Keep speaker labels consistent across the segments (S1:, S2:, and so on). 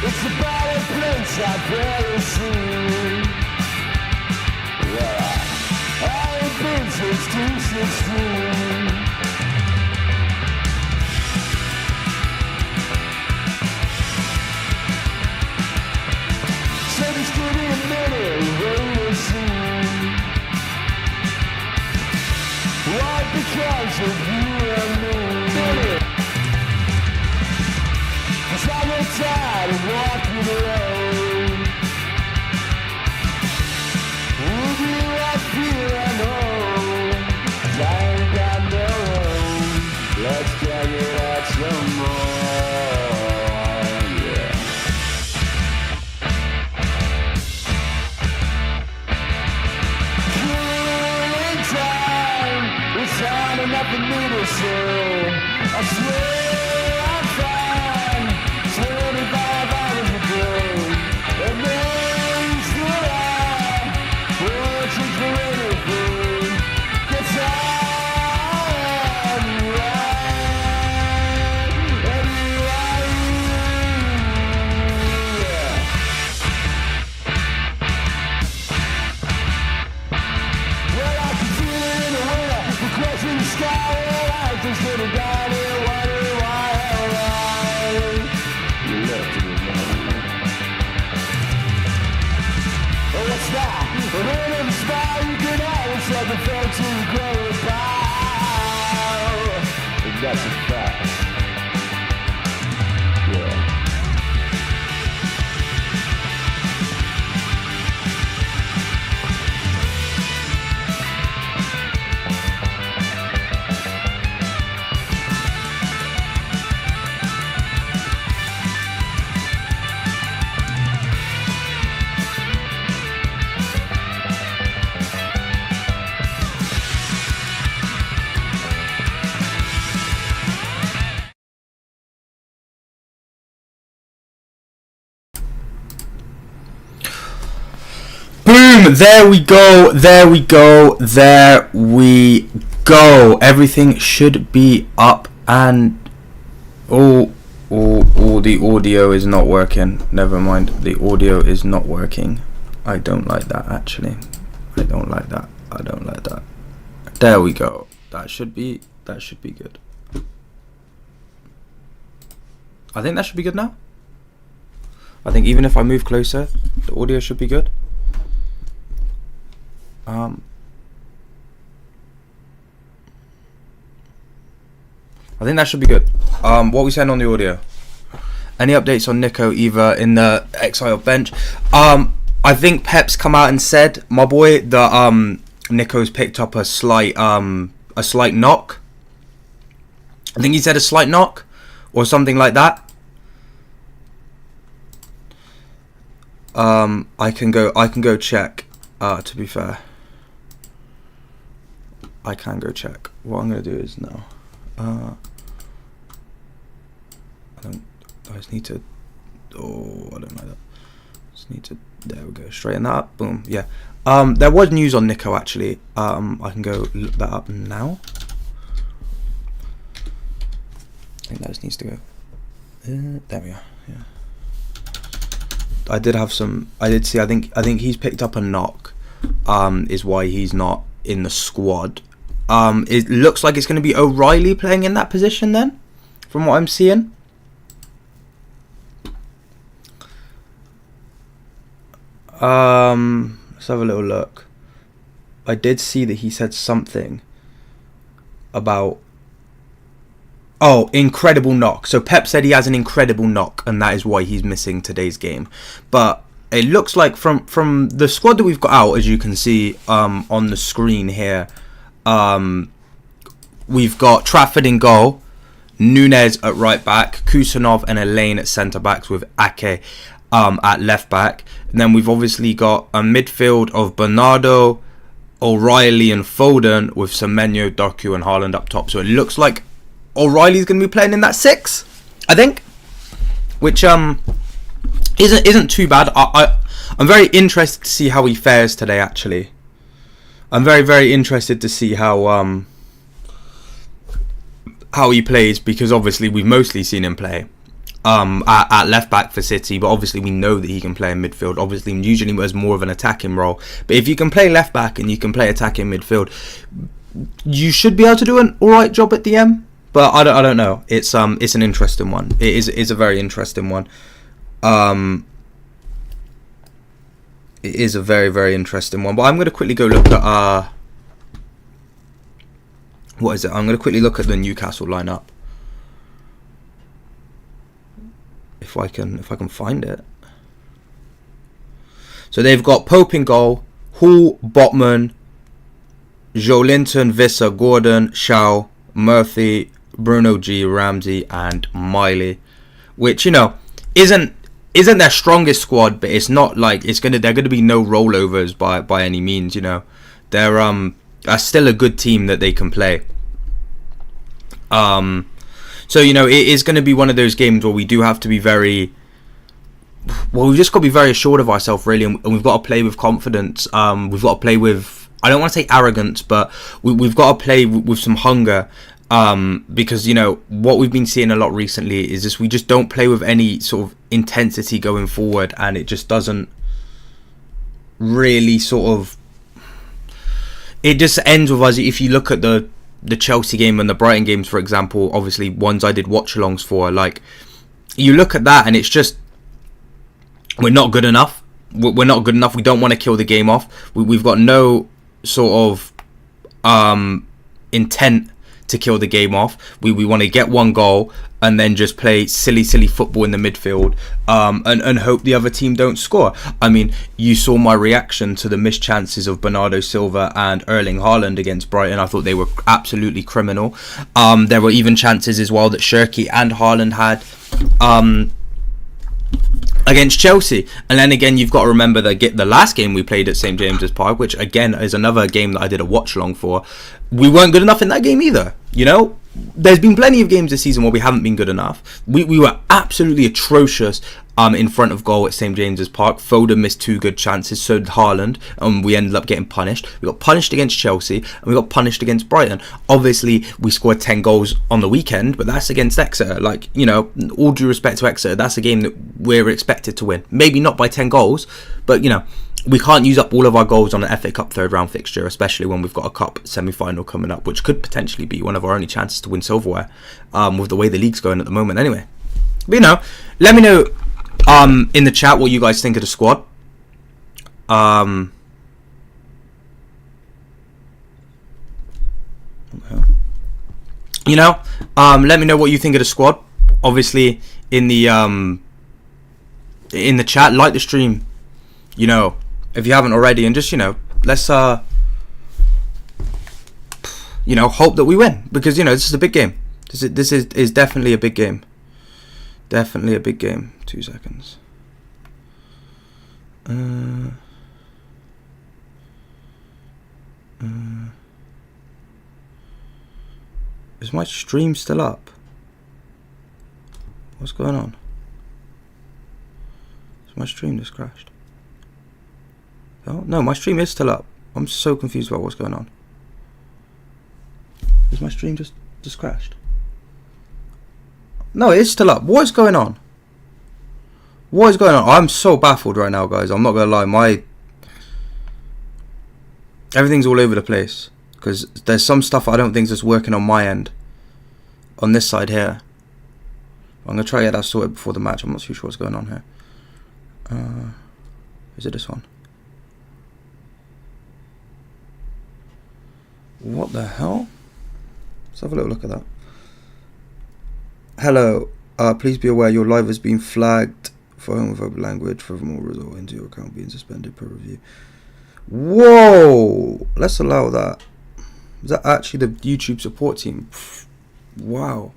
S1: It's about a place I've barely seen. Yeah, I ain't been since 216. So just give me a minute, wait and see what becomes of you and me. I get tired of walking alone. With you I feel at home. 'Cause I ain't got no home. Let's drag it out some more, yeah. Killing time, it's hard enough for me to say. I swear I'm fine. 25 hours a day, and then still I searching for anything. 'Cause I am right, and you are yeah. Well, I can feel it in the winter, the cracks in the sky, and I just gonna die there wondering why. What's that? A ring of a smile you can have. It's like a felt to grow about. And that's a fact. Yeah.
S2: Boom! There we go. There we go. There we go. Everything should be up and the audio is not working. Never mind. The audio is not working. I don't like that actually. I don't like that. I don't like that. There we go. That should be good. I think that should be good now. I think even if I move closer, the audio should be good. I think that should be good. What are we saying on the audio? Any updates on Nico either in the Exile bench? I think Pep's come out and said, my boy, that Nico's picked up a slight knock. I think he said a slight knock or something like that. I can go check. To be fair, I can go check. What I'm gonna do is now. I just need to. Oh, I don't like that. Just need to. There we go. Straighten that up. Boom. Yeah. There was news on Nico actually. I can go look that up now. I think that just needs to go. There we are. Yeah. I did see. I think he's picked up a knock. Is why he's not in the squad. It looks like it's going to be O'Reilly playing in that position then. from what I'm seeing. Let's have a little look. I did see that he said something about, oh, incredible knock. So Pep said he has an incredible knock, and that is why he's missing today's game. But it looks like from the squad that we've got out, as you can see on the screen here, we've got Trafford in goal, Nunez at right back, Kusanov and Elaine at centre backs, with Ake at left back. And then we've obviously got a midfield of Bernardo, O'Reilly and Foden, with Semenyo, Doku and Haaland up top. So it looks like O'Reilly's going to be playing in that 6, I think, which isn't too bad. I'm very interested to see how he fares today. Actually, I'm very interested to see how he plays, because obviously we've mostly seen him play at left back for City, but obviously we know that he can play in midfield. Obviously usually has more of an attacking role, but if you can play left back and you can play attacking midfield, you should be able to do an alright job at DM. But I don't know. It's an interesting one. It is a very interesting one. It is a very interesting one. But I'm going to quickly go look at what is it? I'm going to quickly look at the Newcastle lineup. If I can find it. So they've got Pope in goal, Hall, Botman, Joelinton, Visser, Gordon, Shaw, Murphy, Bruno G, Ramsey and Miley, which, you know, isn't their strongest squad, but it's not like they're gonna be no rollovers by any means. You know, they're still a good team that they can play. So, you know, it is going to be one of those games where we do have to be we've just got to be very assured of ourselves, really, and we've got to play with confidence. We've got to play with, I don't want to say arrogance, but we've got to play with some hunger, because, you know, what we've been seeing a lot recently is we just don't play with any sort of intensity going forward, and it just doesn't really it just ends with us. If you look at the Chelsea game and the Brighton games, for example, obviously ones I did watch-alongs for, like, you look at that and it's just, we're not good enough. We're not good enough. We don't want to kill the game off. We've got no sort of intent to kill the game off. We want to get one goal and then just play silly football in the midfield, and hope the other team don't score. I mean, you saw my reaction to the missed chances of Bernardo Silva and Erling Haaland against Brighton. I thought they were absolutely criminal. There were even chances as well that Shirky and Haaland had against Chelsea. And then again, you've got to remember that the last game we played at St James's Park, which again is another game that I did a watch along for, we weren't good enough in that game either. You know, there's been plenty of games this season where we haven't been good enough. We were absolutely atrocious in front of goal at St James's Park. Foden missed 2 good chances, so did Haaland, and we ended up getting punished. We got punished against Chelsea, and we got punished against Brighton. Obviously, we scored 10 goals on the weekend, but that's against Exeter. Like, you know, all due respect to Exeter, that's a game that we're expected to win. Maybe not by 10 goals, but, you know, we can't use up all of our goals on an FA Cup third round fixture, especially when we've got a cup semi-final coming up, which could potentially be one of our only chances to win silverware, with the way the league's going at the moment anyway. But, you know, let me know in the chat what you guys think of the squad. You know, let me know what you think of the squad. Obviously, in the chat, like the stream, you know, if you haven't already, and just, you know, let's you know, hope that we win, because, you know, this is a big game. This is definitely a big game. Definitely a big game. 2 seconds. Is my stream still up? What's going on? Is my stream just crashed? Oh, no, my stream is still up. I'm so confused about what's going on. Is my stream just crashed? No, it is still up. What is going on? What is going on? I'm so baffled right now, guys. I'm not gonna lie. Everything's all over the place, because there's some stuff I don't think is working on my end, on this side here. I'm gonna try to get that sorted before the match. I'm not too sure what's going on here. Is it this one? What the hell? Let's have a little look at that. Hello. Please be aware your live has been flagged for homophobic language. Furthermore, result into your account being suspended per review. Whoa! Let's allow that. Is that actually the YouTube support team? Wow.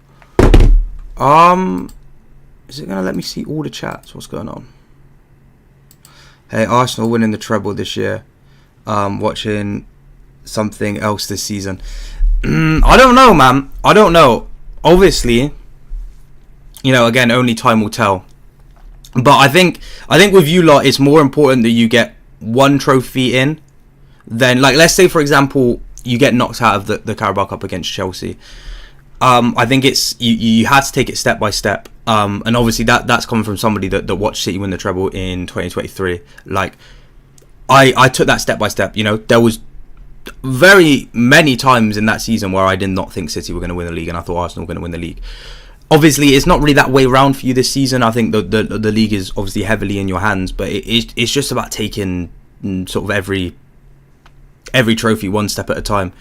S2: Is it gonna let me see all the chats? What's going on? Hey, Arsenal winning the treble this year. Watching something else this season. I don't know, man. I don't know. Obviously, again, only time will tell. But I think with you lot, it's more important that you get one trophy in than, like, let's say for example you get knocked out of the Carabao Cup against Chelsea. I think it's you had to take it step by step. And obviously that's coming from somebody that watched City win the treble in 2023. Like, I took that step by step. There was very many times in that season where I did not think City were going to win the league, and I thought Arsenal were going to win the league. Obviously, it's not really that way round for you this season. I think the league is obviously heavily in your hands, but it's just about taking sort of every trophy one step at a time.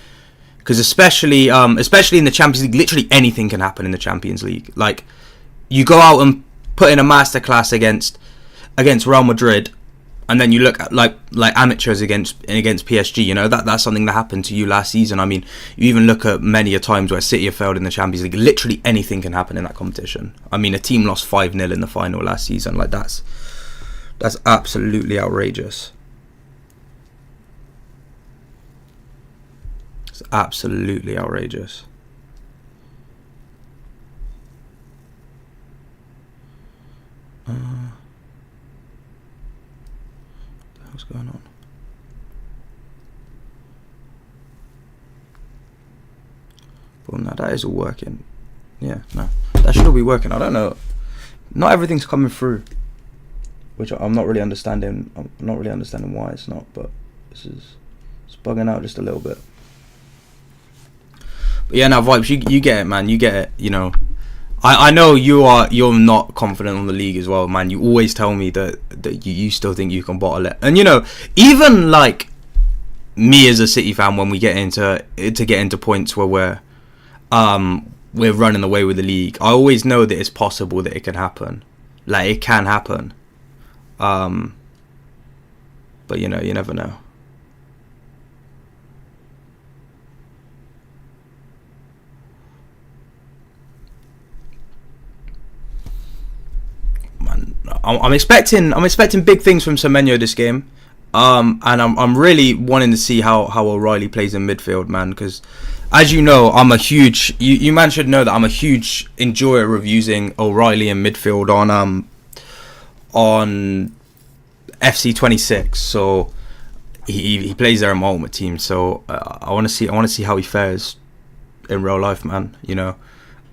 S2: Because especially in the Champions League, literally anything can happen in the Champions League. Like, you go out and put in a masterclass against Real Madrid, and then you look at like amateurs against PSG. That's something that happened to you last season. I mean, you even look at many a times where City have failed in the Champions League. Literally anything can happen in that competition. I mean, a team lost 5-0 in the final last season. Like, that's absolutely outrageous. It's absolutely outrageous. What's going on? Well, no, that is all working. Yeah, no, that should all be working. I don't know. Not everything's coming through, which I'm not really understanding. I'm not really understanding why it's not, but it's bugging out just a little bit. But yeah, now Vibes, you get it, man. You get it. I know you're not confident on the league as well, man. You always tell me that you still think you can bottle it, and even like me as a City fan, when we get into points where we're running away with the league, I always know that it's possible that it can happen. Like, it can happen, but you never know. I'm expecting big things from Semenyo this game, and I'm really wanting to see how O'Reilly plays in midfield, man. Because, as you know, I'm a huge you man should know that I'm a huge enjoyer of using O'Reilly in midfield on FC26. So he plays there in my ultimate team. So I want to see how he fares in real life, man.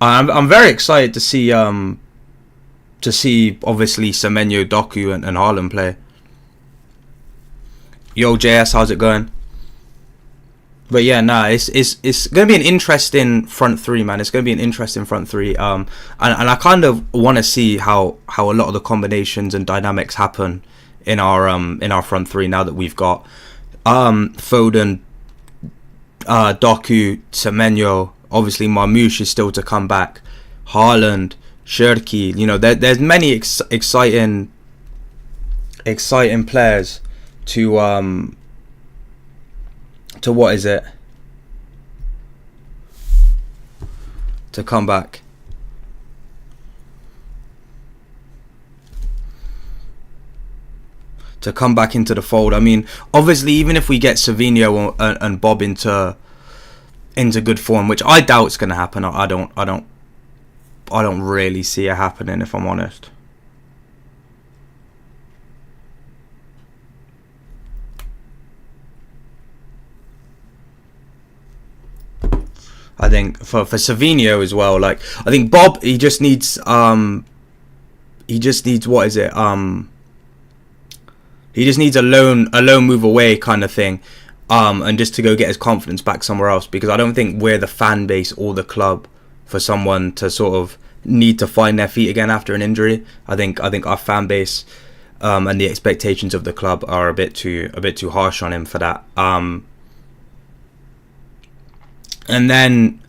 S2: I'm very excited to see obviously Semenyo, Doku and Haaland play. Yo JS, how's it going? But yeah, it's gonna be an interesting front three, man. It's gonna be an interesting front three. And I kind of want to see how a lot of the combinations and dynamics happen in our front three now that we've got Foden, Doku, Semenyo. Obviously Marmoush is still to come back. Haaland, Shirky, there's many exciting players to what is it? To come back. To come back into the fold. I mean, obviously, even if we get Savinho and Bob into good form, which I doubt it's going to happen. I don't really see it happening, if I'm honest. I think for Savinho as well, like, I think Bob, he just needs what is it? He just needs a loan move away kind of thing, and just to go get his confidence back somewhere else, because I don't think we're the fan base or the club for someone to sort of need to find their feet again after an injury. I think our fan base and the expectations of the club are a bit too harsh on him for that. And then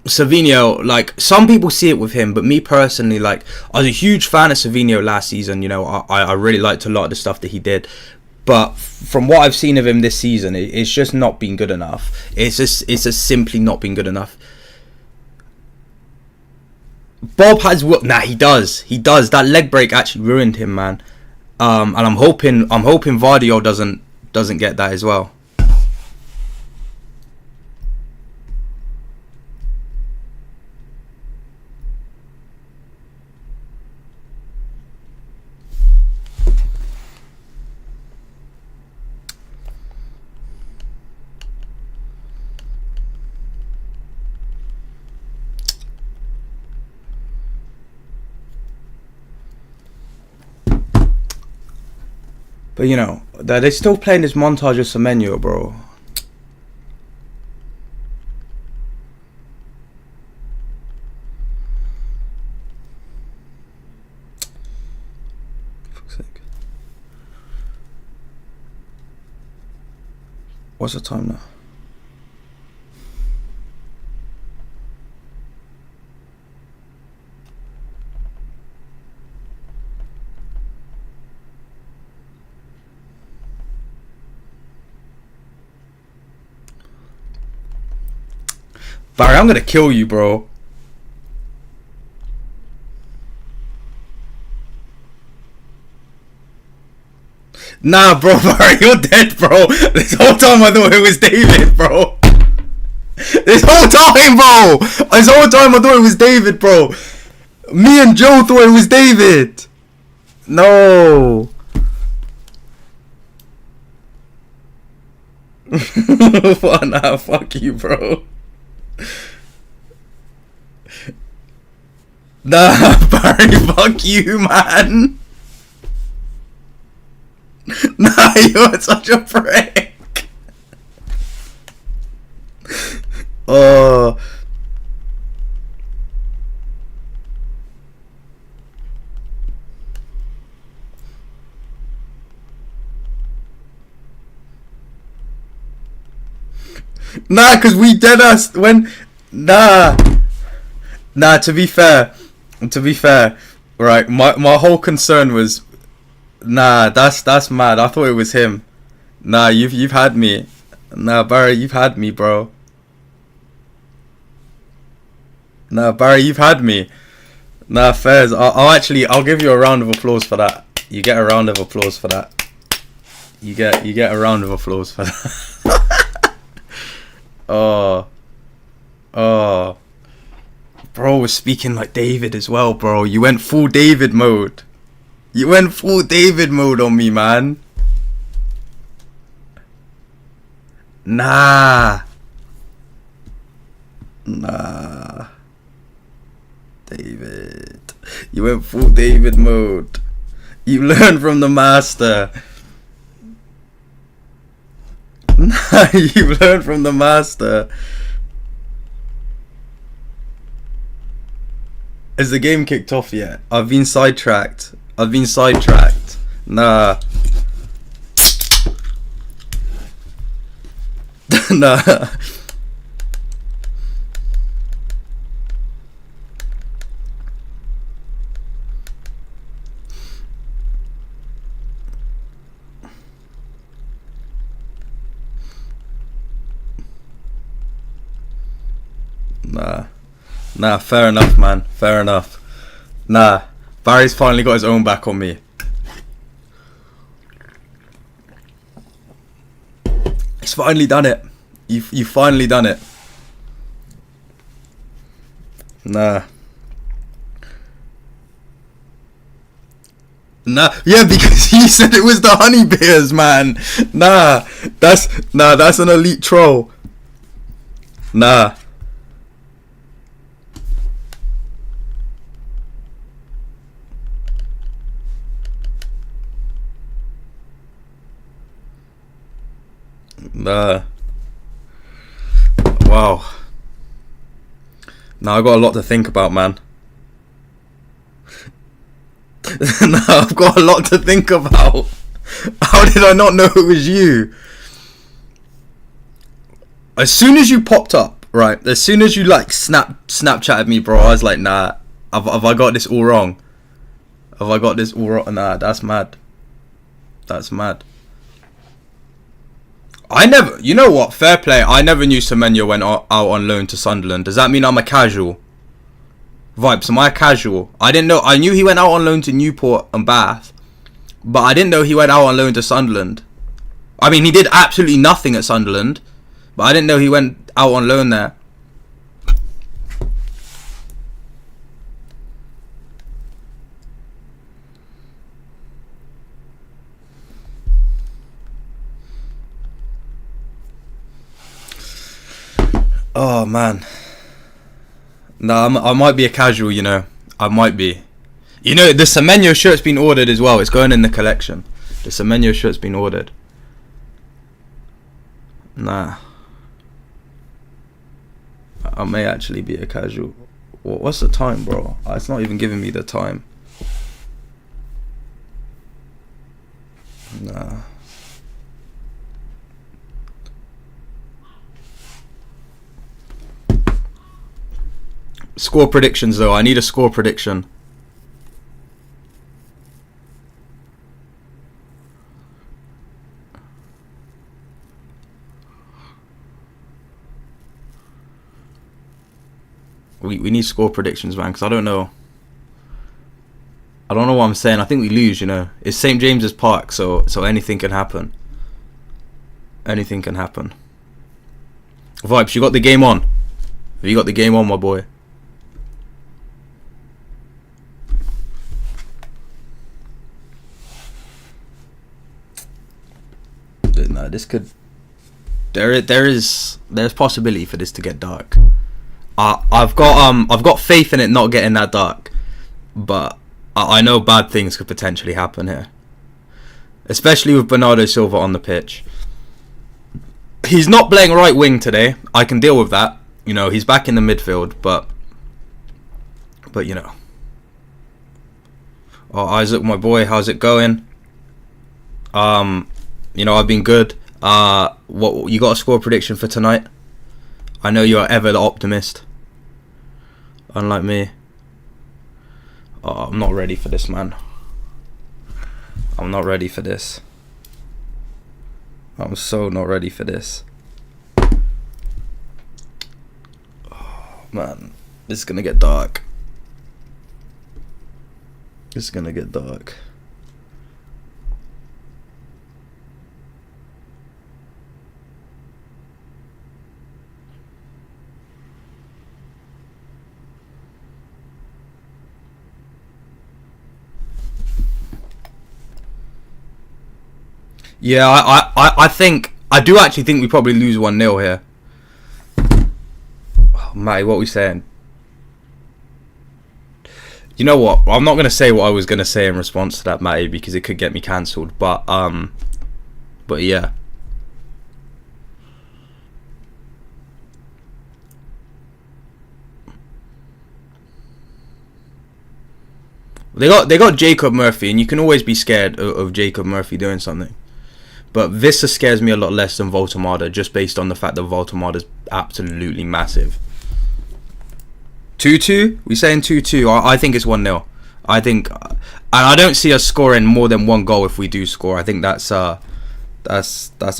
S2: Savinho, like, some people see it with him, but me personally, like, I was a huge fan of Savinho last season. You know, I really liked a lot of the stuff that he did, but from what I've seen of him this season, it's just not been good enough. It's just simply not been good enough. Bob has what? Nah, he does. That leg break actually ruined him, man. And I'm hoping Vardio doesn't get that as well. But you know, they're still playing this montage of Semenyo, bro. Fuck's sake. What's the time now? Barry, I'm gonna kill you, bro. Nah, bro, Barry, you're dead, bro. This whole time I thought it was David, bro. This whole time I thought it was David, bro. Me and Joe thought it was David. No. Nah, fuck you, bro. Nah, Barry, fuck you, man. Nah, you're such a prick. Oh. Nah, cause we dead us when nah, to be fair, right, my whole concern was, nah, that's mad. I thought it was him. Nah, you've had me. Nah, Barry, you've had me, bro. Nah, Barry, you've had me. Nah, Fairs, I'll give you a round of applause for that. You get a round of applause for that. You get a round of applause for that. Oh, bro was speaking like David as well, bro. You went full David mode. You went full David mode on me, man. Nah. David. You went full David mode. You learned from the master. Nah, you learned from the master. Is the game kicked off yet? I've been sidetracked. Nah. Nah. Nah, fair enough, man. Fair enough. Nah, Barry's finally got his own back on me. He's finally done it. You finally done it. Nah, yeah, because you said it was the honey bears, man. Nah, that's an elite troll. Nah. Wow. Now I got a lot to think about, man. No, I've got a lot to think about. How did I not know it was you? As soon as you popped up, right? As soon as you like Snapchatted me, bro, I was like, nah. Have I got this all wrong? Have I got this all wrong? Nah, that's mad. That's mad. I never, you know what? Fair play. I never knew Semenyo went out on loan to Sunderland. Does that mean I'm a casual? Vibes, am I a casual? I didn't know. I knew he went out on loan to Newport and Bath, but I didn't know he went out on loan to Sunderland. I mean, he did absolutely nothing at Sunderland, but I didn't know he went out on loan there. Oh man. No, I might be a casual, you know. I might be. You know, the Semenyo shirt's been ordered as well. It's going in the collection. The Semenyo shirt's been ordered. Nah. I may actually be a casual. What's the time, bro? It's not even giving me the time. Nah. Score predictions though. I need a score prediction. We need score predictions, man, because I don't know. I don't know what I'm saying. I think we lose, you know. It's St. James's Park, so anything can happen. Anything can happen. Vibes, you got the game on. Have you got the game on, my boy? No, this could. There's possibility for this to get dark. I've got faith in it not getting that dark, but I know bad things could potentially happen here, especially with Bernardo Silva on the pitch. He's not playing right wing today. I can deal with that. You know, he's back in the midfield, but you know. Oh, Isaac, my boy, how's it going? You know, I've been good. What you got a score prediction for tonight? I know you are ever the optimist, unlike me. Oh, I'm not ready for this, man. I'm not ready for this. I'm so not ready for this. Oh, man, this is gonna get dark. This is gonna get dark. Yeah, I do actually think we probably lose 1-0 here. Oh, Matty, what are we saying? You know what? I'm not going to say what I was going to say in response to that, Matty, because it could get me cancelled. But yeah. They got Jacob Murphy, and you can always be scared of Jacob Murphy doing something. But Vista scares me a lot less than Voltemada, just based on the fact that Voltemada's absolutely massive. 2-2? We saying 2-2? I think it's 1-0. I think, and I don't see us scoring more than one goal if we do score. I think that's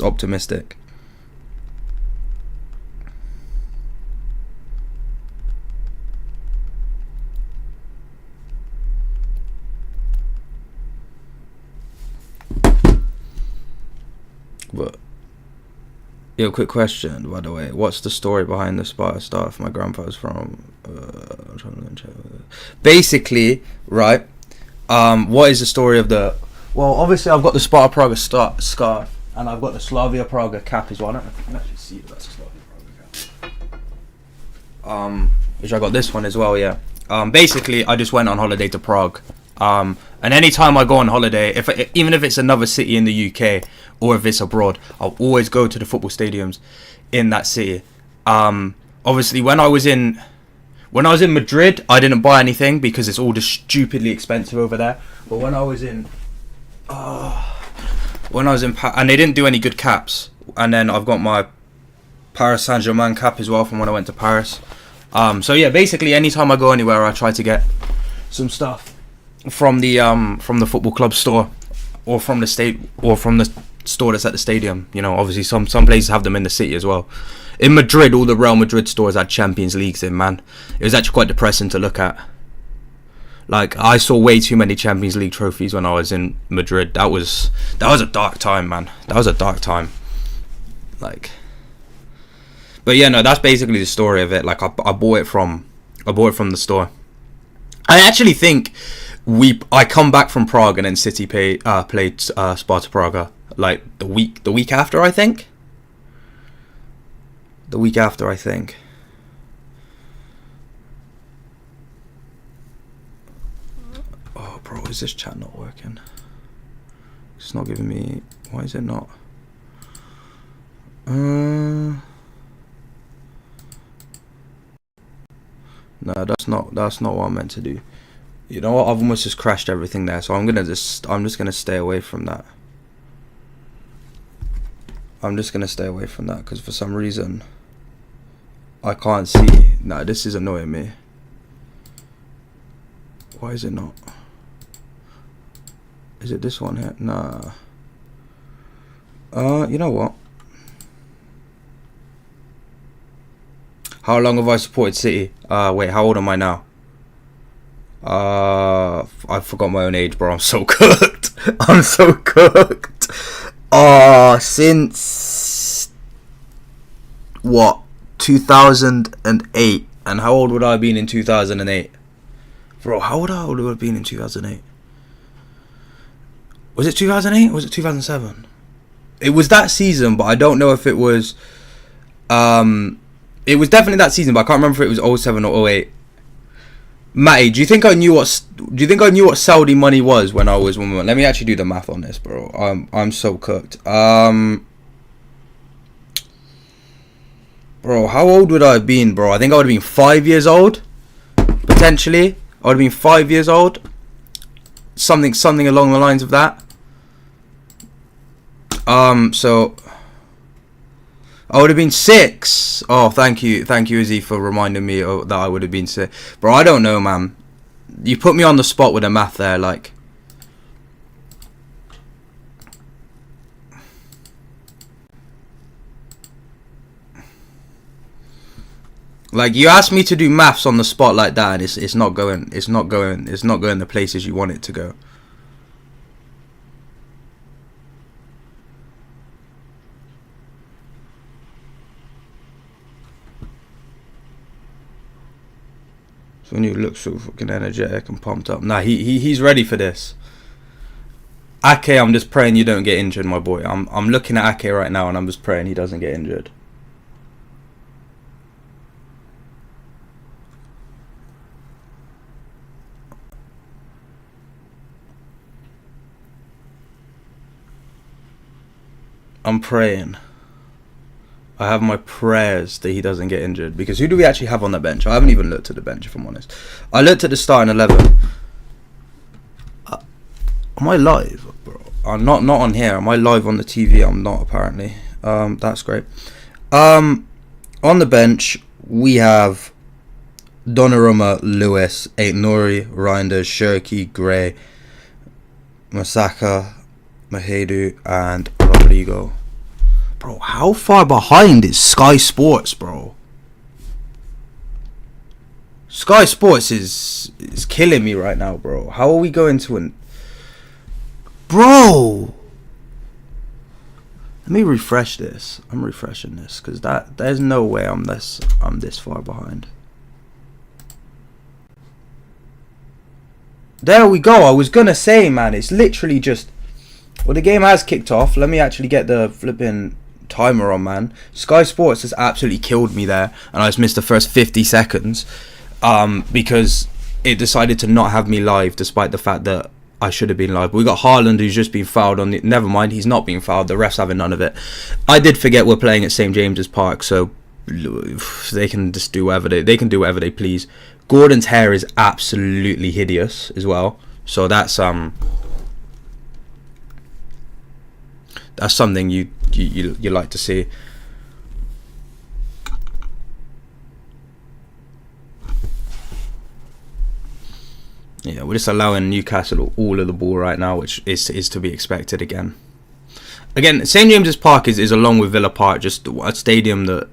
S2: optimistic. But yo, quick question, by the way. What's the story behind the Sparta stuff? My grandpa's from. I'm trying to basically, right? What is the story of the? Well, obviously, I've got the Sparta Praga scarf, and I've got the Slavia Praga cap as well. I don't know if you can actually see that's a Slavia Praga cap. Which I got this one as well. Yeah. Basically, I just went on holiday to Prague. And anytime I go on holiday, even if it's another city in the UK or if it's abroad, I'll always go to the football stadiums in that city. Obviously, when I was in When I was in Madrid, I didn't buy anything because it's all just stupidly expensive over there. But when I was in, and they didn't do any good caps. And then I've got my Paris Saint-Germain cap as well from when I went to Paris. So yeah, basically anytime I go anywhere, I try to get some stuff from the football club store, or from the store that's at the stadium. You know, obviously some places have them in the city as well. In Madrid, all the Real Madrid stores had Champions Leagues in, man. It was actually quite depressing to look at. Like, I saw way too many Champions League trophies when I was in Madrid. That was a dark time, man. That was a dark time. Like, but yeah, no, that's basically the story of it. Like, I bought it from the store. I actually think I come back from Prague and then City played Sparta Praga like the week after, I think. The week after, I think. Oh, bro, is this chat not working? It's not giving me. Why is it not? No, that's not what I'm meant to do. You know what? I've almost just crashed everything there, so I'm just gonna stay away from that. I'm just gonna stay away from that because for some reason I can't see. Nah, this is annoying me. Why is it not? Is it this one here? Nah. You know what? How long have I supported City? Wait, how old am I now? I forgot my own age, bro. I'm so cooked. I'm so cooked. Since what? 2008. And how old would I have been in 2008? Bro, how old would I have been in 2008? Was it 2008 or was it 2007? It was that season, but I don't know if it was. It was definitely that season, but I can't remember if it was 07 or 08. Matty, do you think I knew what Saudi money was when I was 1? Let me actually do the math on this, bro. I'm so cooked. Bro, how old would I have been, bro? I think I would have been 5 years old, potentially. I would have been 5 years old. Something along the lines of that. So I would have been 6. Oh, thank you, Izzy, for reminding me that I would have been 6. Bro, I don't know, man. You put me on the spot with the math there, like. Like, you asked me to do maths on the spot like that, and it's not going the places you want it to go. So when you look so fucking energetic and pumped up, nah, he's ready for this. Ake, I'm just praying you don't get injured, my boy. I'm looking at Ake right now, and I'm just praying he doesn't get injured. I'm praying. I have my prayers that he doesn't get injured. Because who do we actually have on the bench? I haven't even looked at the bench, if I'm honest. I looked at the starting 11. Am I live, bro? I'm not on here. Am I live on the TV? I'm not, apparently. That's great. On the bench, we have Donnarumma, Lewis, Aït-Nouri, Reinders, Shirky, Gray, Masaka, Mahedu, and Rodrigo. Bro, how far behind is Sky Sports, bro? Sky Sports is killing me right now, bro. How are we going to an... Bro! Let me refresh this. I'm refreshing this because there's no way I'm this far behind. There we go. I was gonna say, man, it's literally just... Well, the game has kicked off. Let me actually get the flipping timer on, man. Sky Sports has absolutely killed me there, and I just missed the first 50 seconds because it decided to not have me live, despite the fact that I should have been live. We got Haaland, who's just been fouled on the... Never mind, he's not being fouled. The ref's having none of it. I did forget we're playing at St James's Park, so they can just do whatever they can do whatever they please. Gordon's hair is absolutely hideous as well, so that's something you like to see. Yeah, we're just allowing Newcastle all of the ball right now, which is to be expected again. Again, St James's Park is along with Villa Park, just a stadium that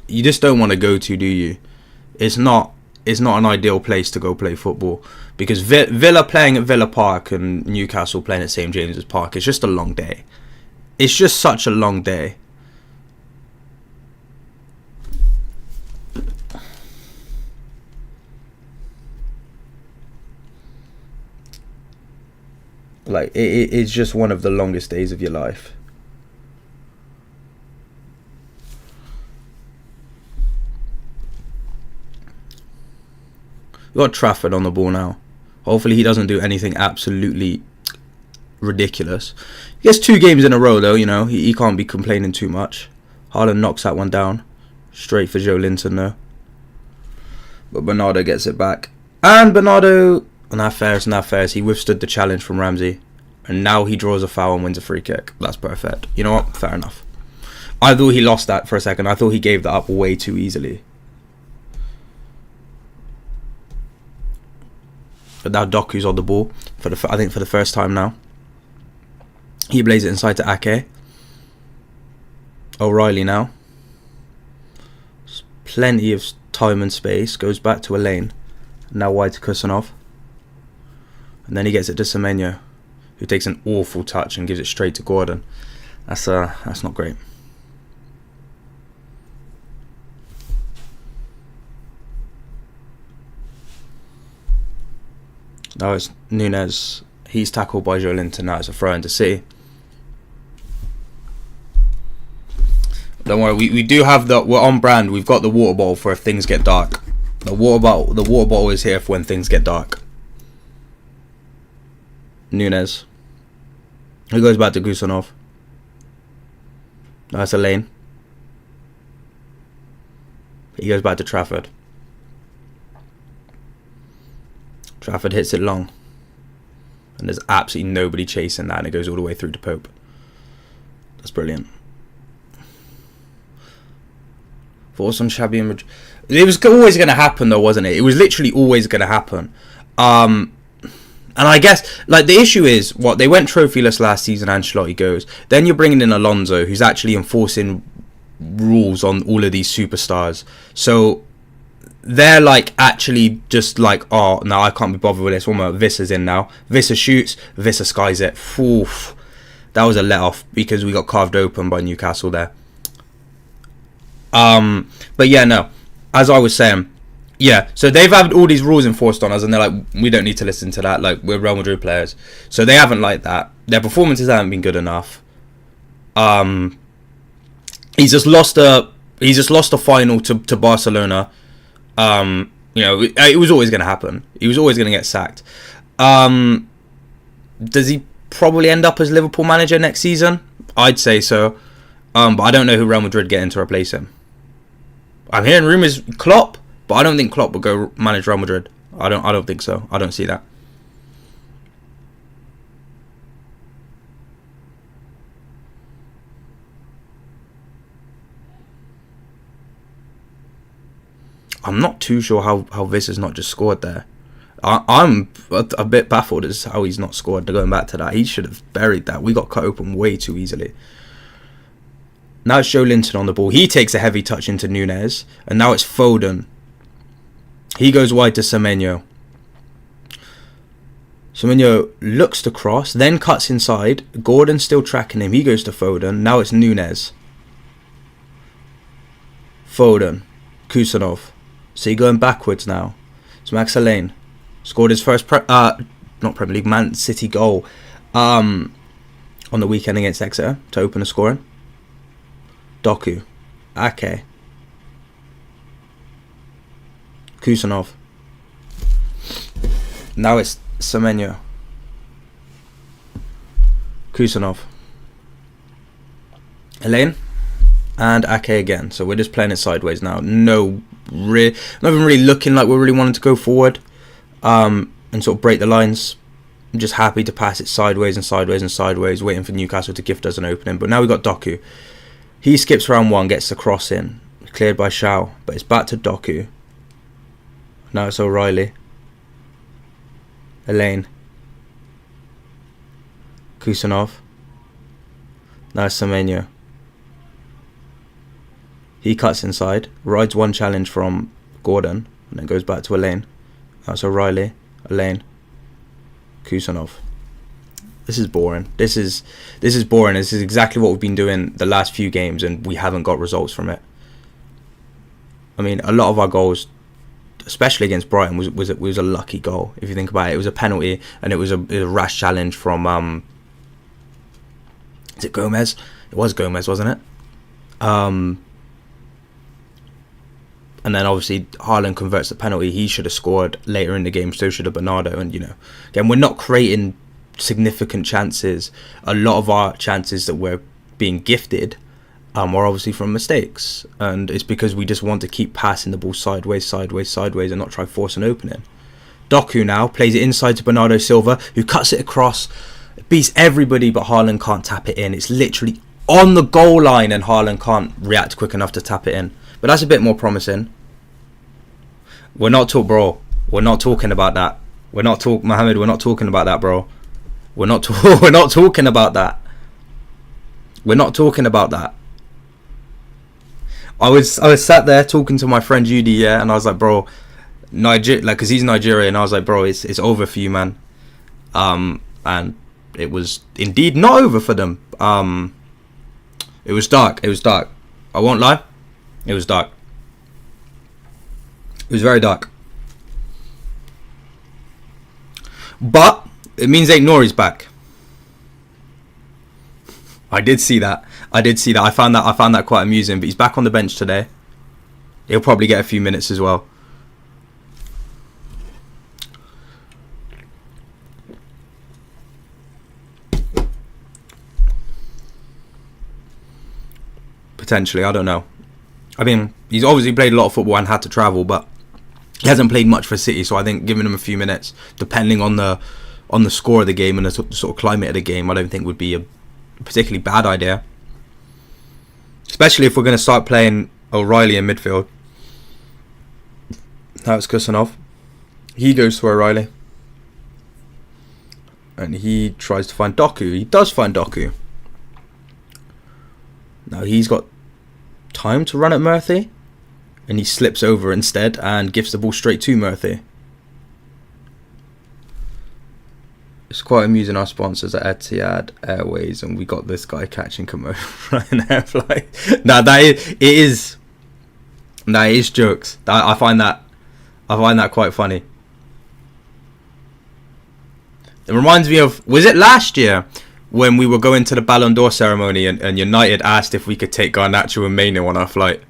S2: you just don't want to go to, do you? It's not an ideal place to go play football, because Villa playing at Villa Park and Newcastle playing at St James's Park, it's just a long day. It's just such a long day. Like, it's just one of the longest days of your life. We got Trafford on the ball now. Hopefully he doesn't do anything absolutely ridiculous. He gets 2 games in a row though, you know. He can't be complaining too much. Haaland knocks that one down. Straight for Joe Linton though. But Bernardo gets it back. And Bernardo... Nathaniel, he withstood the challenge from Ramsey, and now he draws a foul and wins a free kick. That's perfect. You know what? Fair enough. I thought he lost that for a second. I thought he gave that up way too easily. But now Doku's on the ball for the first time now. He plays it inside to Ake. O'Reilly now. There's plenty of time and space. Goes back to Elaine. Now wide to Kusanov. And then he gets it to Semenyo, who takes an awful touch and gives it straight to Gordon. That's not great. Now it's Nunez. He's tackled by Joe Linton. Now it's a throw into City. Don't worry, we do have we're on brand. We've got the water bottle for if things get dark. The water bottle is here for when things get dark. Nunez. He goes back to Kusanov. That's a lane. He goes back to Trafford. Trafford hits it long. And there's absolutely nobody chasing that, and it goes all the way through to Pope. That's brilliant. Force on Xabi and Madrid. It was always going to happen though, wasn't it? It was literally always going to happen. And I guess, like, the issue is, they went trophyless last season, Ancelotti goes. Then you're bringing in Alonso, who's actually enforcing rules on all of these superstars. So they're, like, actually just like, oh, no, I can't be bothered with this. One more, Vissa's in now. Vissa shoots, Vissa skies it. Oof. That was a let-off because we got carved open by Newcastle there. But yeah, no. As I was saying, yeah, so they've had all these rules enforced on us, and they're like, we don't need to listen to that. Like, we're Real Madrid players, so they haven't liked that. Their performances haven't been good enough. He's just lost a final to Barcelona. You know, it was always going to happen. He was always going to get sacked. Does he probably end up as Liverpool manager next season? I'd say so. But I don't know who Real Madrid get in to replace him. I'm hearing rumours Klopp. But I don't think Klopp will go manage Real Madrid. I don't think so. I don't see that. I'm not too sure how this has not just scored there. I'm a bit baffled as how he's not scored. Going back to that, he should have buried that. We got cut open way too easily. Now it's Joe Linton on the ball. He takes a heavy touch into Nunez. And now it's Foden. He goes wide to Semenyo. Semenyo looks to cross, then cuts inside. Gordon's still tracking him. He goes to Foden. Now it's Nunez. Foden. Kusanov. So he's going backwards now. It's Max Elaine. Scored his first not Premier League, Man City goal on the weekend against Exeter to open the scoring. Doku. Ake. Kusanov. Now it's Semenyo. Kusanov. Elaine. and Ake again. So we're just playing it sideways now. Not even really looking like we're really wanting to go forward and sort of break the lines. I'm just happy to pass it sideways and sideways and sideways, waiting for Newcastle to gift us an opening. But now we've got Doku. He skips round one, gets the cross in. Cleared by Shao, but it's back to Doku. Now it's O'Reilly. Elaine. Kusanov. Now it's Semenyo. He cuts inside, rides one challenge from Gordon, and then goes back to Elaine. That's O'Reilly, Elaine, Kusanov. This is boring. This is boring. This is exactly what we've been doing the last few games, and we haven't got results from it. I mean, a lot of our goals, especially against Brighton, was a lucky goal. If you think about it, it was a penalty, and it was a rash challenge from is it Gomez? It was Gomez, wasn't it? And then obviously Haaland converts the penalty. He should have scored later in the game. So should have Bernardo. And again, we're not creating significant chances. A lot of our chances that we're being gifted are obviously from mistakes, and it's because we just want to keep passing the ball sideways, and not try force an opening. Doku now plays it inside to Bernardo Silva, who cuts it across, beats everybody, but Haaland can't tap it in. It's literally on the goal line, and Haaland can't react quick enough to tap it in. But that's a bit more promising. We're not talking about that. Mohammed, we're not talking about that, bro. We're not talking about that. We're not talking about that. I was sat there talking to my friend Judy, yeah, and I was like, bro, because he's Nigerian, and I was like, bro, it's over for you, man. And it was indeed not over for them. It was dark. I won't lie. It was dark. It was very dark. But it means Ain't Nori's back. I did see that. I found that quite amusing. But he's back on the bench today. He'll probably get a few minutes as well. Potentially, I don't know. I mean, he's obviously played a lot of football and had to travel, but he hasn't played much for City. So I think giving him a few minutes, depending on the score of the game and the sort of climate of the game, I don't think would be a particularly bad idea. Especially if we're going to start playing O'Reilly in midfield. Now it's Kusanov. He goes to O'Reilly. And he tries to find Doku. He does find Doku. Now he's got time to run at Murphy. And he slips over instead and gives the ball straight to Murphy. It's quite amusing. Our sponsors are Etihad Airways, and we got this guy catching Ryanair flight. Now it is jokes. I find that quite funny. It reminds me of, was it last year when we were going to the Ballon d'Or ceremony and United asked if we could take Garnacho and Maino on our flight?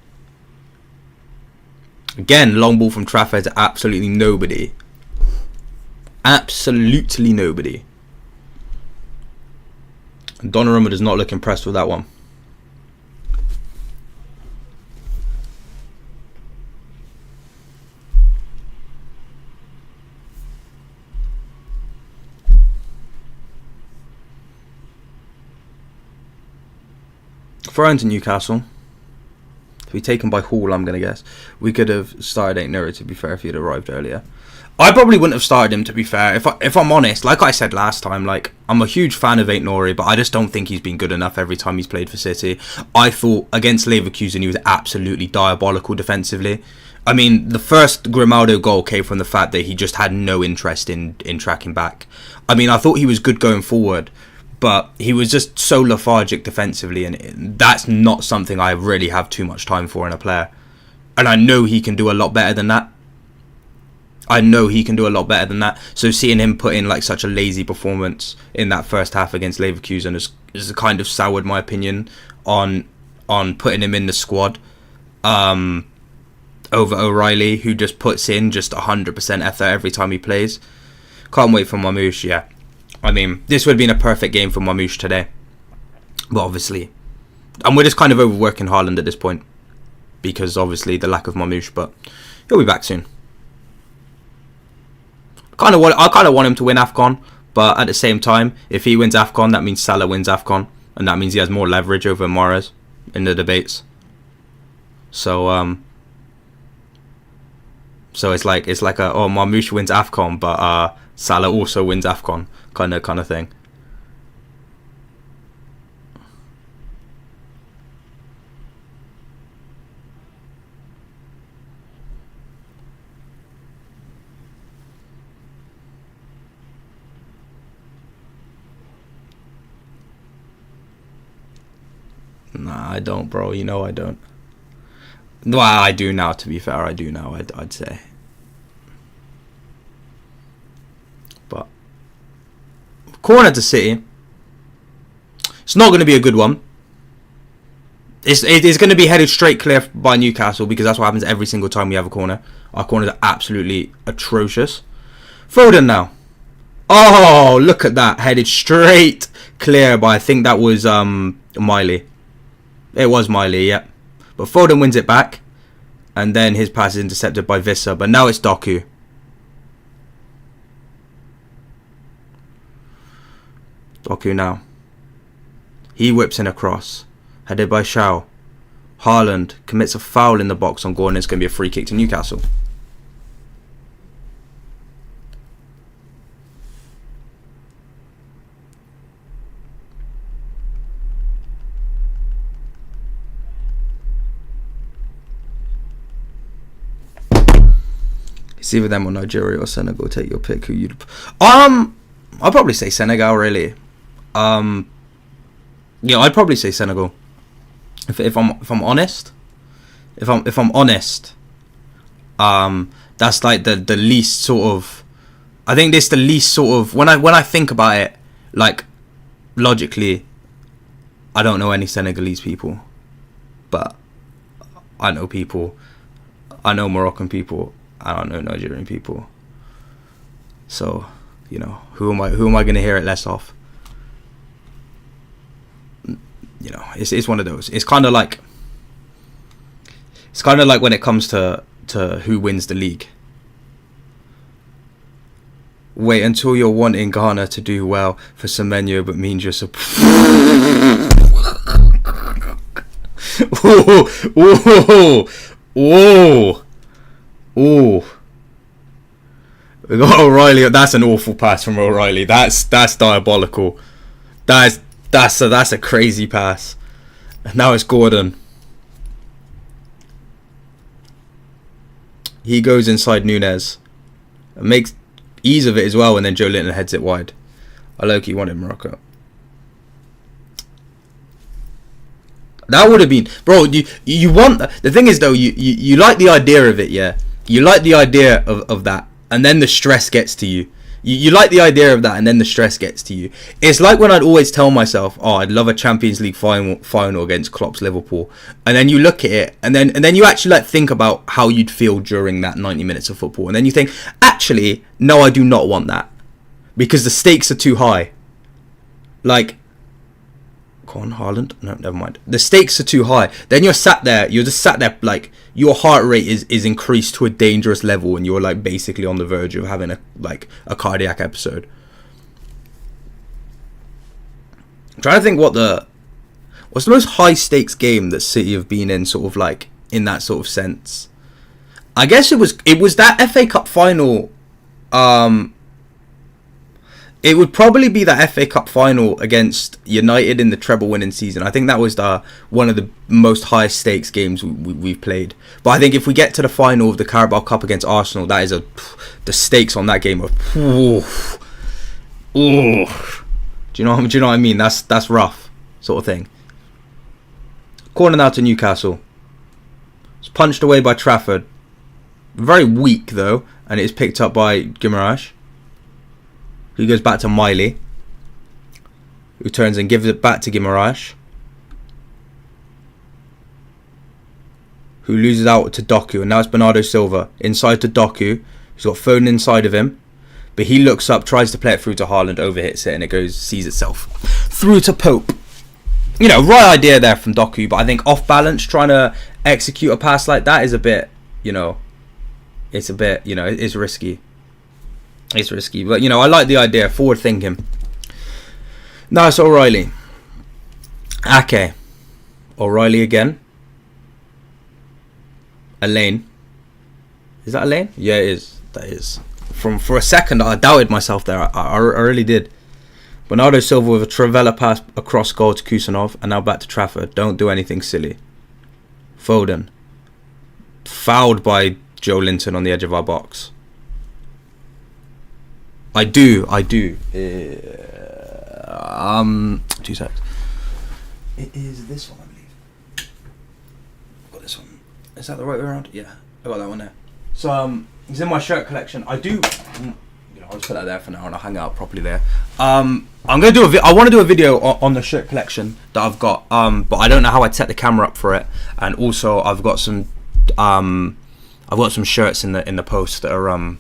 S2: Again, long ball from Trafford to absolutely nobody. Absolutely nobody. Donnarumma does not look impressed with that one. Thrown to Newcastle. To be taken by Hall, I'm going to guess. We could have started Ain't Nori, to be fair, if he'd arrived earlier. I probably wouldn't have started him, to be fair. If I'm honest, like I said last time, like, I'm a huge fan of Ain't Nori, but I just don't think he's been good enough every time he's played for City. I thought against Leverkusen he was absolutely diabolical defensively. I mean, the first Grimaldo goal came from the fact that he just had no interest in tracking back. I mean, I thought he was good going forward, but he was just so lethargic defensively, and that's not something I really have too much time for in a player. And I know he can do a lot better than that. So seeing him put in like such a lazy performance in that first half against Leverkusen has kind of soured my opinion on putting him in the squad over O'Reilly, who just puts in just 100% effort every time he plays. Can't wait for Mamouche, yeah. I mean, this would have been a perfect game for Mamouche today. But obviously, And we're just kind of overworking Haaland at this point because obviously the lack of Marmoush, but he'll be back soon. I kind of want him to win AFCON, but at the same time, if he wins AFCON, that means Salah wins AFCON, and that means he has more leverage over Mahrez in the debates. So it's like Marmoush wins AFCON, but Salah also wins AFCON kind of thing. Nah, I don't, bro. You know I don't. Well, I do now, to be fair. I do now, I'd say. But corner to City. It's not going to be a good one. It's going to be headed straight clear by Newcastle because that's what happens every single time we have a corner. Our corners are absolutely atrocious. Foden now. Oh, look at that. Headed straight clear by, I think that was Miley. It was Miley, yeah. But Foden wins it back. And then his pass is intercepted by Vissa. But now it's Doku. Doku now. He whips in a cross. Headed by Shaw. Haaland commits a foul in the box on goal, and it's going to be a free kick to Newcastle. It's either them or Nigeria or Senegal. Take your pick. Who you'd... I'll probably say Senegal, really. Yeah, I'd probably say Senegal. If I'm honest, that's like the least sort of. I think this the least sort of when I think about it, like logically, I don't know any Senegalese people, but I know people. I know Moroccan people. I don't know Nigerian people. So, you know, who am I going to hear it less of? You know, it's one of those. It's kind of like when it comes to who wins the league. Wait until you're wanting Ghana to do well for Semenyo, but means you're Whoa. We got O'Reilly. That's an awful pass from O'Reilly. That's diabolical. That's a crazy pass. And now it's Gordon. He goes inside Nunez. And makes ease of it as well, and then Joe Linton heads it wide. I low-key wanted Morocco. That would have been... Bro, you want... The thing is, though, you like the idea of it, yeah? You like the idea of that, and then the stress gets to you. You like the idea of that, and then the stress gets to you. It's like when I'd always tell myself, "Oh, I'd love a Champions League final against Klopp's Liverpool," and then you look at it, and then you actually like think about how you'd feel during that 90 minutes of football, and then you think, actually, no, I do not want that because the stakes are too high. Like, come on, Haaland. No, never mind. The stakes are too high. Then you're just sat there like your heart rate is increased to a dangerous level, and you're like basically on the verge of having a cardiac episode. I'm trying to think what's the most high stakes game that City have been in, sort of like in that sort of sense. I guess it was that FA Cup final. It would probably be that FA Cup final against United in the treble winning season. I think that was one of the most high stakes games we've played. But I think if we get to the final of the Carabao Cup against Arsenal, that is the stakes on that game are. Do you know what I mean? That's rough, sort of thing. Corner now to Newcastle. It's punched away by Trafford. Very weak though, and it's picked up by Guimaraes. He goes back to Miley, who turns and gives it back to Guimaraes, who loses out to Doku, and now it's Bernardo Silva inside to Doku. He's got Foden inside of him, but he looks up, tries to play it through to Haaland, overhits it, and it sees itself through to Pope. you know, right idea there from Doku, but I think off balance trying to execute a pass like that is a bit, you know, it's a bit, you know, it's risky. It's risky, but you know, I like the idea, forward thinking. Now it's O'Reilly. Ake. O'Reilly again. Elaine. Is that Elaine? Yeah, it is. That is. For a second, I doubted myself there. I really did. Bernardo Silva with a Travella pass across goal to Kusanov, and now back to Trafford. Don't do anything silly. Foden. Fouled by Joe Linton on the edge of our box. I do. 2 seconds. It is this one, I believe. I've got this one. Is that the right way around? Yeah, I got that one there. So he's in my shirt collection. I do. You know, I'll just put that there for now, and I'll hang it out properly there. I'm gonna do I want to do a video on the shirt collection that I've got. But I don't know how I'd set the camera up for it. And also, I've got some shirts in the post that are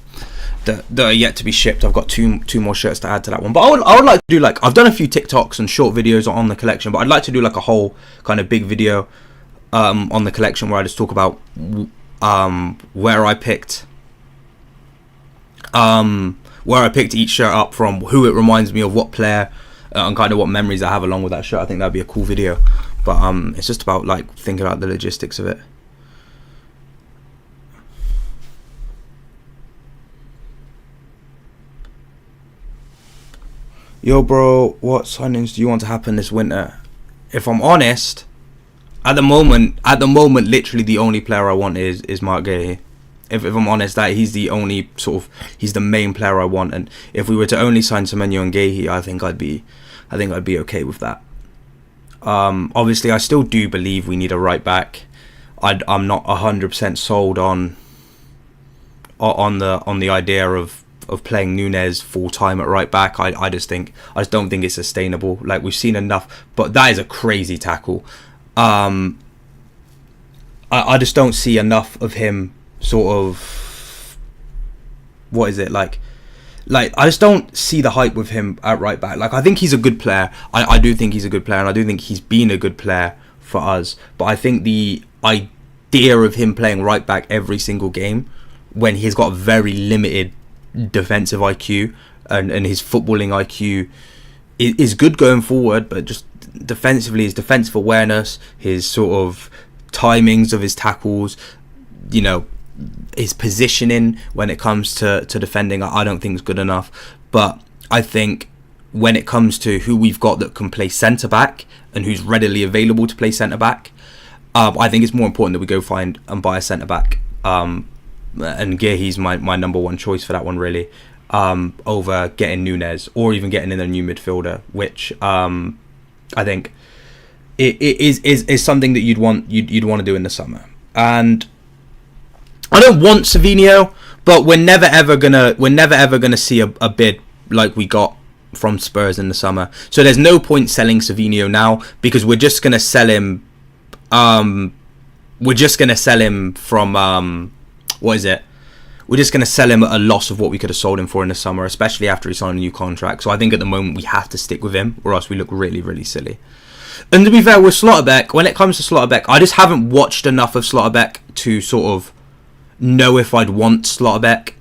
S2: that are yet to be shipped. I've got two more shirts to add to that one. But I would like to do, like, I've done a few TikToks and short videos on the collection, but I'd like to do like a whole kind of big video on the collection where I just talk about where I picked each shirt up from, who it reminds me of, what player, and kind of what memories I have along with that shirt. I think that'd be a cool video. But it's just about like thinking about the logistics of it. Yo, bro, what signings do you want to happen this winter? If I'm honest, at the moment, literally the only player I want is Mark Gahey. If I'm honest, that he's the only he's the main player I want. And if we were to only sign Semenyo and Gahey, I think I'd be okay with that. Obviously, I still do believe we need a right back. I'm not 100% sold on the idea of playing Nunez full time at right back. I just don't think it's sustainable. Like, we've seen enough, but that is a crazy tackle. I just don't see enough of him sort of, what is it, like I just don't see the hype with him at right back. Like, I think he's a good player. I do think he's a good player, and I do think he's been a good player for us. But I think the idea of him playing right back every single game, when he's got a very limited defensive IQ and his footballing IQ is good going forward, but just defensively, his defensive awareness, his sort of timings of his tackles, you know, his positioning when it comes to defending, I don't think is good enough. But I think when it comes to who we've got that can play centre back and who's readily available to play centre back, I think it's more important that we go find and buy a centre back. And Gahey's my number one choice for that one, really, over getting Nunez or even getting in a new midfielder, which I think it is something that you'd want to do in the summer. And I don't want Savinho, but we're never ever gonna see a bid like we got from Spurs in the summer. So there's no point selling Savinho now, because we're just gonna sell him. We're just gonna sell him from what is it? We're just going to sell him at a loss of what we could have sold him for in the summer, especially after he signed a new contract. So I think at the moment we have to stick with him, or else we look really, really silly. And to be fair, with Slotterbeck, when it comes to Slotterbeck, I just haven't watched enough of Slotterbeck to sort of know if I'd want Slotterbeck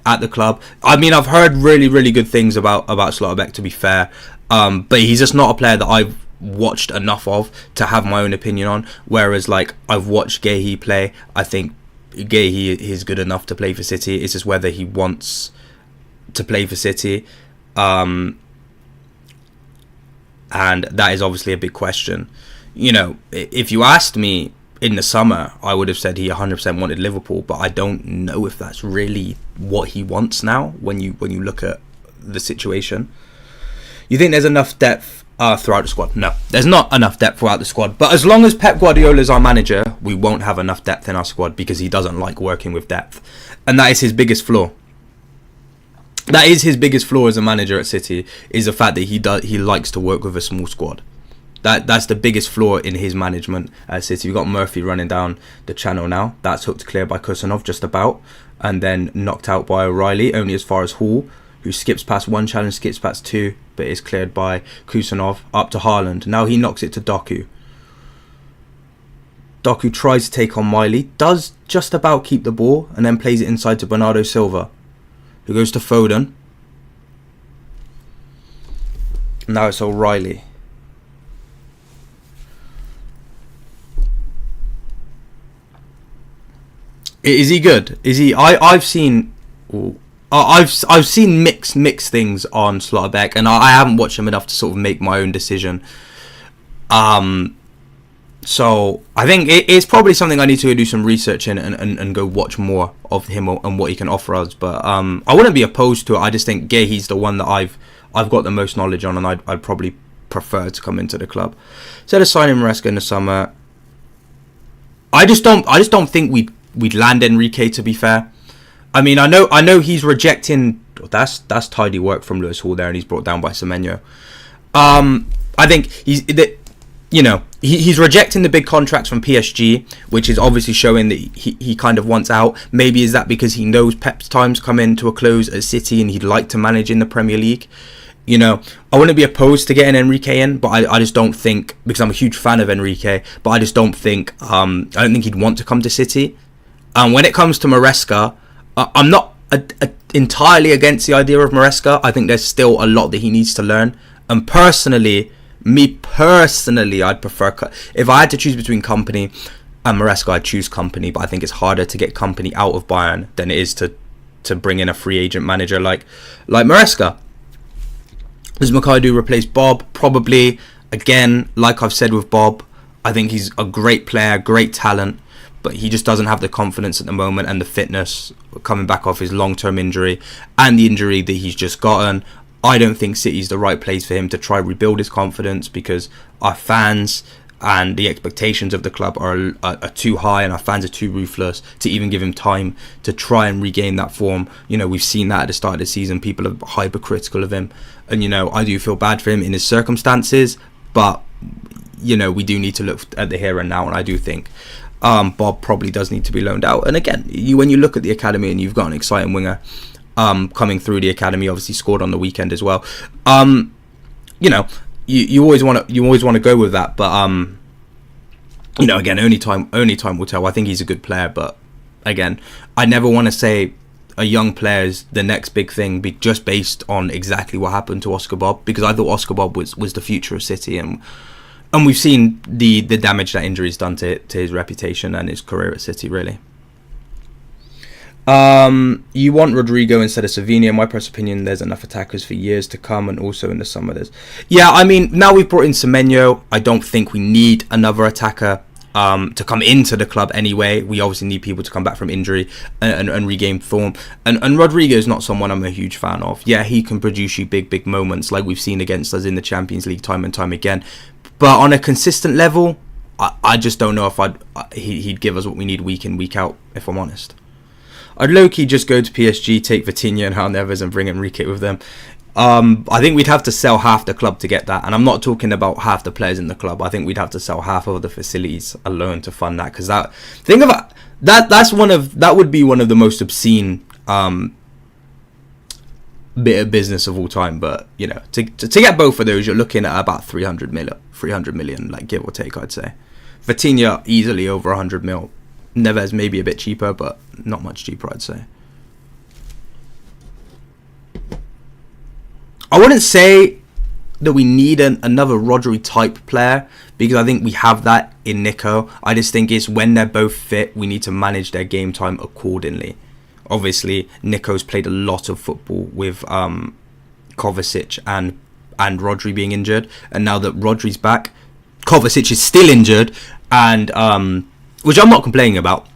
S2: at the club. I mean, I've heard really, really good things about Slotterbeck, to be fair. But he's just not a player that I've watched enough of to have my own opinion on. Whereas, like, I've watched Gahey play. I think Gahey is good enough to play for City. It's just whether he wants to play for City, and that is obviously a big question. You know, if you asked me in the summer, I would have said he 100% wanted Liverpool, but I don't know if that's really what he wants now. When you look at the situation, you think there's enough depth throughout the squad? No, there's not enough depth throughout the squad. But as long as Pep Guardiola is our manager, we won't have enough depth in our squad, because he doesn't like working with depth, and that is his biggest flaw. That is his biggest flaw as a manager at City, is the fact that he likes to work with a small squad. That's the biggest flaw in his management at City. We've got Murphy running down the channel now. That's hooked clear by Kusanov just about, and then knocked out by O'Reilly, only as far as Hall, who skips past one challenge, skips past two, but is cleared by Kusanov, up to Haaland. Now he knocks it to Doku. Doku tries to take on Miley, does just about keep the ball, and then plays it inside to Bernardo Silva, who goes to Foden. Now it's O'Reilly. Is he good? Is he? I've seen mixed things on Slotterbeck, and I haven't watched him enough to sort of make my own decision. So I think it's probably something I need to do some research in and go watch more of him and what he can offer us. But I wouldn't be opposed to it. I just think Guehi's the one that I've got the most knowledge on, and I'd probably prefer to come into the club. Instead of signing Maresca in the summer, I just don't think we'd land Enrique, to be fair. I mean, I know he's rejecting. That's tidy work from Lewis Hall there, and he's brought down by Semenyo. I think he's rejecting the big contracts from PSG, which is obviously showing that he kind of wants out. Maybe is that because he knows Pep's time's come in to a close at City and he'd like to manage in the Premier League. I wouldn't be opposed to getting Enrique in, but I just don't think, because I'm a huge fan of Enrique, but I just don't think I don't think he'd want to come to City. When it comes to Maresca, I'm not entirely against the idea of Maresca. I think there's still a lot that he needs to learn. And personally, I'd prefer, if I had to choose between Kompany and Maresca, I'd choose Kompany. But I think it's harder to get Kompany out of Bayern than it is to bring in a free agent manager like Maresca. Does Makaidu replace Bob? Probably. Again, like I've said with Bob, I think he's a great player, great talent, but he just doesn't have the confidence at the moment and the fitness coming back off his long-term injury and the injury that he's just gotten. I don't think City's the right place for him to try rebuild his confidence, because our fans and the expectations of the club are too high, and our fans are too ruthless to even give him time to try and regain that form. We've seen that at the start of the season. People are hypercritical of him, and I do feel bad for him in his circumstances, but we do need to look at the here and now, and I do think Bob probably does need to be loaned out. And again, when you look at the academy and you've got an exciting winger coming through the academy, obviously scored on the weekend as well. You always want to go with that, but again, only time will tell. I think he's a good player, but again, I never want to say a young player is the next big thing just based on exactly what happened to Oscar Bob, because I thought Oscar Bob was the future of City, and we've seen the damage that injury's done to his reputation and his career at City, really. You want Rodrigo instead of Savinho. In my personal opinion, there's enough attackers for years to come, and also in the summer there's... Yeah, I mean, now we've brought in Semenyo, I don't think we need another attacker to come into the club anyway. We obviously need people to come back from injury and regain form. And Rodrigo is not someone I'm a huge fan of. Yeah, he can produce you big moments like we've seen against us in the Champions League time and time again. But on a consistent level, I just don't know if he'd give us what we need week in, week out, if I'm honest. I'd low-key just go to PSG, take Vitinha and Hal Neves and bring Enrique with them. I think we'd have to sell half the club to get that. And I'm not talking about half the players in the club. I think we'd have to sell half of the facilities alone to fund that. Because that would be one of the most obscene bit of business of all time. But, to get both of those, you're looking at about 300 million, like give or take, I'd say. Vitinha easily over 100 mil. Neves maybe a bit cheaper, but not much cheaper, I'd say. I wouldn't say that we need another Rodri type player, because I think we have that in Nico. I just think it's when they're both fit, we need to manage their game time accordingly. Obviously, Nico's played a lot of football with Kovacic and Rodri being injured, and now that Rodri's back, Kovacic is still injured, and which I'm not complaining about.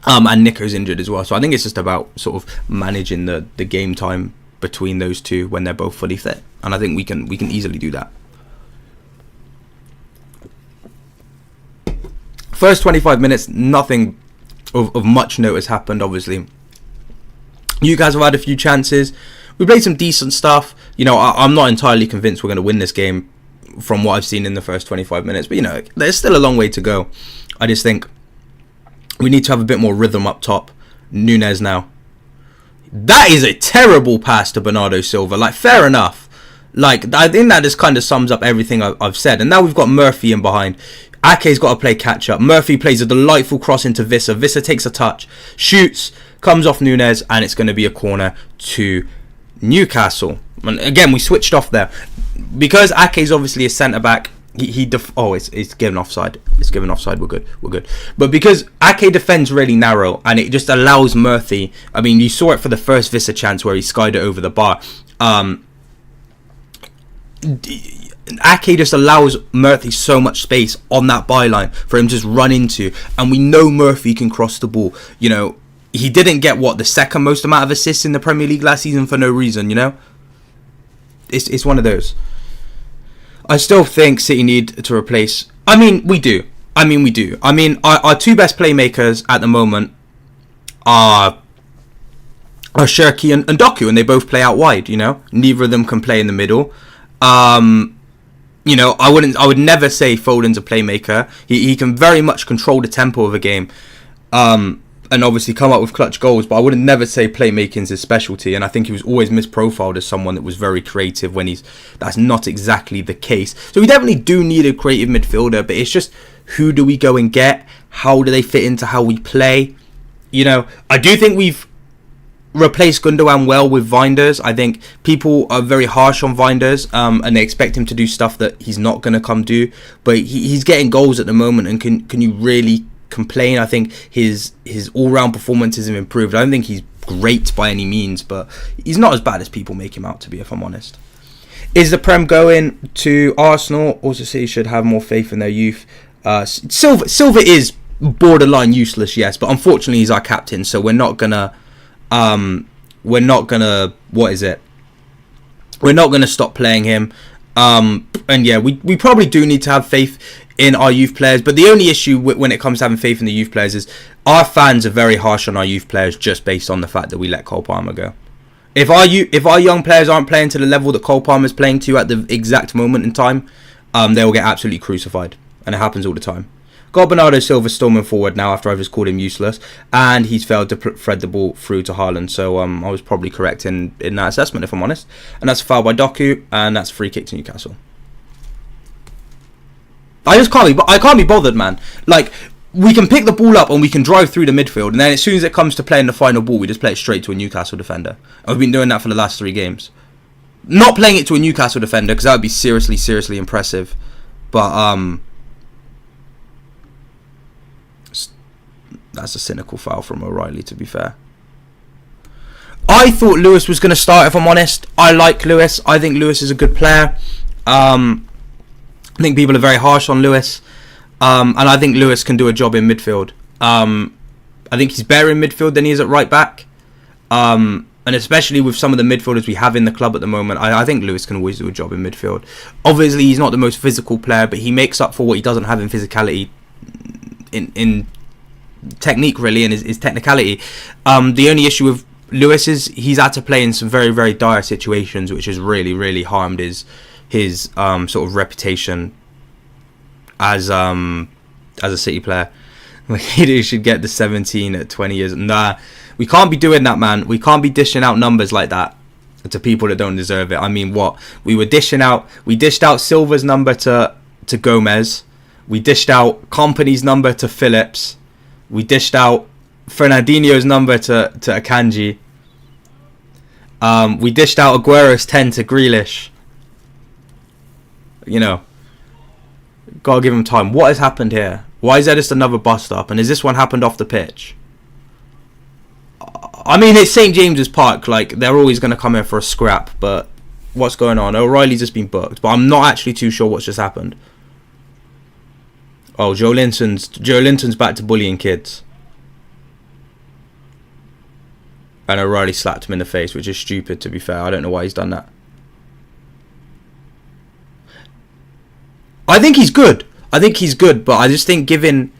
S2: And Nico's injured as well. So I think it's just about sort of managing the game time between those two when they're both fully fit. And I think we can easily do that. First 25 minutes, nothing of much note has happened, obviously. You guys have had a few chances. We played some decent stuff. I'm not entirely convinced we're going to win this game from what I've seen in the first 25 minutes. But, there's still a long way to go. I just think we need to have a bit more rhythm up top. Nunes now. That is a terrible pass to Bernardo Silva. Like, fair enough. Like, I think that just kind of sums up everything I've said. And now we've got Murphy in behind. Ake's got to play catch up. Murphy plays a delightful cross into Visser. Visser takes a touch, shoots, comes off Nunes, and it's going to be a corner to Newcastle. And again, we switched off there because Ake's obviously a centre back. It's given offside. It's given offside. We're good. But because Ake defends really narrow, and it just allows Murphy. I mean, you saw it for the first Visser chance where he skied it over the bar. Ake just allows Murphy so much space on that byline for him to just run into, and we know Murphy can cross the ball. You know, he didn't get the second most amount of assists in the Premier League last season for no reason. You know, it's one of those. I still think City need to replace. I mean, we do. I mean, our two best playmakers at the moment are Shirky and Doku, and they both play out wide. You know, neither of them can play in the middle. You know, I would never say Foden's a playmaker. He can very much control the tempo of a game, and obviously come up with clutch goals. But I would never say playmaking's his specialty. And I think he was always misprofiled as someone that was very creative when that's not exactly the case. So we definitely do need a creative midfielder. But it's just, who do we go and get? How do they fit into how we play? You know, I do think we've replace Gundogan well with Weinders. I think people are very harsh on Weinders, and they expect him to do stuff that he's not going to come do. But he's getting goals at the moment, and can you really complain? I think his all-round performances have improved. I don't think he's great by any means, but he's not as bad as people make him out to be, if I'm honest. Is the Prem going to Arsenal? Also, City should have more faith in their youth. Silva is borderline useless, yes, but unfortunately he's our captain, so we're not gonna stop playing him. And yeah, we probably do need to have faith in our youth players, but the only issue when it comes to having faith in the youth players is our fans are very harsh on our youth players just based on the fact that we let Cole Palmer go. If our young players aren't playing to the level that Cole Palmer is playing to at the exact moment in time, they will get absolutely crucified, and it happens all the time. Got Bernardo Silva storming forward now after I've just called him useless, and he's failed to thread the ball through to Haaland. So I was probably correct in that assessment, if I'm honest. And that's a foul by Doku, and that's a free kick to Newcastle. I can't be bothered, man. Like, we can pick the ball up and we can drive through the midfield, and then as soon as it comes to playing the final ball, we just play it straight to a Newcastle defender. And we've been doing that for the last 3 games. Not playing it to a Newcastle defender, because that would be seriously impressive. But that's a cynical foul from O'Reilly, to be fair. I thought Lewis was going to start, if I'm honest. I like Lewis. I think Lewis is a good player. I think people are very harsh on Lewis. And I think Lewis can do a job in midfield. I think he's better in midfield than he is at right back. And especially with some of the midfielders we have in the club at the moment, I think Lewis can always do a job in midfield. Obviously, he's not the most physical player, but he makes up for what he doesn't have in physicality, in technique, really, and his technicality. The only issue with Lewis is he's had to play in some very, very dire situations, which has really harmed his sort of reputation as a City player. He should get the 17 at 20 years. Nah, we can't be doing that, man. We can't be dishing out numbers like that to people that don't deserve it. I mean, what? We dished out Silva's number to Gomez. We dished out Kompany's number to Phillips. We dished out Fernandinho's number to Akanji. We dished out Aguero's 10 to Grealish. You know, gotta give him time. What has happened here? Why is there just another bust up? And has this one happened off the pitch? I mean, it's St. James's Park. Like, they're always going to come in for a scrap. But what's going on? O'Reilly's just been booked. But I'm not actually too sure what's just happened. Oh, Joe Linton's back to bullying kids. And O'Reilly slapped him in the face, which is stupid, to be fair. I don't know why he's done that. I think he's good. But I just think given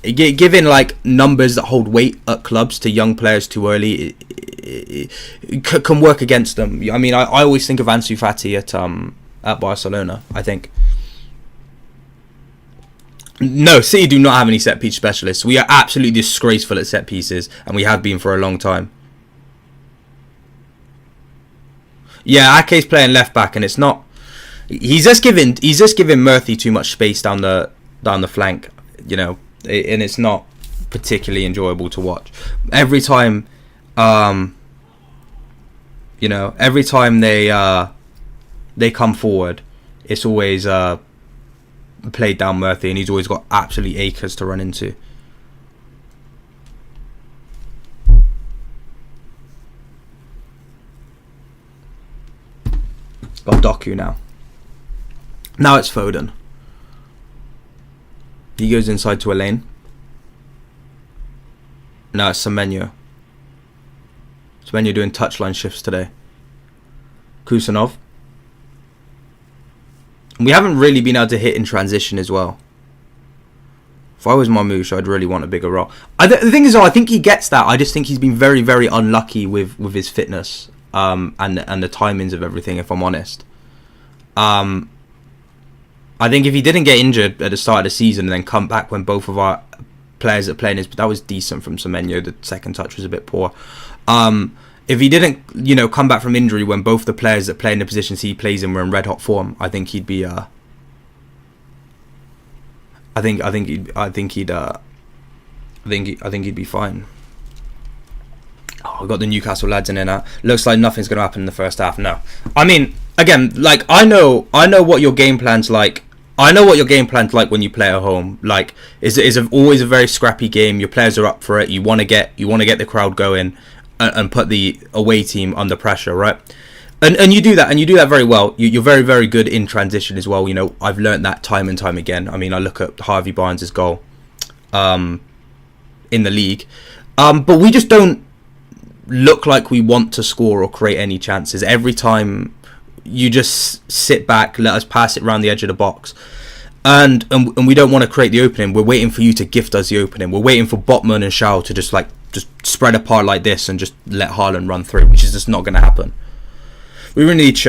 S2: like numbers that hold weight at clubs to young players too early, it can work against them. I mean, I always think of Ansu Fati at Barcelona. I think No, City do not have any set piece specialists. We are absolutely disgraceful at set pieces, and we have been for a long time. Yeah, Ake's playing left back, and it's not. He's just giving Murphy too much space down the flank, you know, and it's not particularly enjoyable to watch. Every time, every time they come forward, it's always played down Murphy, and he's always got absolute acres to run into. Got Doku now. Now it's Foden. He goes inside to a lane. Now it's Semenyo. Semenyo doing touchline shifts today. Kusanov. We haven't really been able to hit in transition as well. If I was Marmoush, I'd really want a bigger role. The thing is, though, I think he gets that. I just think he's been very, very unlucky with his fitness and the timings of everything, if I'm honest. I think if he didn't get injured at the start of the season and then come back when both of our players are playing, that was decent from Semenyo. The second touch was a bit poor. If he didn't, come back from injury when both the players that play in the positions he plays in were in red hot form, I think he'd be. I think he'd be fine. Oh, I got the Newcastle lads in there now. Looks like nothing's going to happen in the first half. No, I mean, again, like I know what your game plan's like. I know what your game plan's like when you play at home. Like, it's always a very scrappy game. Your players are up for it. You want to get the crowd going and put the away team under pressure, right? And you do that, and you do that very well. You're very, very good in transition as well. I've learnt that time and time again. I mean, I look at Harvey Barnes' goal in the league, but we just don't look like we want to score or create any chances. Every time you just sit back, let us pass it around the edge of the box, and we don't want to create the opening. We're waiting for you to gift us the opening. We're waiting for Botman and Shaw to just spread apart like this and just let Haaland run through, which is just not going to happen. We really need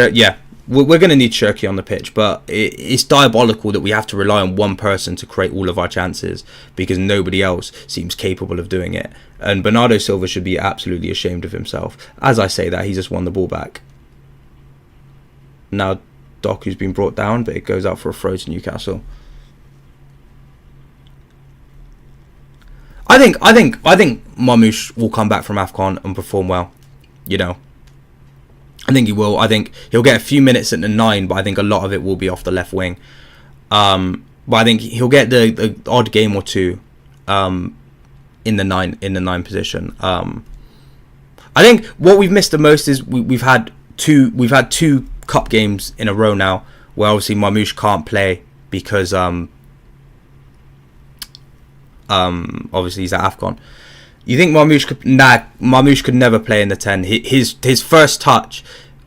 S2: we're going to need Cherky on the pitch, but it's diabolical that we have to rely on one person to create all of our chances because nobody else seems capable of doing it. And Bernardo Silva should be absolutely ashamed of himself. As I say that, he just won the ball back. Now Doku's been brought down, but it goes out for a throw to Newcastle. I think Marmoush will come back from AFCON and perform well. I think he will. I think he'll get a few minutes at the 9, but I think a lot of it will be off the left wing. But I think he'll get the odd game or two in the 9 position. I think what we've missed the most is we've had two cup games in a row now where obviously Marmoush can't play because obviously he's at AFCON. You think Marmoush could? Nah, Marmoush could never play in the 10. His first touch,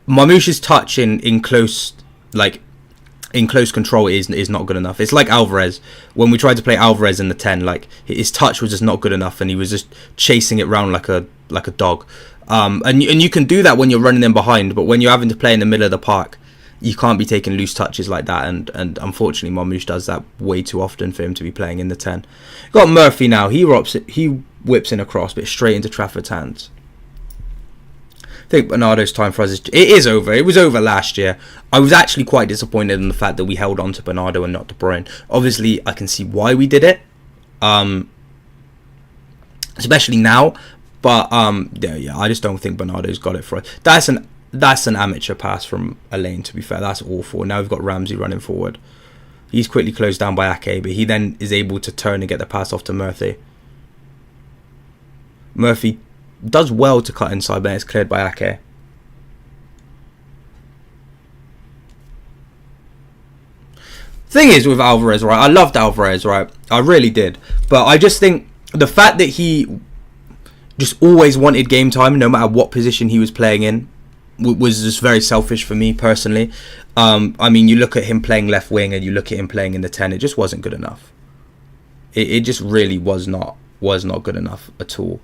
S2: Marmoush's touch in close control is not good enough. It's like Alvarez. When we tried to play Alvarez in the 10, his touch was just not good enough, and he was just chasing it round like a dog. And you can do that when you're running in behind, but when you're having to play in the middle of the park, you can't be taking loose touches like that. And unfortunately, Marmoush does that way too often for him to be playing in the 10. Got Murphy now. He whips in a cross, but straight into Trafford's hands. I think Bernardo's time for us it is over. It was over last year. I was actually quite disappointed in the fact that we held on to Bernardo and not De Bruyne. Obviously, I can see why we did it, especially now. But yeah, I just don't think Bernardo's got it for us. That's an amateur pass from Elaine. To be fair, that's awful. Now we've got Ramsey running forward. He's quickly closed down by Ake, but he then is able to turn and get the pass off to Murphy. Murphy does well to cut inside, but it's cleared by Ake. Thing is with Alvarez, right? I loved Alvarez, right? I really did. But I just think the fact that he just always wanted game time, no matter what position he was playing in, was just very selfish for me personally. I mean, you look at him playing left wing and you look at him playing in the 10, it just wasn't good enough. It just really was not good enough at all.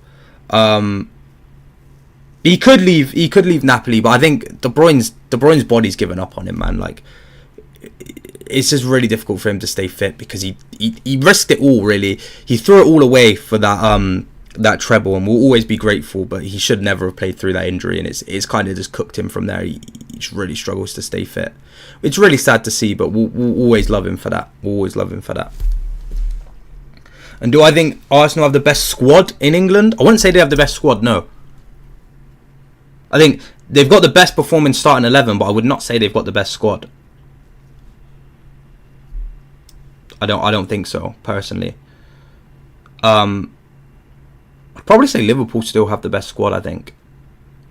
S2: He could leave Napoli, but I think De Bruyne's body's given up on him, man. it's just really difficult for him to stay fit because he risked it all. Really, he threw it all away for that treble, and we'll always be grateful. But he should never have played through that injury, and it's kind of just cooked him from there. He really struggles to stay fit. It's really sad to see, but we'll always love him for that. We'll always love him for that. And do I think Arsenal have the best squad in England? I wouldn't say they have the best squad. No. I think they've got the best performing starting 11, but I would not say they've got the best squad. I don't think so, personally. I'd probably say Liverpool still have the best squad, I think.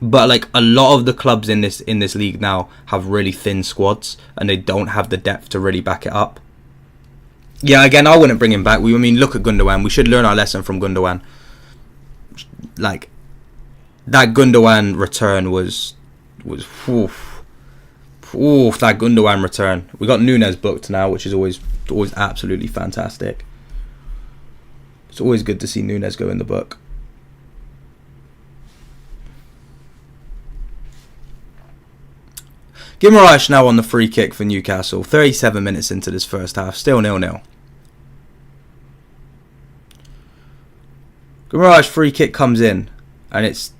S2: But like a lot of the clubs in this league now have really thin squads, and they don't have the depth to really back it up. Yeah, again, I wouldn't bring him back. Look at Gundogan. We should learn our lesson from Gundogan. Like, that Gundogan return was oof, that Gundogan return. We got Nunez booked now, which is always absolutely fantastic. It's always good to see Nunez go in the book. Guimaraes now on the free kick for Newcastle. 37 minutes into this first half. Still 0-0. Guimaraes' free kick comes in. And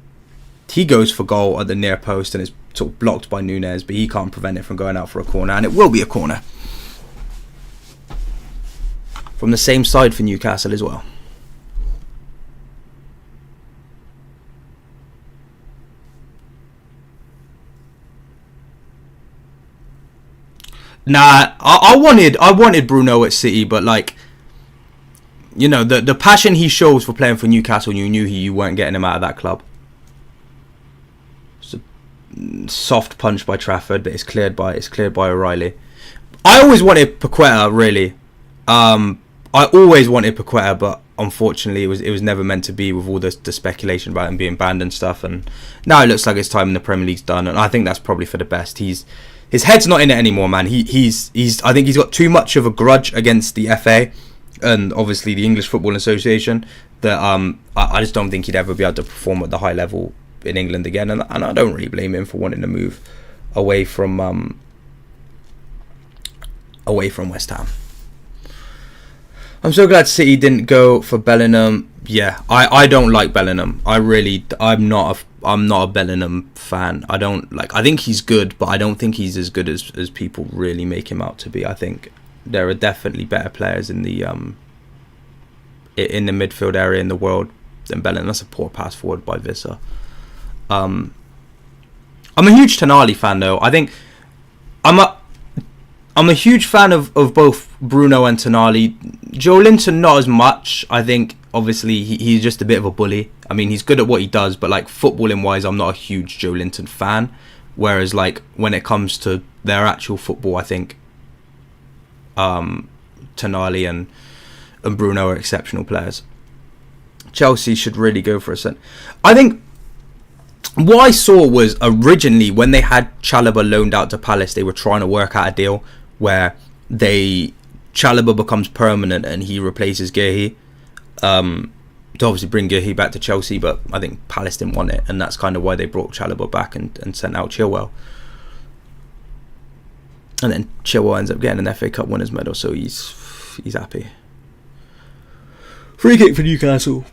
S2: he goes for goal at the near post. And it's sort of blocked by Nunez. But he can't prevent it from going out for a corner. And it will be a corner. From the same side for Newcastle as well. Nah, I wanted Bruno at City, but like, you know, the passion he shows for playing for Newcastle, you knew you weren't getting him out of that club. It's a soft punch by Trafford, but it's cleared by O'Reilly. I always wanted Paqueta, really. I always wanted Paqueta, but unfortunately it was never meant to be with all the speculation about him being banned and stuff. And now it looks like his time in the Premier League's done, and I think that's probably for the best. His head's not in it anymore, man. I think he's got too much of a grudge against the FA and obviously the English Football Association that I just don't think he'd ever be able to perform at the high level in England again. And I don't really blame him for wanting to move away from West Ham. I'm so glad City didn't go for Bellingham. Yeah, I don't like Bellingham. I'm not a Bellingham fan. I think he's good, but I don't think he's as good as people really make him out to be. I think there are definitely better players in the midfield area in the world than Bellingham. That's a poor pass forward by Visser. I'm a huge Tonali fan though. I think I'm a huge fan of both Bruno and Tonali. Joelinton not as much. I think obviously he's just a bit of a bully. I mean, he's good at what he does, but like footballing wise, I'm not a huge Joelinton fan. Whereas like when it comes to their actual football, I think Tonali and Bruno are exceptional players. Chelsea should really go for a cent. I think what I saw was originally when they had Chalobah loaned out to Palace, they were trying to work out a deal where Chalobah becomes permanent and he replaces Guehi. To obviously bring Guehi back to Chelsea, but I think Palace didn't want it, and that's kind of why they brought Chalobah back and sent out Chilwell. And then Chilwell ends up getting an FA Cup winners medal, so he's happy. Free kick for Newcastle.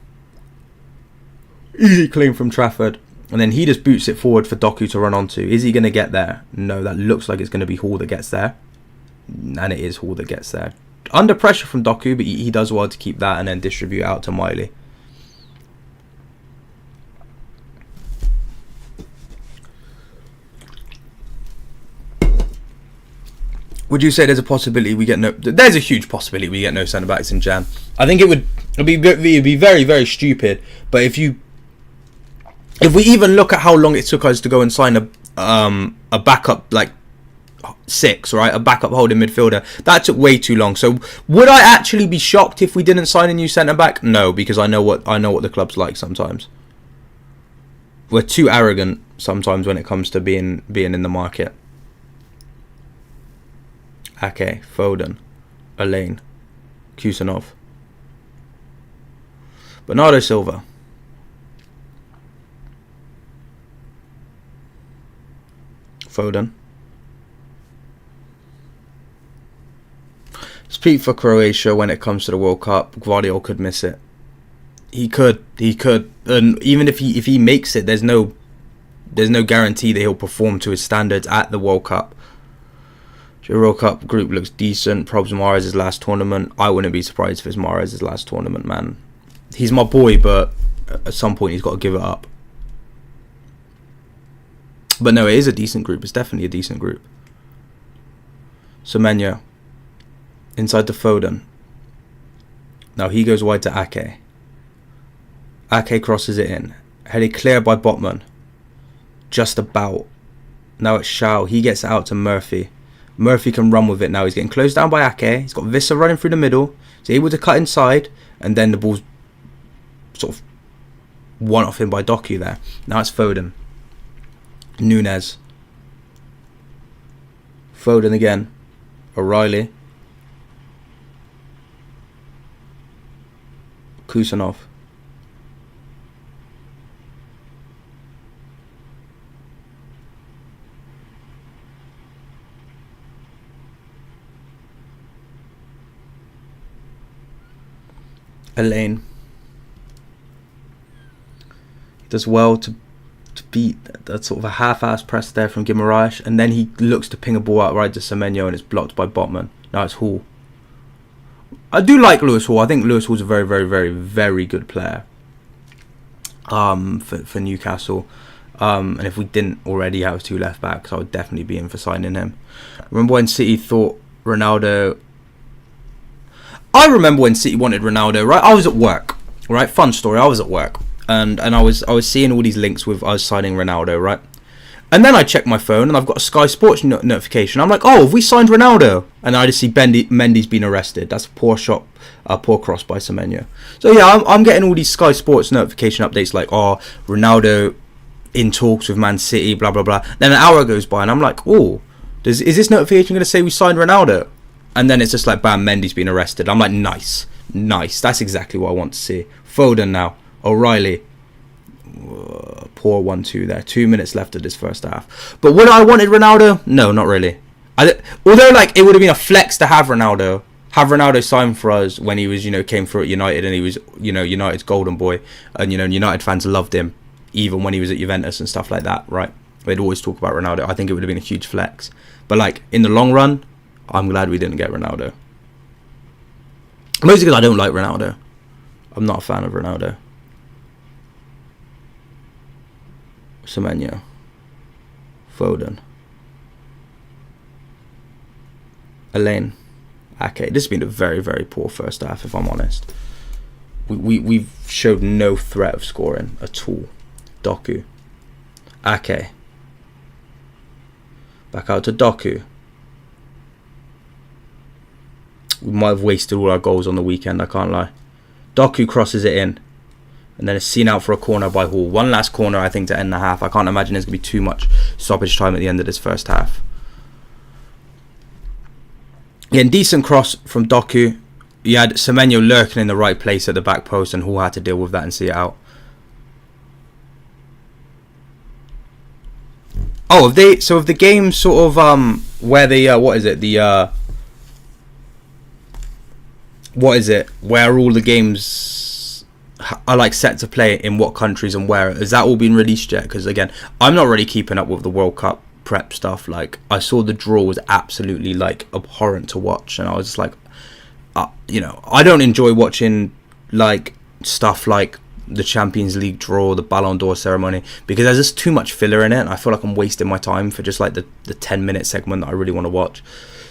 S2: Easy claim from Trafford. And then he just boots it forward for Doku to run onto. Is he going to get there? No, that looks like it's going to be Hall that gets there. And it is Hall that gets there. Under pressure from Doku, but he does well to keep that and then distribute out to Miley. Would you say there's a possibility we get no... There's a huge possibility we get no centre-backs in Jan. I think it'd be very, very stupid. But if we even look at how long it took us to go and sign a backup, like 6, right? A backup holding midfielder. That took way too long. So would I actually be shocked if we didn't sign a new centre-back? No, because I know what the club's like sometimes. We're too arrogant sometimes when it comes to being in the market. Ake, Foden, Elaine, Kusanov, Bernardo Silva, Foden, Speak for Croatia when it comes to the World Cup. Guardiola could miss it. He could, and even if he makes it, there's no guarantee that he'll perform to his standards at the World Cup. The World Cup group looks decent. Probs Mahrez' last tournament. I wouldn't be surprised if it's Mahrez' last tournament, man. He's my boy, but at some point he's got to give it up. But no, it is a decent group. It's definitely a decent group. Semenyo. Inside to Foden. Now he goes wide to Ake. Ake crosses it in. Headed clear by Botman. Just about. Now it's Shaw. He gets it out to Murphy. Murphy can run with it now. He's getting closed down by Ake. He's got Vissa running through the middle. He's able to cut inside. And then the ball's sort of one off him by Doku there. Now it's Foden. Nunez. Foden again. O'Reilly. Kusanov. Elaine. He does well to beat that sort of a half-ass press there from Guimaraes, and then he looks to ping a ball out right to Semenyo, and it's blocked by Botman. Now it's Hall. I do like Lewis Hall. I think Lewis Hall's a very, very, very, very good player for Newcastle. And if we didn't already have 2 left backs, I would definitely be in for signing him. Remember when City thought Ronaldo... I remember when City wanted Ronaldo, right? I was at work, right? Fun story. I was at work, and I was seeing all these links with us signing Ronaldo, right? And then I check my phone, and I've got a Sky Sports notification. I'm like, oh, have we signed Ronaldo? And I just see Mendy's been arrested. That's a poor shot, a poor cross by Semenyo. So yeah, I'm getting all these Sky Sports notification updates like, oh, Ronaldo in talks with Man City, blah blah blah. Then an hour goes by, and I'm like, oh, is this notification going to say we signed Ronaldo? And then it's just like, bam, Mendy's been arrested. I'm like, nice. That's exactly what I want to see. Foden now. O'Reilly. Poor 1-2 there. 2 minutes left of this first half. But would I wanted Ronaldo? No, not really. Although, like, it would have been a flex to have Ronaldo. Have Ronaldo sign for us when he was, came through at United and he was, United's golden boy. And, United fans loved him. Even when he was at Juventus and stuff like that, right? They'd always talk about Ronaldo. I think it would have been a huge flex. But, like, in the long run, I'm glad we didn't get Ronaldo. Mostly because I don't like Ronaldo. I'm not a fan of Ronaldo. Semenyo. Foden. Elaine. Ake. This has been a very, very poor first half, if I'm honest. We've showed no threat of scoring at all. Doku. Ake. Back out to Doku. We might have wasted all our goals on the weekend, I can't lie. Doku crosses it in. And then it's seen out for a corner by Hall. One last corner, I think, to end the half. I can't imagine there's going to be too much stoppage time at the end of this first half. Again, decent cross from Doku. You had Semenyo lurking in the right place at the back post, and Hall had to deal with that and see it out. Oh, if the game sort of where they where all the games are like set to play in what countries and where, has that all been released yet? Because again, I'm not really keeping up with the World Cup prep stuff. Like, I saw the draw was absolutely like abhorrent to watch, and I was just like, I don't enjoy watching like stuff like the Champions League draw, the Ballon d'Or ceremony, because there's just too much filler in it, and I feel like I'm wasting my time for just like the 10-minute segment that I really want to watch.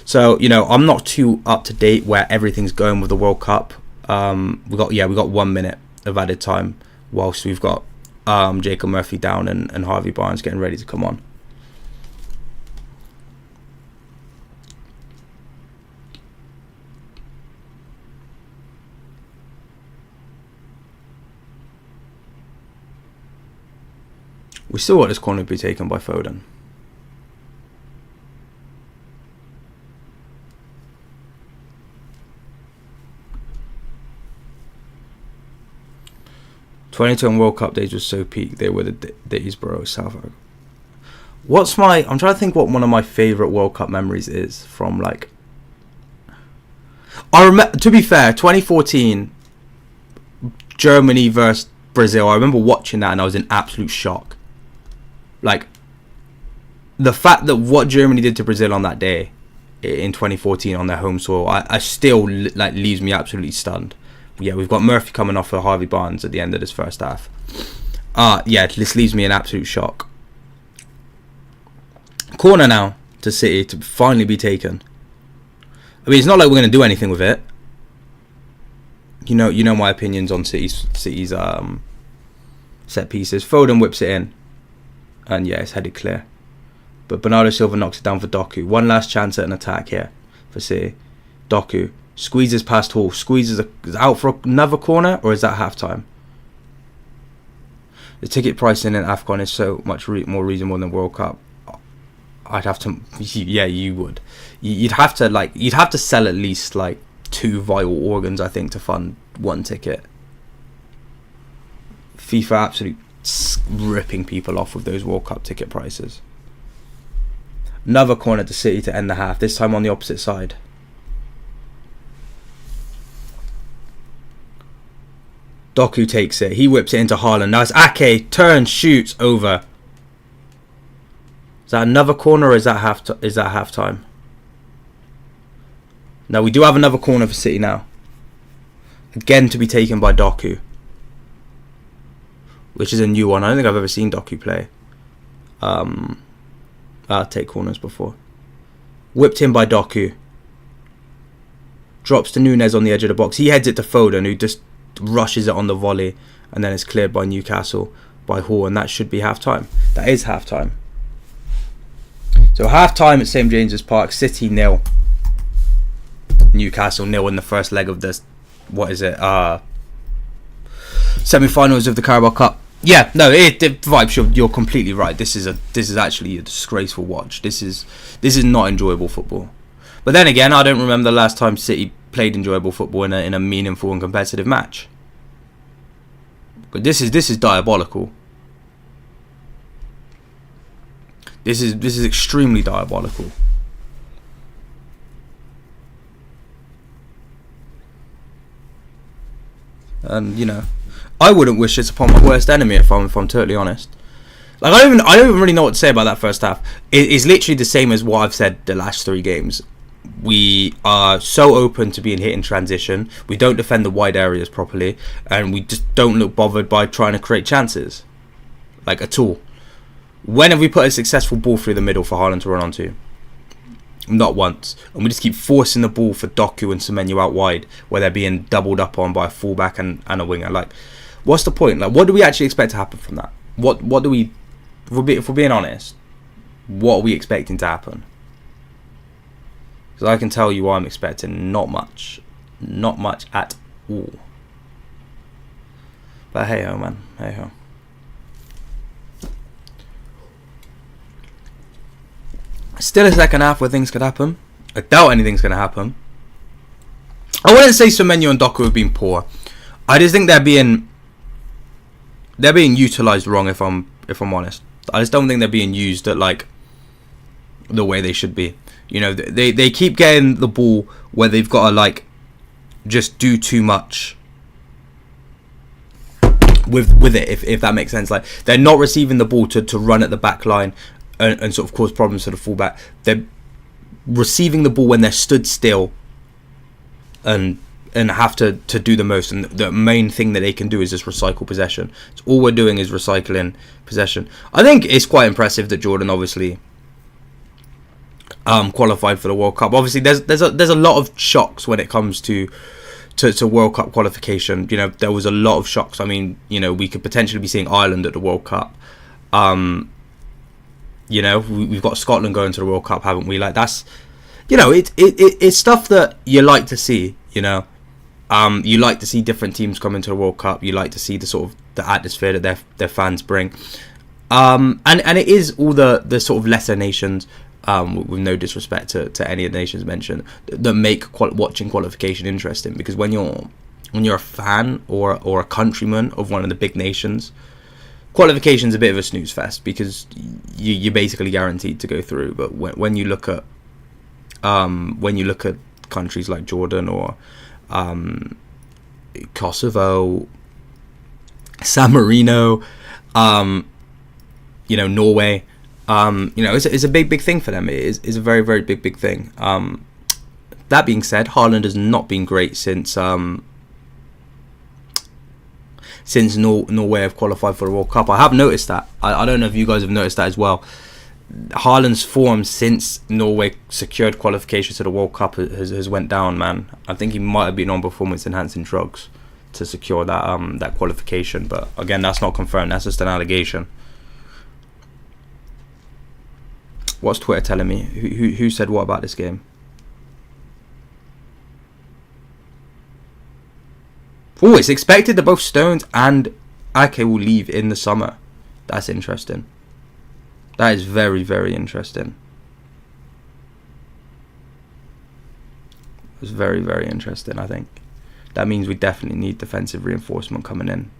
S2: So, I'm not too up to date where everything's going with the World Cup. We got 1 minute of added time whilst we've got Jacob Murphy down and Harvey Barnes getting ready to come on. We still want this corner to be taken by Foden. '22 World Cup days was so peak. They were the days, bro. South Africa. I'm trying to think what one of my favourite World Cup memories is from, like... I remember, to be fair, 2014 Germany versus Brazil. I remember watching that and I was in absolute shock. Like, the fact that what Germany did to Brazil on that day in 2014 on their home soil, I still like leaves me absolutely stunned. Yeah, we've got Murphy coming off for Harvey Barnes at the end of this first half. Yeah, this leaves me in absolute shock. Corner now to City to finally be taken. I mean, it's not like we're going to do anything with it. You know my opinions on City's set pieces. Foden whips it in, and yeah, it's headed clear. But Bernardo Silva knocks it down for Doku. One last chance at an attack here for City. Doku squeezes past Hall. Squeezes out for another corner, or is that half time? The ticket pricing in AFCON is so much more reasonable than World Cup. I'd have to, yeah, you would. You'd have to sell at least like 2 vital organs, I think, to fund one ticket. FIFA absolutely ripping people off with those World Cup ticket prices. Another corner to City to end the half, this time on the opposite side. Doku takes it, he whips it into Haaland. Now it's Ake, turns, shoots, over. Is that another corner, or is that half time? Now we do have another corner for City now. Again to be taken by Doku, which is a new one. I don't think I've ever seen Doku play take corners before. Whipped in by Doku. Drops to Nunez on the edge of the box. He heads it to Foden, who just rushes it on the volley, and then it's cleared by Newcastle by Hall, and that should be half time. That is half time. So half time at St James's Park. City 0, Newcastle 0 in the first leg of this, what is it, semi-finals of the Carabao Cup. Yeah, no, it vibes. You're completely right. This is actually a disgraceful watch. This is not enjoyable football. But then again, I don't remember the last time City played enjoyable football in a meaningful and competitive match. But this is diabolical. This is extremely diabolical. And I wouldn't wish this upon my worst enemy if I'm totally honest. Like I don't even really know what to say about that first half. It's literally the same as what I've said the last 3 games. We are so open to being hit in transition. We don't defend the wide areas properly, and we just don't look bothered by trying to create chances, like at all. When have we put a successful ball through the middle for Haaland to run onto? Not once. And we just keep forcing the ball for Doku and Semenyo out wide, where they're being doubled up on by a fullback and a winger. Like, what's the point? Like, what do we actually expect to happen from that? What do we, if we're being honest, what are we expecting to happen? Because I can tell you I'm expecting not much at all. But hey ho, man, hey ho. Still a second half where things could happen. I doubt anything's going to happen. I wouldn't say Semenyo and Doku have been poor. I just think they're being utilised wrong. If I'm honest, I just don't think they're being used at like the way they should be. They keep getting the ball where they've got to like just do too much with it. If that makes sense, like they're not receiving the ball to run at the back line. And sort of cause problems to the fullback. They're receiving the ball when they're stood still and have to do the most. And the main thing that they can do is just recycle possession. So all we're doing is recycling possession. I think it's quite impressive that Jordan obviously qualified for the World Cup. Obviously, there's a lot of shocks when it comes to World Cup qualification. There was a lot of shocks. I mean, we could potentially be seeing Ireland at the World Cup. We've got Scotland going to the World Cup, haven't we? Like that's, it's stuff that you like to see. You like to see different teams come into the World Cup. You like to see the sort of the atmosphere that their fans bring. And it is all the sort of lesser nations, with no disrespect to any of the nations mentioned, that make watching qualification interesting. Because when you're a fan or a countryman of one of the big nations, qualification's a bit of a snooze fest because you're basically guaranteed to go through. But when you look at countries like Jordan or Kosovo, San Marino, Norway. It's a big thing for them. It's a very, very big thing. That being said, Haaland has not been great since Norway have qualified for the World Cup. I have noticed that. I don't know if you guys have noticed that as well. Haaland's form since Norway secured qualification to the World Cup has went down, man. I think he might have been on performance-enhancing drugs to secure that qualification. But again, that's not confirmed. That's just an allegation. What's Twitter telling me? Who said what about this game? Oh, it's expected that both Stones and Ake will leave in the summer. That's interesting. That is very, very interesting. It's very, very interesting, I think. That means we definitely need defensive reinforcement coming in.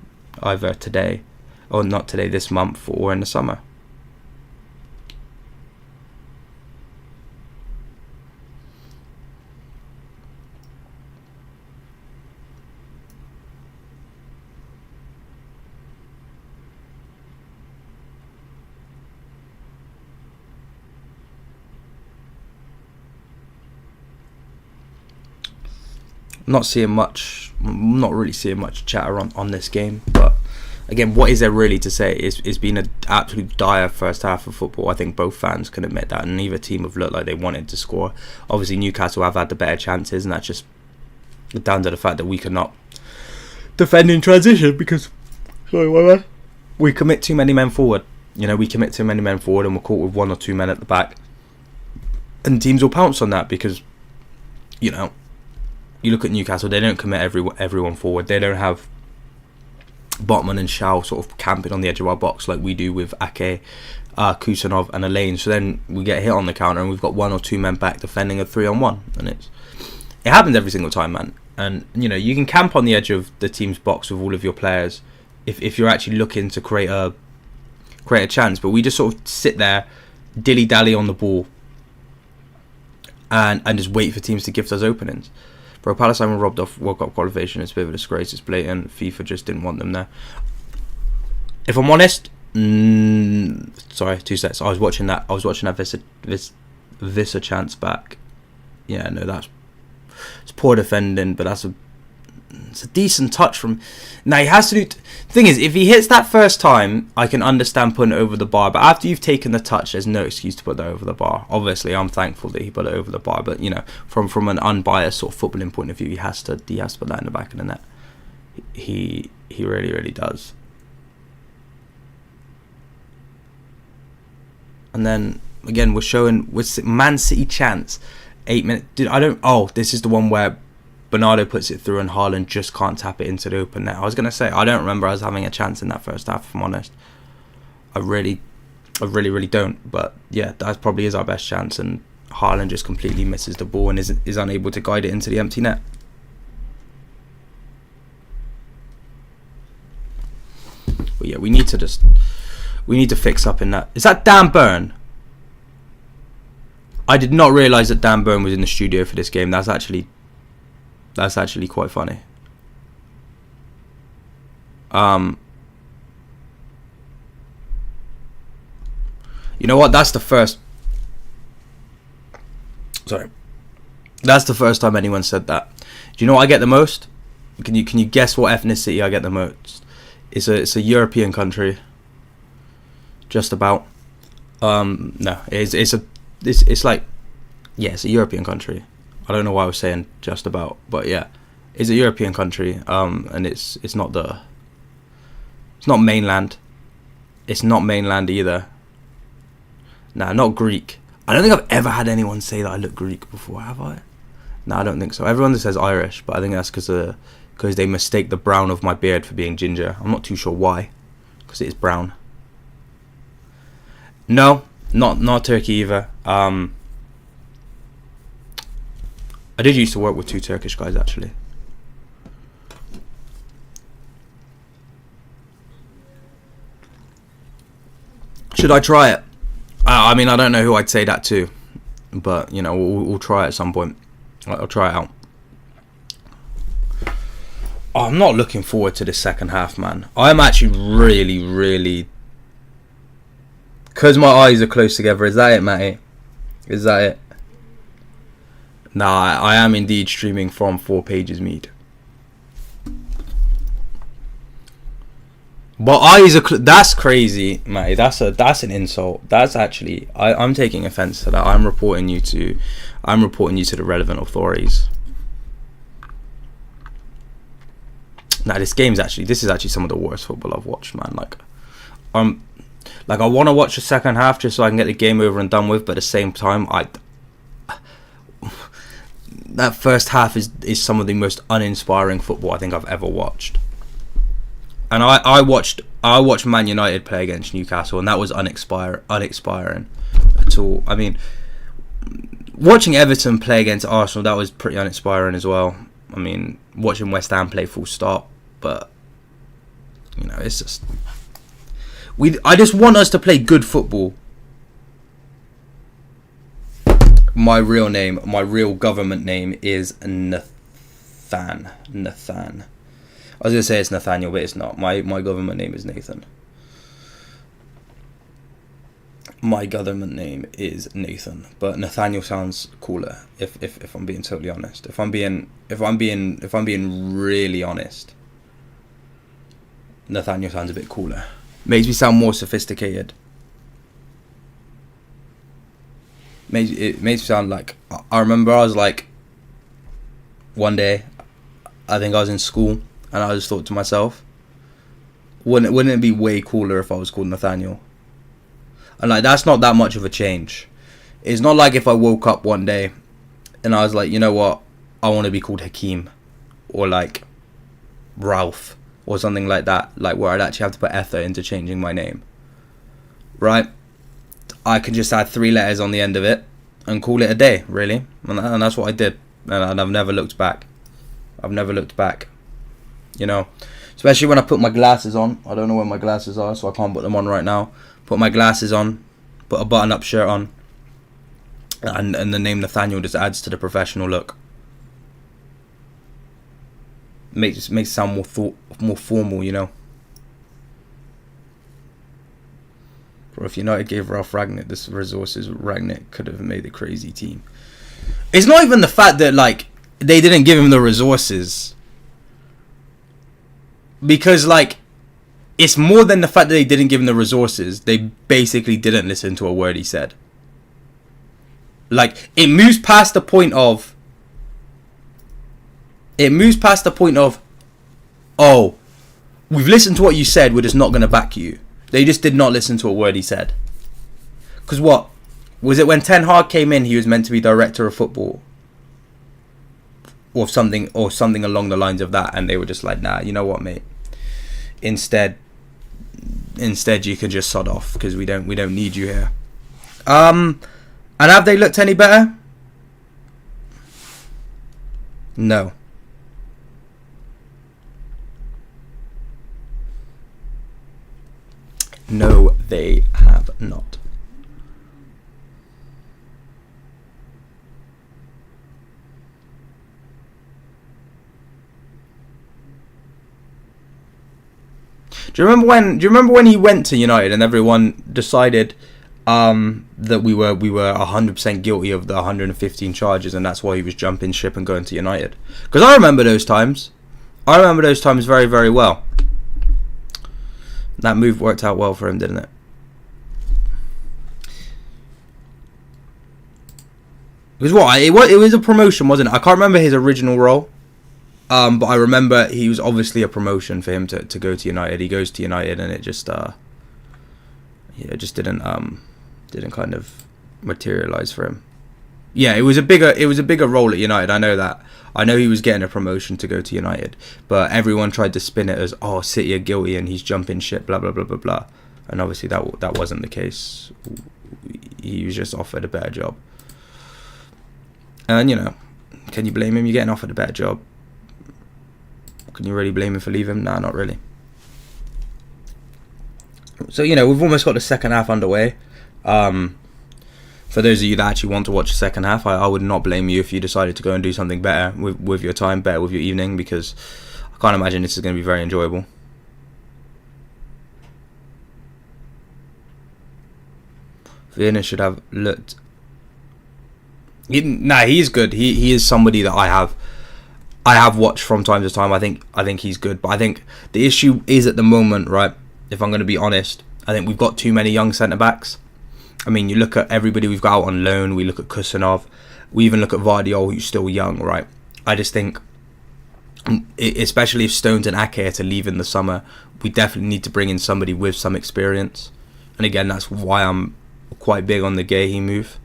S2: Either today, or not today, this month, or in the summer. I'm not really seeing much chatter on this game, but again, what is there really to say? It's been an absolute dire first half of football. I think both fans can admit that, and neither team have looked like they wanted to score. Obviously, Newcastle have had the better chances, and that's just down to the fact that we cannot defend in transition because we commit too many men forward. We commit too many men forward, and we're caught with one or two men at the back, and teams will pounce on that because you look at Newcastle, they don't commit everyone forward. They don't have Botman and Shaw sort of camping on the edge of our box like we do with Ake, Kusanov and Elaine. So then we get hit on the counter and we've got one or two men back defending a 3-on-1. And it happens every single time, man. And, you can camp on the edge of the team's box with all of your players if you're actually looking to create a chance. But we just sort of sit there, dilly-dally on the ball and just wait for teams to gift us openings. Bro, Palestine were robbed off World Cup qualification. It's a bit of a disgrace. It's blatant. FIFA just didn't want them there. If I'm honest, sorry, 2 seconds. I was watching that Vissa chance back. Yeah, no, it's poor defending, but it's a decent touch from. Now he has to do. Thing is, if he hits that first time, I can understand putting it over the bar. But after you've taken the touch, there's no excuse to put that over the bar. Obviously, I'm thankful that he put it over the bar. But from an unbiased sort of footballing point of view, he has to put that in the back of the net. He really, really does. And then again, with Man City chance, 8 minutes. This is the one where Bernardo puts it through and Haaland just can't tap it into the open net. I was going to say, I don't remember us having a chance in that first half, if I'm honest. I really don't. But yeah, that probably is our best chance, and Haaland just completely misses the ball and is unable to guide it into the empty net. But yeah, we need to fix up in that. Is that Dan Burn? I did not realise that Dan Burn was in the studio for this game. That's actually quite funny. You know what? That's the first time anyone said that. Do you know what I get the most? Can you guess what ethnicity I get the most? It's a European country. Just about. No, it's like, yeah, it's a European country. I don't know why I was saying just about, but yeah, it's a European country. And it's not mainland. It's not mainland either. Nah, not Greek. I don't think I've ever had anyone say that I look Greek before, have I? No, I don't think so. Everyone just says Irish, but I think that's because they mistake the brown of my beard for being ginger. I'm not too sure why, because it is brown. No, not Turkey either. I did used to work with 2 Turkish guys, actually. Should I try it? I mean, I don't know who I'd say that to, but we'll try it at some point. I'll try it out. Oh, I'm not looking forward to the second half, man. I'm actually really... Because my eyes are close together. Is that it, Matty? Is that it? Nah, I am indeed streaming from 4 Pages Mead. But eyes are... That's crazy, Matty. That's an insult. That's actually... I'm taking offence to that. I'm reporting you to the relevant authorities. Nah, this is actually some of the worst football I've watched, man. Like I want to watch the second half just so I can get the game over and done with, but at the same time, that first half is some of the most uninspiring football I think I've ever watched. And I watched Man United play against Newcastle, and that was uninspiring at all. I mean, watching Everton play against Arsenal, that was pretty uninspiring as well. I mean, watching West Ham play full stop, but you know, it's just I just want us to play good football. My real government name is Nathan. I was gonna say it's Nathaniel, but it's not. My government name is Nathan. My government name is Nathan, but Nathaniel sounds cooler. If I'm being totally honest, if I'm being really honest, Nathaniel sounds a bit cooler. Makes me sound more sophisticated. It makes me sound like... I remember I was like... One day, I think I was in school, and I just thought to myself, wouldn't it be way cooler if I was called Nathaniel? And like, that's not that much of a change. It's not like if I woke up one day and I was like, you know what, I want to be called Hakeem, or like Ralph, or something like that, like where I'd actually have to put effort into changing my name, right? I could just add 3 letters on the end of it and call it a day, really. And that's what I did, and I've never looked back. You know, especially when I put my glasses on. I don't know where my glasses are, so I can't put them on right now. Put my glasses on, put a button-up shirt on, and the name Nathaniel just adds to the professional look. Makes it sound more formal, you know. Or if United gave Ralph Ragnick the resources, Ragnick could have made a crazy team. It's not even the fact that like they didn't give him the resources, because like it's more than the fact that they didn't give him the resources. They basically didn't listen to a word he said. Like, it moves past the point of, oh, we've listened to what you said, we're just not going to back you. They just did not listen to a word he said. Because what? Was it when Ten Hag came in, he was meant to be director of football? Or something along the lines of that, and they were just like, nah, you know what, mate? Instead you can just sod off, because we don't need you here. And have they looked any better? No. No, they have not. Do you remember when he went to United and everyone decided that we were 100% guilty of the 115 charges, and that's why he was jumping ship and going to United? Because I remember those times. I remember those times very, very well. That move worked out well for him, didn't it? Because what? It was a promotion, wasn't it? I can't remember his original role. But I remember he was obviously a promotion for him to go to United. He goes to United and it just didn't kind of materialise for him. Yeah, it was a bigger role at United. I know that. I know he was getting a promotion to go to United, but everyone tried to spin it as, oh, City are guilty and he's jumping ship, blah blah blah blah blah. And obviously that wasn't the case. He was just offered a better job. And you know, can you blame him? You're getting offered a better job. Can you really blame him for leaving? Nah, not really. So, you know, we've almost got the second half underway. For those of you that actually want to watch the second half, I would not blame you if you decided to go and do something better with your time, better with your evening, because I can't imagine this is going to be very enjoyable. Vienna should have looked. He's good. He is somebody that I have watched from time to time. I think he's good, but I think the issue is at the moment, right? If I'm going to be honest, I think we've got too many young centre backs. I mean, you look at everybody we've got out on loan. We look at Kusanov. We even look at Vardiol, who's still young, right? I just think, especially if Stones and Ake are to leave in the summer, we definitely need to bring in somebody with some experience. And again, that's why I'm quite big on the Gahey move.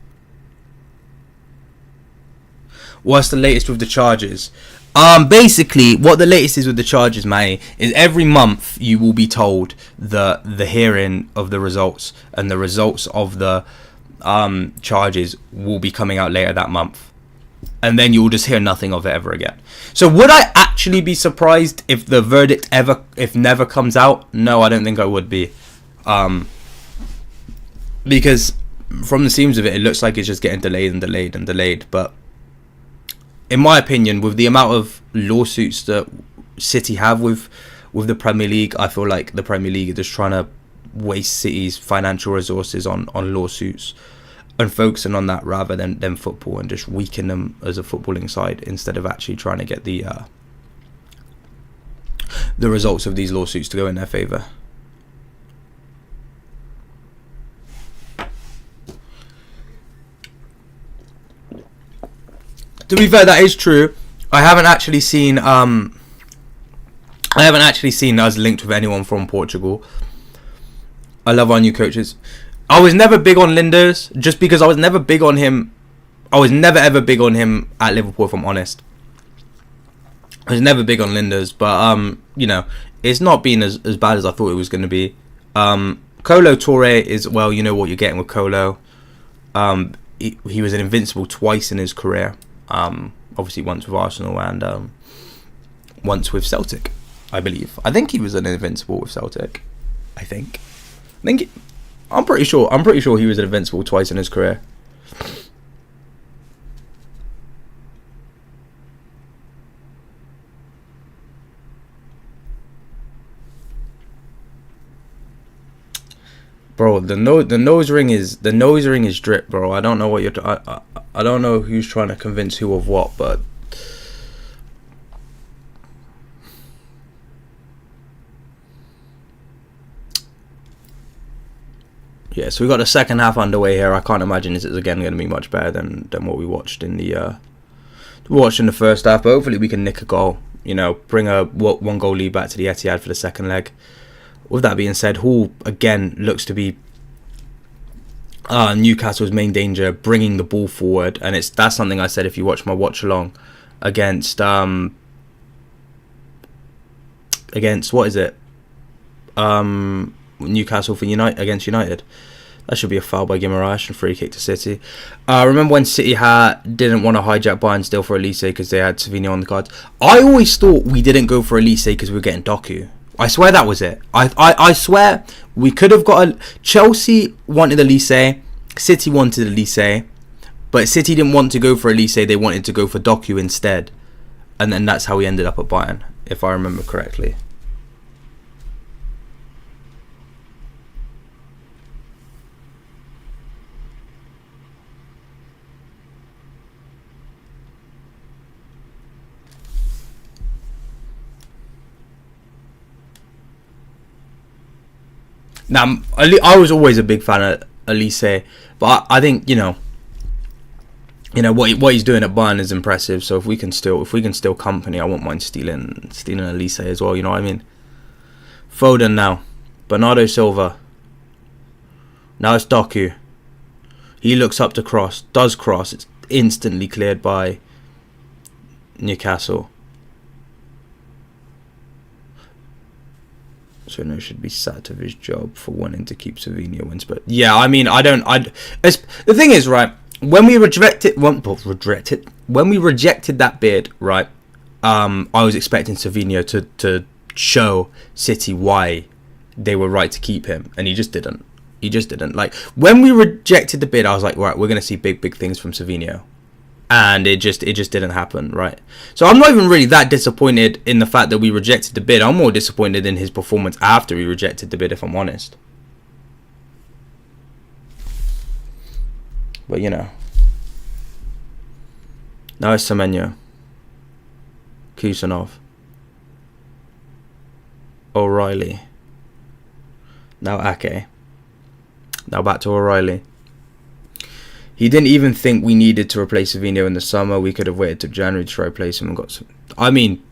S2: What's the latest with the charges? Basically, what the latest is with the charges, mate, is every month you will be told the hearing of the results, and the results of the charges will be coming out later that month, and then you'll just hear nothing of it ever again. So would I actually be surprised if the verdict never comes out? No, I don't think I would be. Because from the seams of it, it looks like it's just getting delayed. But in my opinion, with the amount of lawsuits that City have with the Premier League, I feel like the Premier League are just trying to waste City's financial resources on lawsuits and focusing on that rather than football, and just weaken them as a footballing side instead of actually trying to get the results of these lawsuits to go in their favour. To be fair, that is true. I haven't actually seen us linked with anyone from Portugal. I love our new coaches. I was never big on Linders, just because I was never big on him. I was never ever big on him at Liverpool, if I'm honest. I was never big on Linders, but you know, it's not been as bad as I thought it was going to be. Kolo Touré is, well, you know what you're getting with Kolo. He was an invincible twice in his career. Obviously once with Arsenal and once with Celtic, I believe. I think he was an invincible with Celtic. I'm pretty sure he was an invincible twice in his career. Bro, the nose ring is drip, bro. I don't know what I don't know who's trying to convince who of what, but yeah. So we got the second half underway here. I can't imagine this is again going to be much better than what we watched in the first half. But hopefully we can nick a goal. You know, bring a 1-goal lead back to the Etihad for the second leg. With that being said, Hall again looks to be Newcastle's main danger, bringing the ball forward, and that's something I said if you watch my watch along against what is it? Newcastle against United. That should be a foul by Guimaraes and free kick to City. Remember when City didn't want to hijack Bayern still for Elise because they had Savinho on the cards? I always thought we didn't go for Elise because we were getting Doku. I swear that was it. I swear we could have got Chelsea wanted Elise, City wanted Elise, but City didn't want to go for Elise. They wanted to go for Doku instead, and then that's how we ended up at Bayern, if I remember correctly. Now, I was always a big fan of Elise, but I think you know what he's doing at Bayern is impressive. So if we can steal company, I won't mind stealing Elise as well. You know what I mean? Foden now, Bernardo Silva. Now it's Doku. He looks up to cross, does cross. It's instantly cleared by Newcastle. So no, should be sacked of his job for wanting to keep Savinho wins. But yeah, I mean, the thing is, right, when we rejected that bid, right, I was expecting Savinho to show City why they were right to keep him, and he just didn't. He just didn't. Like, when we rejected the bid, I was like, right, we're going to see big things from Savinho. And it just didn't happen, right? So I'm not even really that disappointed in the fact that we rejected the bid. I'm more disappointed in his performance after we rejected the bid, if I'm honest. But, you know. Now it's Semenyo. Kusanov. O'Reilly. Now Ake. Now back to O'Reilly. He didn't even think we needed to replace Savinho in the summer. We could have waited till January to replace him and got some. I mean,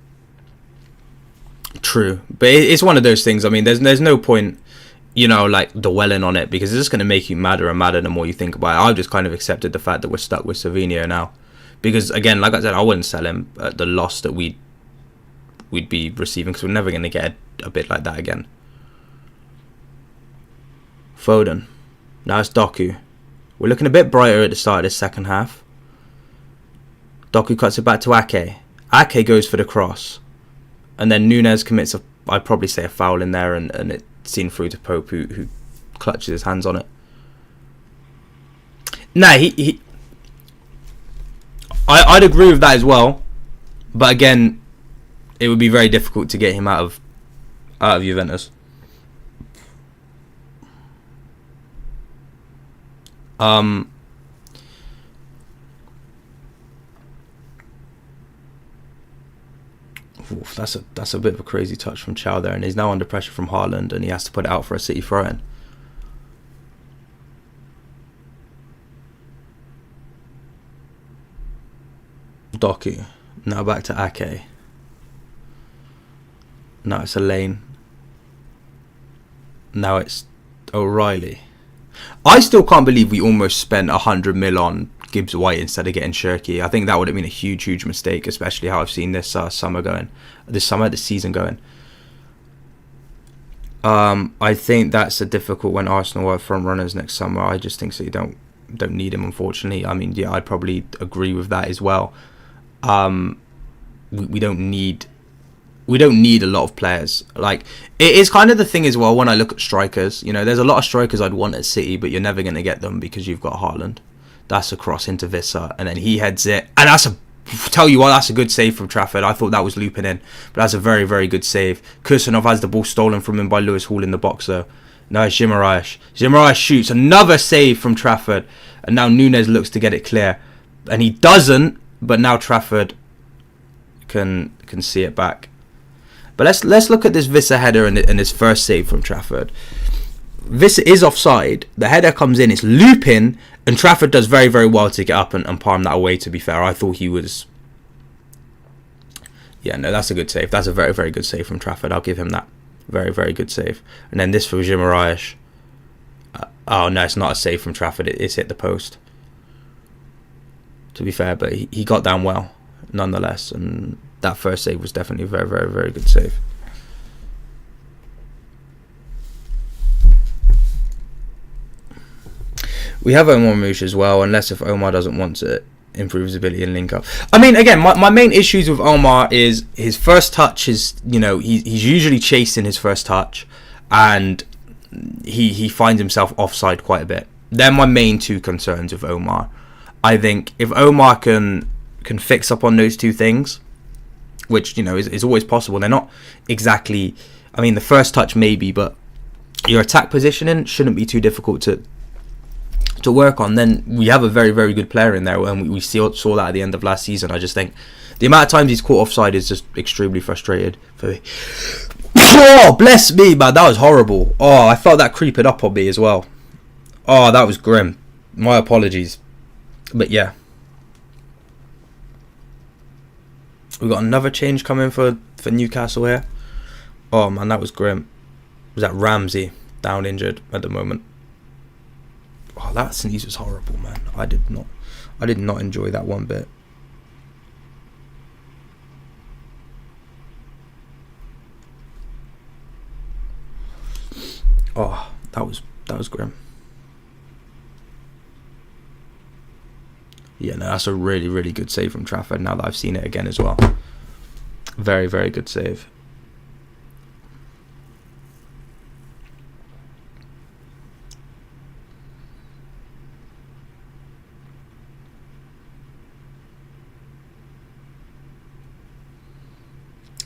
S2: true, but it's one of those things. I mean, there's no point, you know, like dwelling on it, because it's just going to make you madder and madder the more you think about it. I've just kind of accepted the fact that we're stuck with Savinho now, because again, like I said, I wouldn't sell him at the loss that we'd be receiving, because we're never going to get a bit like that again. Foden. Now it's Doku. We're looking a bit brighter at the start of this second half. Doku cuts it back to Ake. Ake goes for the cross. And then Nunez commits, I'd probably say, a foul in there, and it's seen through to Pope, who clutches his hands on it. Nah, I'd agree with that as well. But again, it would be very difficult to get him out of Juventus. That's a bit of a crazy touch from Chow there, and he's now under pressure from Haaland, and he has to put it out for a City throw-in. Doku. Now back to Ake. Now it's Elaine. Now it's O'Reilly. I still can't believe we almost spent 100 mil on Gibbs White instead of getting Shirky. I think that would have been a huge mistake, especially how I've seen this season going. I think that's a difficult when Arsenal are front runners next summer. I just think so. You don't need him, unfortunately. I mean, yeah, I'd probably agree with that as well. We don't need a lot of players. Like, it is kind of the thing as well when I look at strikers. You know, there's a lot of strikers I'd want at City, but you're never going to get them because you've got Haaland. That's a cross into Vissa, and then he heads it, and that's a good save from Trafford. I thought that was looping in, but that's a very good save. Kusanov has the ball stolen from him by Lewis Hall in the box, though. Now it's Guimaraes. Guimaraes shoots, another save from Trafford, and now Nunez looks to get it clear, and he doesn't. But now Trafford can see it back. But let's look at this Vissa header and his first save from Trafford. Vissa is offside. The header comes in, it's looping, and Trafford does very well to get up and palm that away, to be fair. I thought he was... Yeah, no, that's a good save. That's a very good save from Trafford. I'll give him that. Very good save. And then this for Guimaraes. Oh, no, it's not a save from Trafford. It's hit the post, to be fair, but he got down well, nonetheless. And that first save was definitely a very good save. We have Omar Mouche as well, unless if Omar doesn't want to improve his ability and link up. I mean, again, my main issues with Omar is his first touch is, you know, he's usually chasing his first touch, and he finds himself offside quite a bit. They're my main two concerns with Omar. I think if Omar can fix up on those two things, which, you know, is always possible. They're not exactly... I mean, the first touch maybe, but your attack positioning shouldn't be too difficult to work on. Then we have a very good player in there, and we saw that at the end of last season. I just think the amount of times he's caught offside is just extremely frustrated for me. Oh, bless me, man. That was horrible. Oh, I felt that creeping up on me as well. Oh, that was grim. My apologies. But yeah. We got another change coming for Newcastle here. Oh man, that was grim. Was that Ramsey down injured at the moment? Oh, that sneeze was horrible, man. I did not enjoy that one bit. Oh, that was grim. Yeah, no, that's a really good save from Trafford now that I've seen it again as well. Very good save.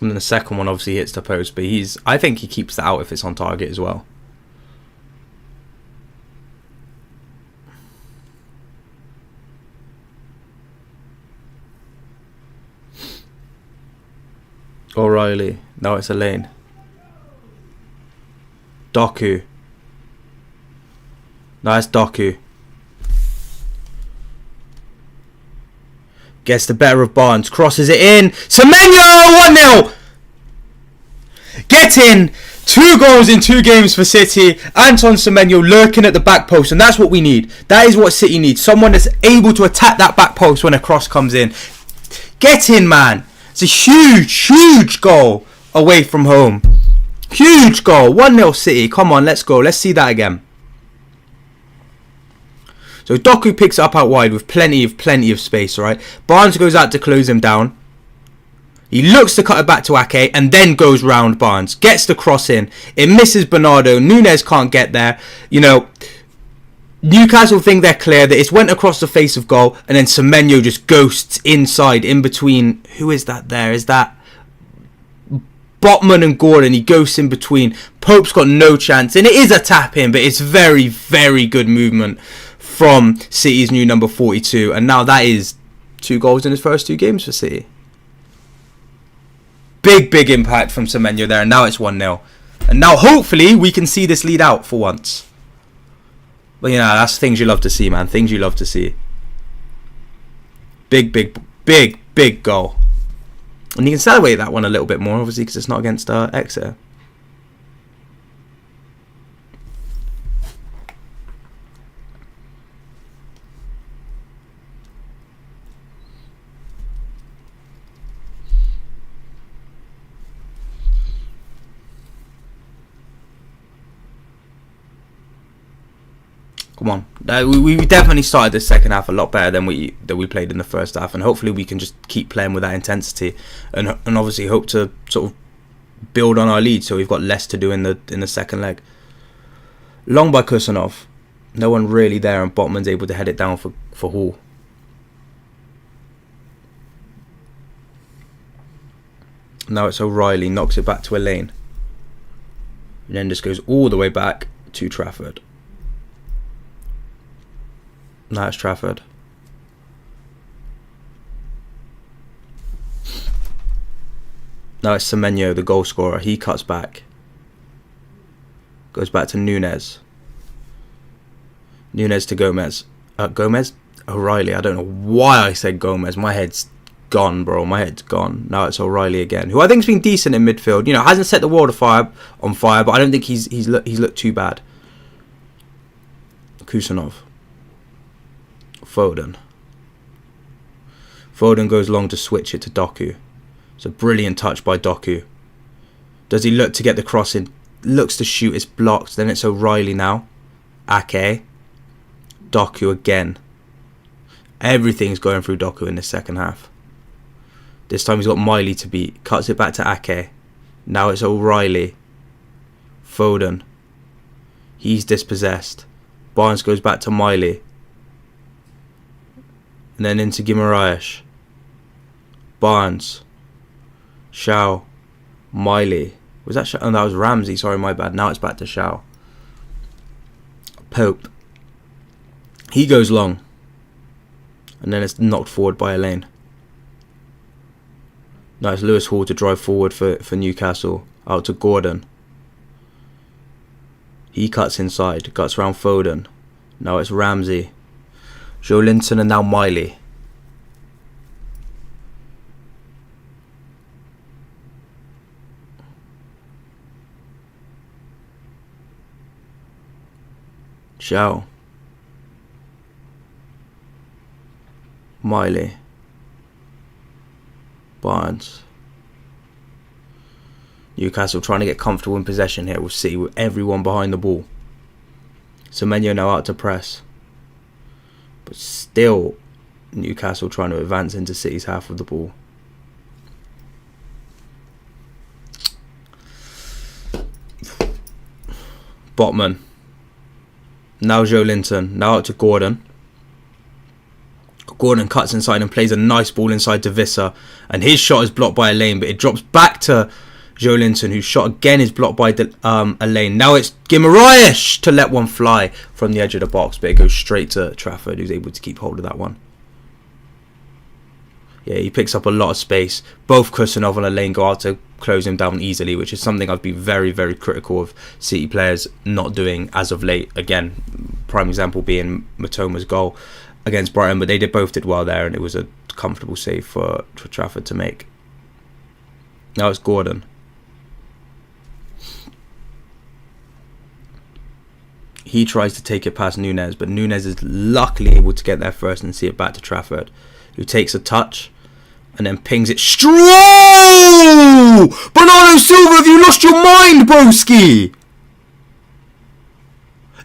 S2: And then the second one obviously hits the post, but I think he keeps that out if it's on target as well. O'Reilly. No, it's a lane. Doku. Nice Doku. Gets the better of Barnes. Crosses it in. Semenyo! 1-0! Get in! 2 goals in 2 games for City. Anton Semenyo lurking at the back post. And that's what we need. That is what City needs. Someone that's able to attack that back post when a cross comes in. Get in, man. It's a huge, huge goal away from home. Huge goal. 1-0 City. Come on, let's go. Let's see that again. So Doku picks it up out wide with plenty of space, right? Barnes goes out to close him down. He looks to cut it back to Ake and then goes round Barnes. Gets the cross in. It misses Bernardo. Nunes can't get there. You know, Newcastle think they're clear, that it's went across the face of goal, and then Semenyo just ghosts inside in between. Who is that there? Is that Botman and Gordon? He ghosts in between. Pope's got no chance, and it is a tap in, but it's very, very good movement from City's new number 42, and now that is 2 goals in his first 2 games for City. Big impact from Semenyo there, and now it's 1-0. And now hopefully we can see this lead out for once. But you know, that's things you love to see, man. Things you love to see. Big goal. And you can celebrate that one a little bit more, obviously, because it's not against Exeter. Come on, we definitely started the second half a lot better than we played in the first half, and hopefully we can just keep playing with that intensity, and obviously hope to sort of build on our lead, so we've got less to do in the second leg. Long by Kusanov, no one really there, and Botman's able to head it down for Hall. Now it's O'Reilly, knocks it back to a lane, and then just goes all the way back to Trafford. Now it's Trafford. Now it's Semenyo, the goal scorer. He cuts back. Goes back to Nunes. Nunes to Gomez. Gomez? O'Reilly. I don't know why I said Gomez. My head's gone, bro. My head's gone. Now it's O'Reilly again, who I think's been decent in midfield. You know, hasn't set the world on fire, but I don't think he's looked too bad. Kusanov. Foden goes long to switch it to Doku. It's a brilliant touch by Doku. Does he look to get the cross in? Looks to shoot, it's blocked. Then it's O'Reilly now. Ake. Doku again. Everything's going through Doku in the second half. This time he's got Miley to beat. Cuts it back to Ake. Now it's O'Reilly. Foden. He's dispossessed. Barnes goes back to Miley. And then into Guimaraes. Barnes. Shaw. Miley. Was that Shaw? Oh, that was Ramsey. Sorry, my bad. Now it's back to Shaw. Pope. He goes long. And then it's knocked forward by Elaine. Now it's Lewis Hall to drive forward for Newcastle. Out to Gordon. He cuts inside. Cuts around Foden. Now it's Ramsey. Joe Linton and now Miley. Shaw. Miley. Barnes. Newcastle trying to get comfortable in possession here. We'll see with everyone behind the ball. Semenyo now out to press. But still, Newcastle trying to advance into City's half of the ball. Botman. Now Joe Linton. Now out to Gordon. Gordon cuts inside and plays a nice ball inside to Visser, and his shot is blocked by Elaine, but it drops back to Joelinton, whose shot again is blocked by Elaine. Now it's Guimaraes to let one fly from the edge of the box, but it goes straight to Trafford, who's able to keep hold of that one. Yeah, he picks up a lot of space. Both Kusanov and Elaine go out to close him down easily, which is something I'd be very, very critical of City players not doing as of late. Again, prime example being Matoma's goal against Brighton, but they both did well there, and it was a comfortable save for Trafford to make. Now it's Gordon. He tries to take it past Nunez, but Nunez is luckily able to get there first and see it back to Trafford, who takes a touch and then pings it straight. Bernardo Silva, have you lost your mind, broski?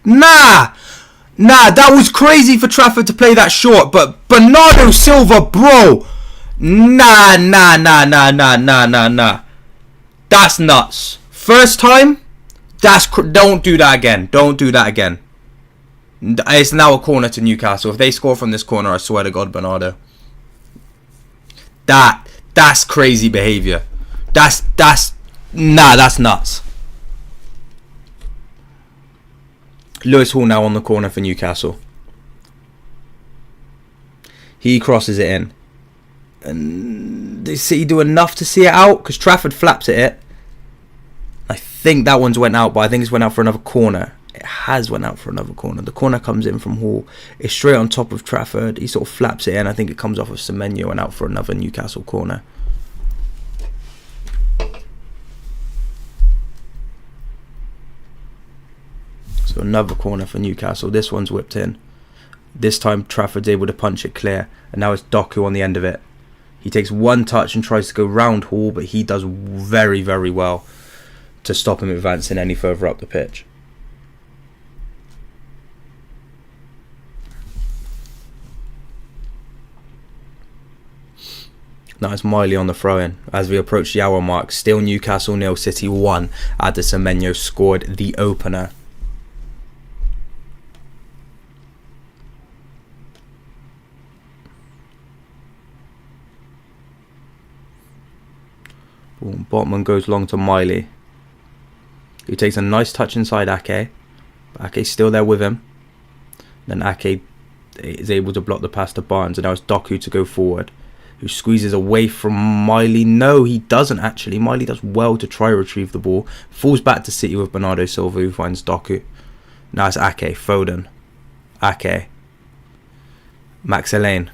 S2: Nah, that was crazy for Trafford to play that short, but Bernardo Silva, bro, nah. That's nuts. First time, don't do that again. Don't do that again. It's now a corner to Newcastle. If they score from this corner, I swear to God, Bernardo. That's crazy behaviour. That's nuts. Lewis Hall now on the corner for Newcastle. He crosses it in. And did City do enough to see it out? Because Trafford flaps at it. I think that one's went out, but I think it's went out for another corner. It has went out for another corner. The corner comes in from Hall. It's straight on top of Trafford. He sort of flaps it in. I think it comes off of Semenyo and out for another Newcastle corner. So another corner for Newcastle. This one's whipped in. This time Trafford's able to punch it clear. And now it's Doku on the end of it. He takes one touch and tries to go round Hall, but he does very, very well to stop him advancing any further up the pitch. Now it's Miley on the throw-in as we approach the hour mark. Still Newcastle 0, City 1. Ada Semenyo scored the opener. Boom. Botman goes long to Miley, who takes a nice touch inside Ake. But Ake's still there with him. Then Ake is able to block the pass to Barnes, and now it's Doku to go forward, who squeezes away from Miley. No, he doesn't actually. Miley does well to try to retrieve the ball. Falls back to City with Bernardo Silva, who finds Doku. Now it's Ake, Foden, Ake, Max Elaine.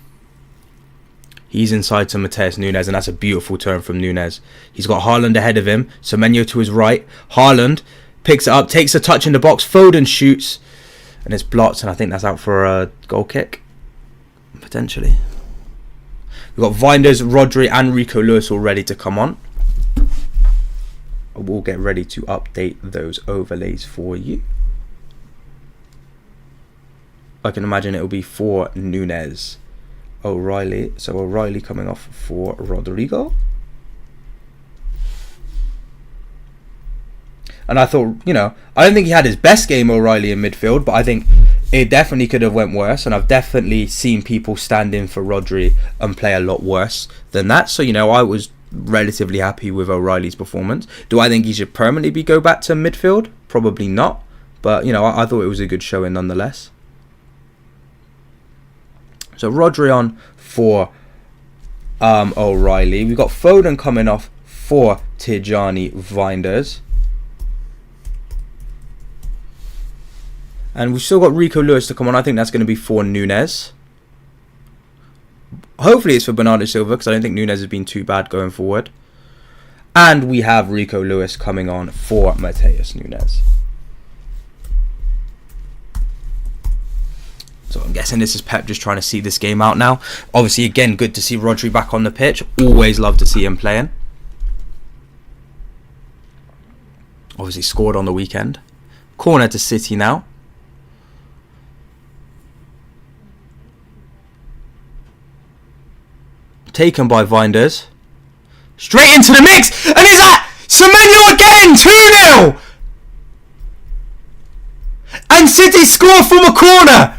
S2: He's inside to Mateus Nunes, and that's a beautiful turn from Nunes. He's got Haaland ahead of him. Semenyo to his right. Haaland picks it up, takes a touch in the box. Foden shoots, and it's blocked, and I think that's out for a goal kick, potentially. We've got Vinders, Rodri and Rico Lewis all ready to come on. We'll get ready to update those overlays for you. I can imagine it will be for Nunes. O'Reilly. So O'Reilly coming off for Rodrigo. And I thought, I don't think he had his best game, O'Reilly, in midfield, but I think it definitely could have went worse, and I've definitely seen people stand in for Rodri and play a lot worse than that. So, I was relatively happy with O'Reilly's performance. Do I think he should permanently go back to midfield? Probably not. But, I thought it was a good showing nonetheless. So Rodri on for O'Reilly. We've got Foden coming off for Tijani Vinders. And we've still got Rico Lewis to come on. I think that's going to be for Nunes. Hopefully it's for Bernardo Silva, because I don't think Nunes has been too bad going forward. And we have Rico Lewis coming on for Mateus Nunes. So I'm guessing this is Pep just trying to see this game out now. Obviously, again, good to see Rodri back on the pitch. Always love to see him playing. Obviously scored on the weekend. Corner to City now. Taken by Vinders. Straight into the mix. And is that Semenyo again? 2-0. And City score from a corner.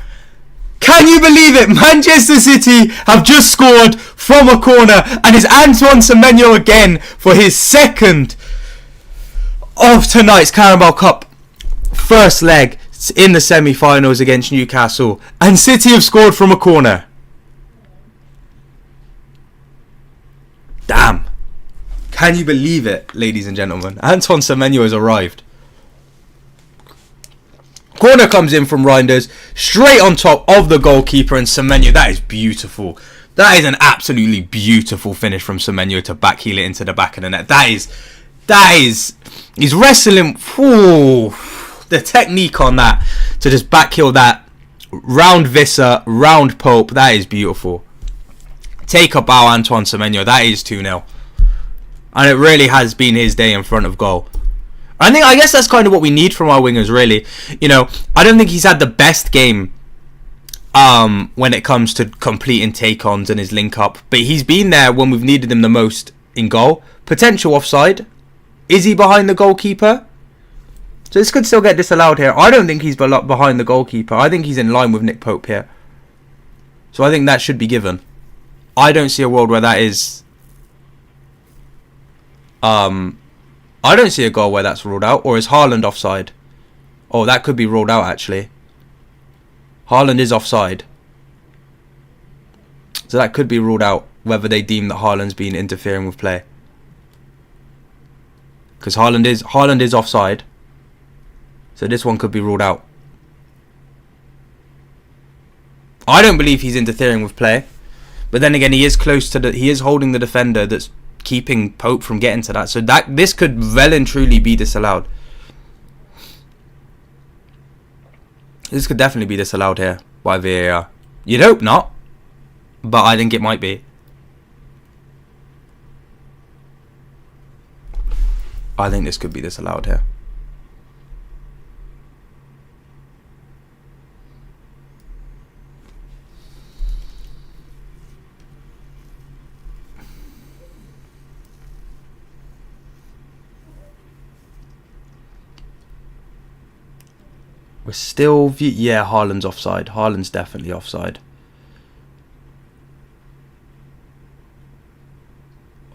S2: Can you believe it? Manchester City have just scored from a corner, and it's Antoine Semenyo again for his second of tonight's Carabao Cup first leg in the semi-finals against Newcastle, and City have scored from a corner. Damn. Can you believe it, ladies and gentlemen? Antoine Semenyo has arrived. Corner comes in from Reinders, straight on top of the goalkeeper, and Semenyo, that is beautiful. That is an absolutely beautiful finish from Semenyo to backheel it into the back of the net. That is, he's wrestling, ooh, the technique on that, to just backheel that, round Visser, round Pope, that is beautiful. Take a bow, Antoine Semenyo, that is 2-0. And it really has been his day in front of goal. I guess that's kind of what we need from our wingers, really. You know, I don't think he's had the best game when it comes to completing take-ons and his link-up. But he's been there when we've needed him the most in goal. Potential offside. Is he behind the goalkeeper? So this could still get disallowed here. I don't think he's behind the goalkeeper. I think he's in line with Nick Pope here. So I think that should be given. I don't see a world where that is... I don't see a goal where that's ruled out. Or is Haaland offside? Oh, that could be ruled out, actually. Haaland is offside. So that could be ruled out, whether they deem that Haaland's been interfering with play. Because Haaland is offside. So this one could be ruled out. I don't believe he's interfering with play. But then again, he is close to he is holding the defender that's keeping Pope from getting to that. So this could well and truly be disallowed. This could definitely be disallowed here by VAR. You'd hope not, but I think it might be. I think this could be disallowed here. We're still... Yeah, Haaland's offside. Haaland's definitely offside.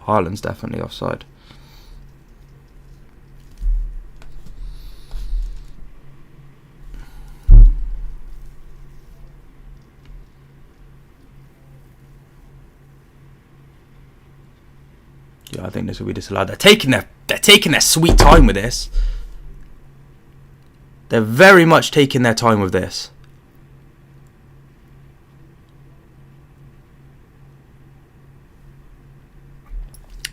S2: Haaland's definitely offside. Yeah, I think this will be disallowed. They're taking their sweet time with this. They're very much taking their time with this.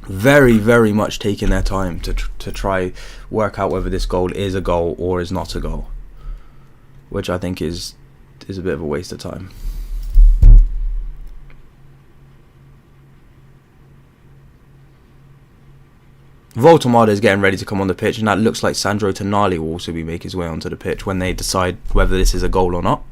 S2: Very, very much taking their time to try work out whether this goal is a goal or is not a goal, which I think is a bit of a waste of time. Voltemade is getting ready to come on the pitch, and that looks like Sandro Tonali will also be making his way onto the pitch when they decide whether this is a goal or not.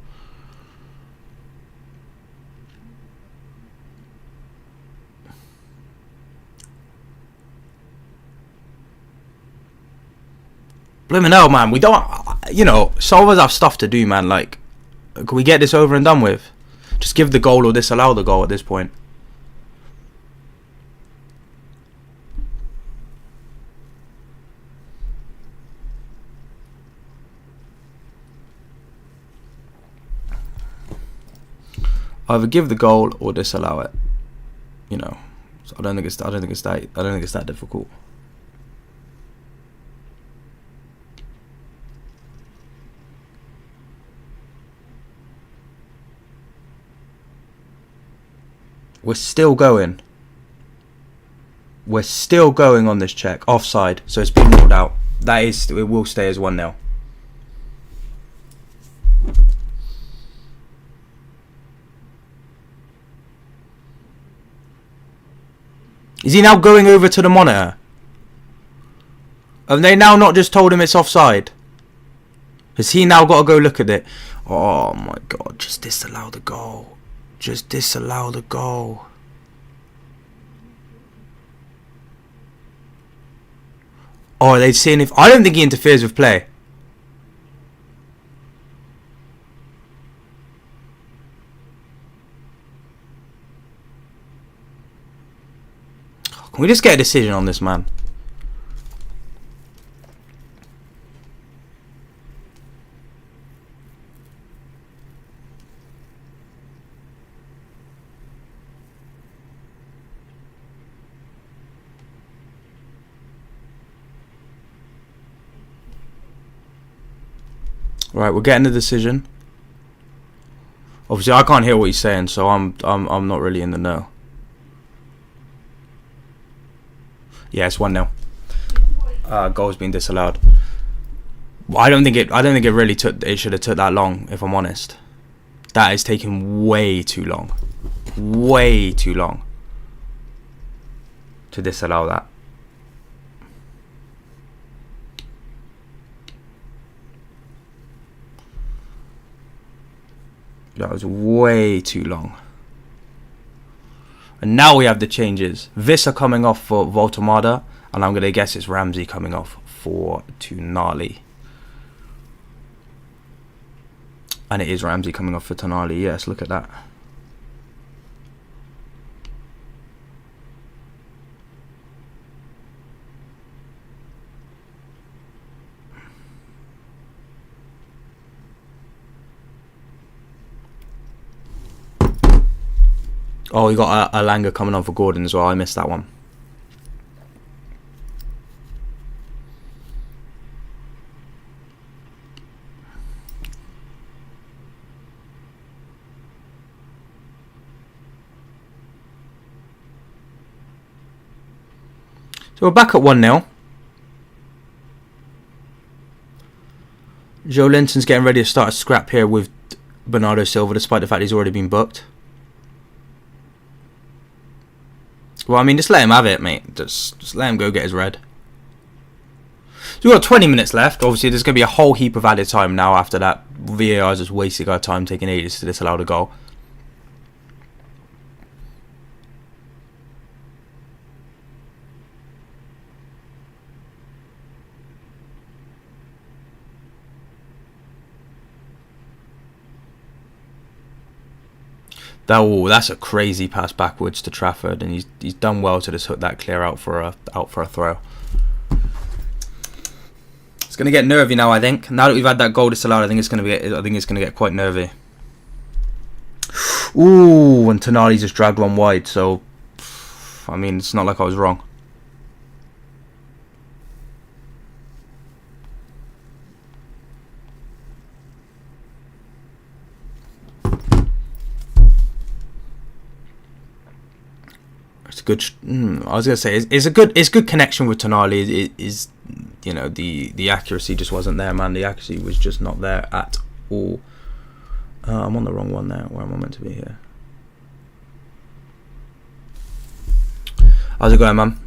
S2: Blimmin' hell, man, we don't... You know, some of us have stuff to do, man. Like, can we get this over and done with? Just give the goal or disallow the goal at this point. Either give the goal or disallow it. You know, so I don't think it's that difficult. We're still going. We're still going on this check. Offside. So it's been ruled out. It will stay as 1-0. Is he now going over to the monitor? Have they now not just told him it's offside? Has he now got to go look at it? Oh my god, just disallow the goal. Just disallow the goal. Oh, are they seeing if... I don't think he interferes with play. Can we just get a decision on this, man? Right, we're getting a decision. Obviously, I can't hear what he's saying, so I'm not really in the know. Yeah, it's 1-0. Goal's been disallowed. Well, I don't think it really took. It should have took that long, if I'm honest. That is taking way too long. Way too long to disallow that. That was way too long. And now we have the changes. Vissa coming off for Voltamada, and I'm going to guess it's Ramsey coming off for Tonali. And it is Ramsey coming off for Tonali. Yes, look at that. Oh, we got Alanga coming on for Gordon as well. I missed that one. So we're back at 1-0. Joe Linton's getting ready to start a scrap here with Bernardo Silva, despite the fact he's already been booked. Well, I mean, just let him have it, mate. Just let him go get his red. So we've got 20 minutes left. Obviously, there's going to be a whole heap of added time now after that. VAR's just wasting our time, taking ages to disallow the goal. That's a crazy pass backwards to Trafford, and he's done well to just hook that clear out for a throw. It's gonna get nervy now, I think. Now that we've had that goal disallowed, I think it's gonna get quite nervy. Ooh, and Tonali just dragged one wide. So, I mean, it's not like I was wrong. Good. I was gonna say it's good connection with Tonali. It is, you know, the accuracy just wasn't there, man. The accuracy was just not there at all. I'm on the wrong one there. Where am I meant to be here? How's it going, man?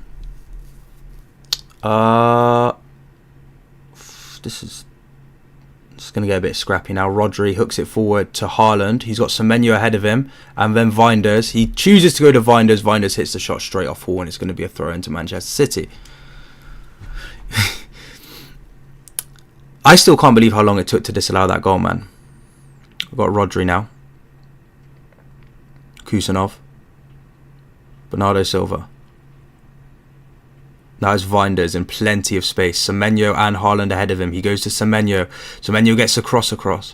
S2: It's going to get a bit scrappy now. Rodri hooks it forward to Haaland. He's got Semenyo ahead of him. And then Weinders. He chooses to go to Weinders. Weinders hits the shot straight off Hall, and it's going to be a throw into Manchester City. I still can't believe how long it took to disallow that goal, man. We've got Rodri now. Kusanov. Bernardo Silva. Now it's Weinders in plenty of space. Semenyo and Haaland ahead of him. He goes to Semenyo. Semenyo gets across.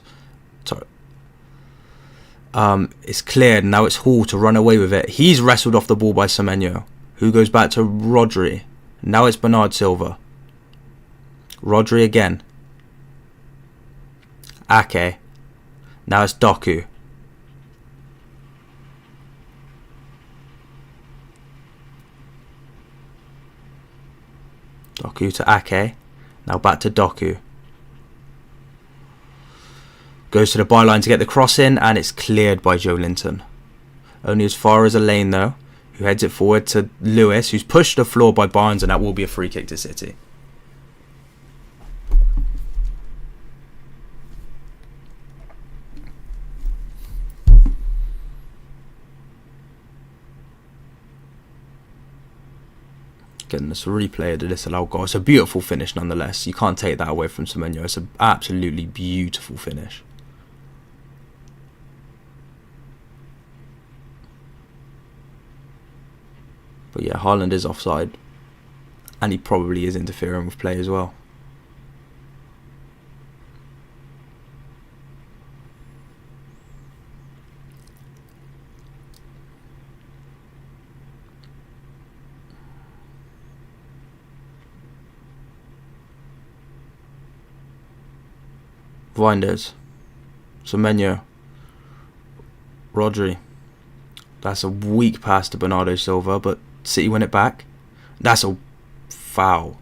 S2: Sorry. It's cleared. Now it's Hall to run away with it. He's wrestled off the ball by Semenyo, who goes back to Rodri. Now it's Bernard Silva. Rodri again. Ake. Now it's Doku. Doku to Ake. Now back to Doku. Goes to the byline to get the cross in, and it's cleared by Joe Linton. Only as far as a lane though, who heads it forward to Lewis, who's pushed the floor by Barnes, and that will be a free kick to City. Getting this replay of the disallowed goal. It's a beautiful finish nonetheless. You can't take that away from Semenyo. It's an absolutely beautiful finish. But yeah, Haaland is offside. And he probably is interfering with play as well. Vinders, Semenyo, Rodri. That's a weak pass to Bernardo Silva, but City win it back. That's a foul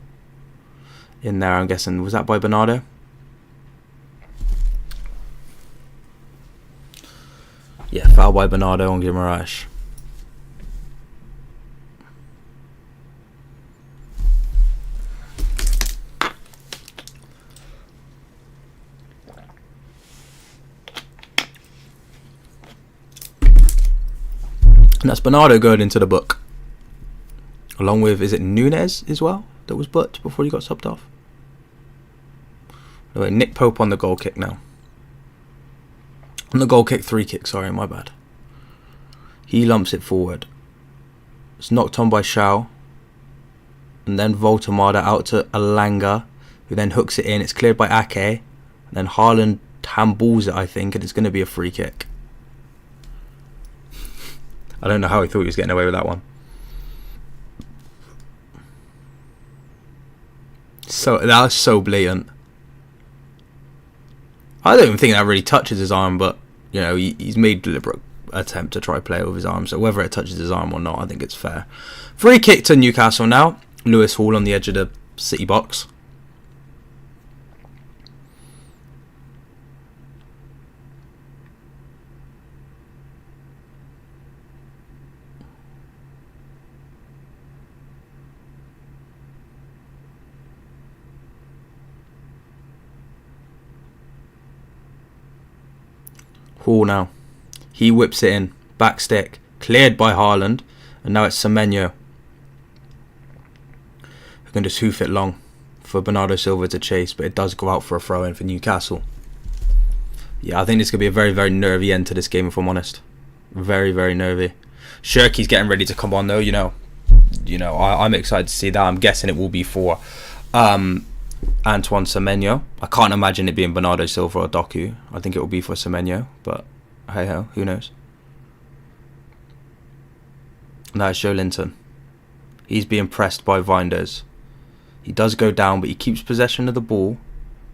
S2: in there, I'm guessing. Was that by Bernardo? Yeah, foul by Bernardo on Guimaraes. And that's Bernardo going into the book. Along with, is it Nunes as well that was booked before he got subbed off? Oh, wait, Nick Pope on the goal kick now. On the goal kick, 3 kick, sorry, my bad. He lumps it forward. It's knocked on by Shaw. And then Voltemada out to Alanga, who then hooks it in. It's cleared by Ake. And then Haaland handballs it, I think, and it's going to be a free kick. I don't know how he thought he was getting away with that one. So that was so blatant. I don't even think that really touches his arm, but you know, he's made a deliberate attempt to try play with his arm. So whether it touches his arm or not, I think it's fair. Free kick to Newcastle now. Lewis Hall on the edge of the City box. Hall now. He whips it in. Back stick. Cleared by Haaland. And now it's Semenyo. Who can just hoof it long for Bernardo Silva to chase. But it does go out for a throw in for Newcastle. Yeah, I think this could be a very, very nervy end to this game, if I'm honest. Very, very nervy. Shirky's getting ready to come on though, you know. I'm excited to see that. I'm guessing it will be for Antoine Semenyo. I can't imagine it being Bernardo Silva or Doku. I think it will be for Semenyo, but hey ho, who knows? Now it's Joe Linton. He's being pressed by Vinders. He does go down, but he keeps possession of the ball,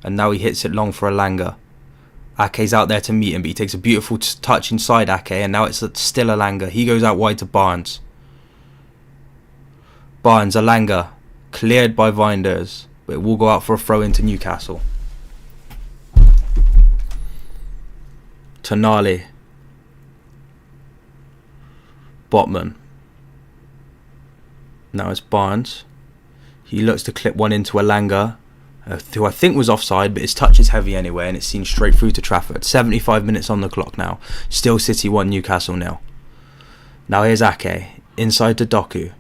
S2: and now he hits it long for Alanga. Ake's out there to meet him, but he takes a beautiful touch inside Ake, and now it's still Alanga. He goes out wide to Barnes. Alanga, cleared by Vinders. But it will go out for a throw into Newcastle. Tonali. Botman. Now it's Barnes. He looks to clip one into Alanga, who I think was offside, but his touch is heavy anyway, and it's seen straight through to Trafford. 75 minutes on the clock now. Still City 1, Newcastle 0. Now here's Ake. Inside to Doku.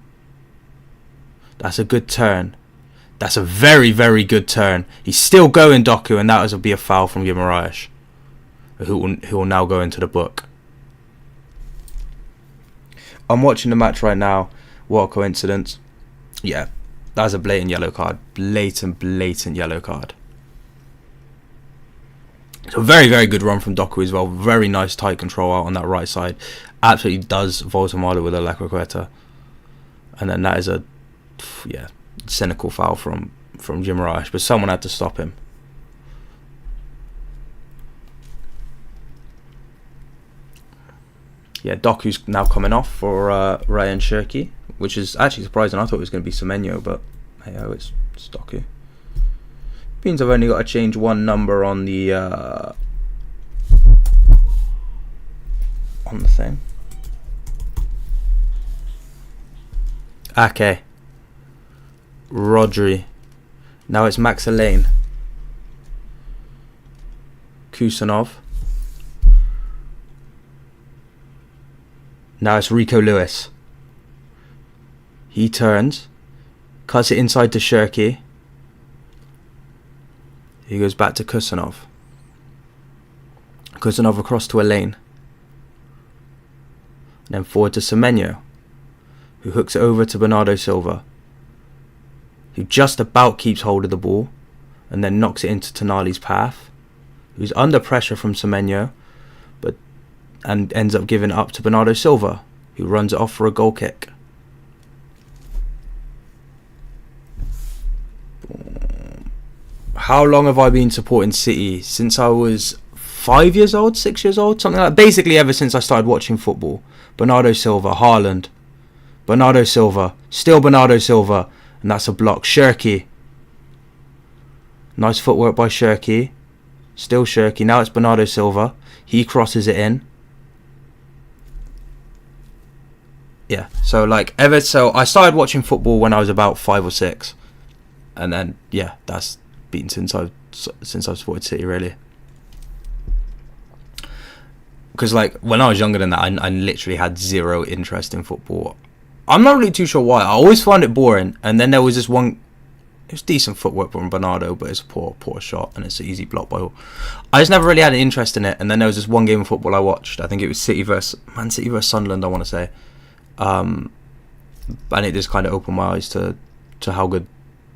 S2: That's a good turn. That's a very, very good turn. He's still going, Doku, and that will be a foul from Guimaraes, who will now go into the book. I'm watching the match right now. What a coincidence. Yeah, that's a blatant yellow card. Blatant yellow card. So very, very good run from Doku as well. Very nice tight control out on that right side. Absolutely does Voltemada with a La Croqueta. And then that is a, yeah, cynical foul from Guimaraes, but someone had to stop him. Yeah, Doku's now coming off for Ryan Shirky, which is actually surprising. I thought it was going to be Semenyo, but hey, it's Doku. Means I've only got to change one number on the thing. Ake. Rodri. Now it's Max Elaine. Kusanov. Now it's Rico Lewis. He turns. Cuts it inside to Shirky. He goes back to Kusanov. Kusanov across to Elaine. And then forward to Semenyo. who hooks it over to Bernardo Silva, who just about keeps hold of the ball and then knocks it into Tonali's path, who's under pressure from Semenyo, and ends up giving it up to Bernardo Silva, who runs it off for a goal kick. How long have I been supporting City? Since I was 5 years old, 6 years old, something like that. Basically ever since I started watching football. Bernardo Silva, Haaland, Bernardo Silva, still Bernardo Silva, and that's a block. Shirky. Nice footwork by Shirky. Still Shirky. Now it's Bernardo Silva. He crosses it in. Yeah, so I started watching football when I was about 5 or 6, and then yeah, that's been since I've supported City, really. Because when I was younger than that, I literally had zero interest in football. I'm not really too sure why. I always found it boring, and then there was this one. It was decent footwork from Bernardo, but it's a poor shot, and it's an easy block by all. I just never really had an interest in it, and then there was this one game of football I watched. I think it was Man City versus Sunderland, I want to say. And it just kind of opened my eyes to how good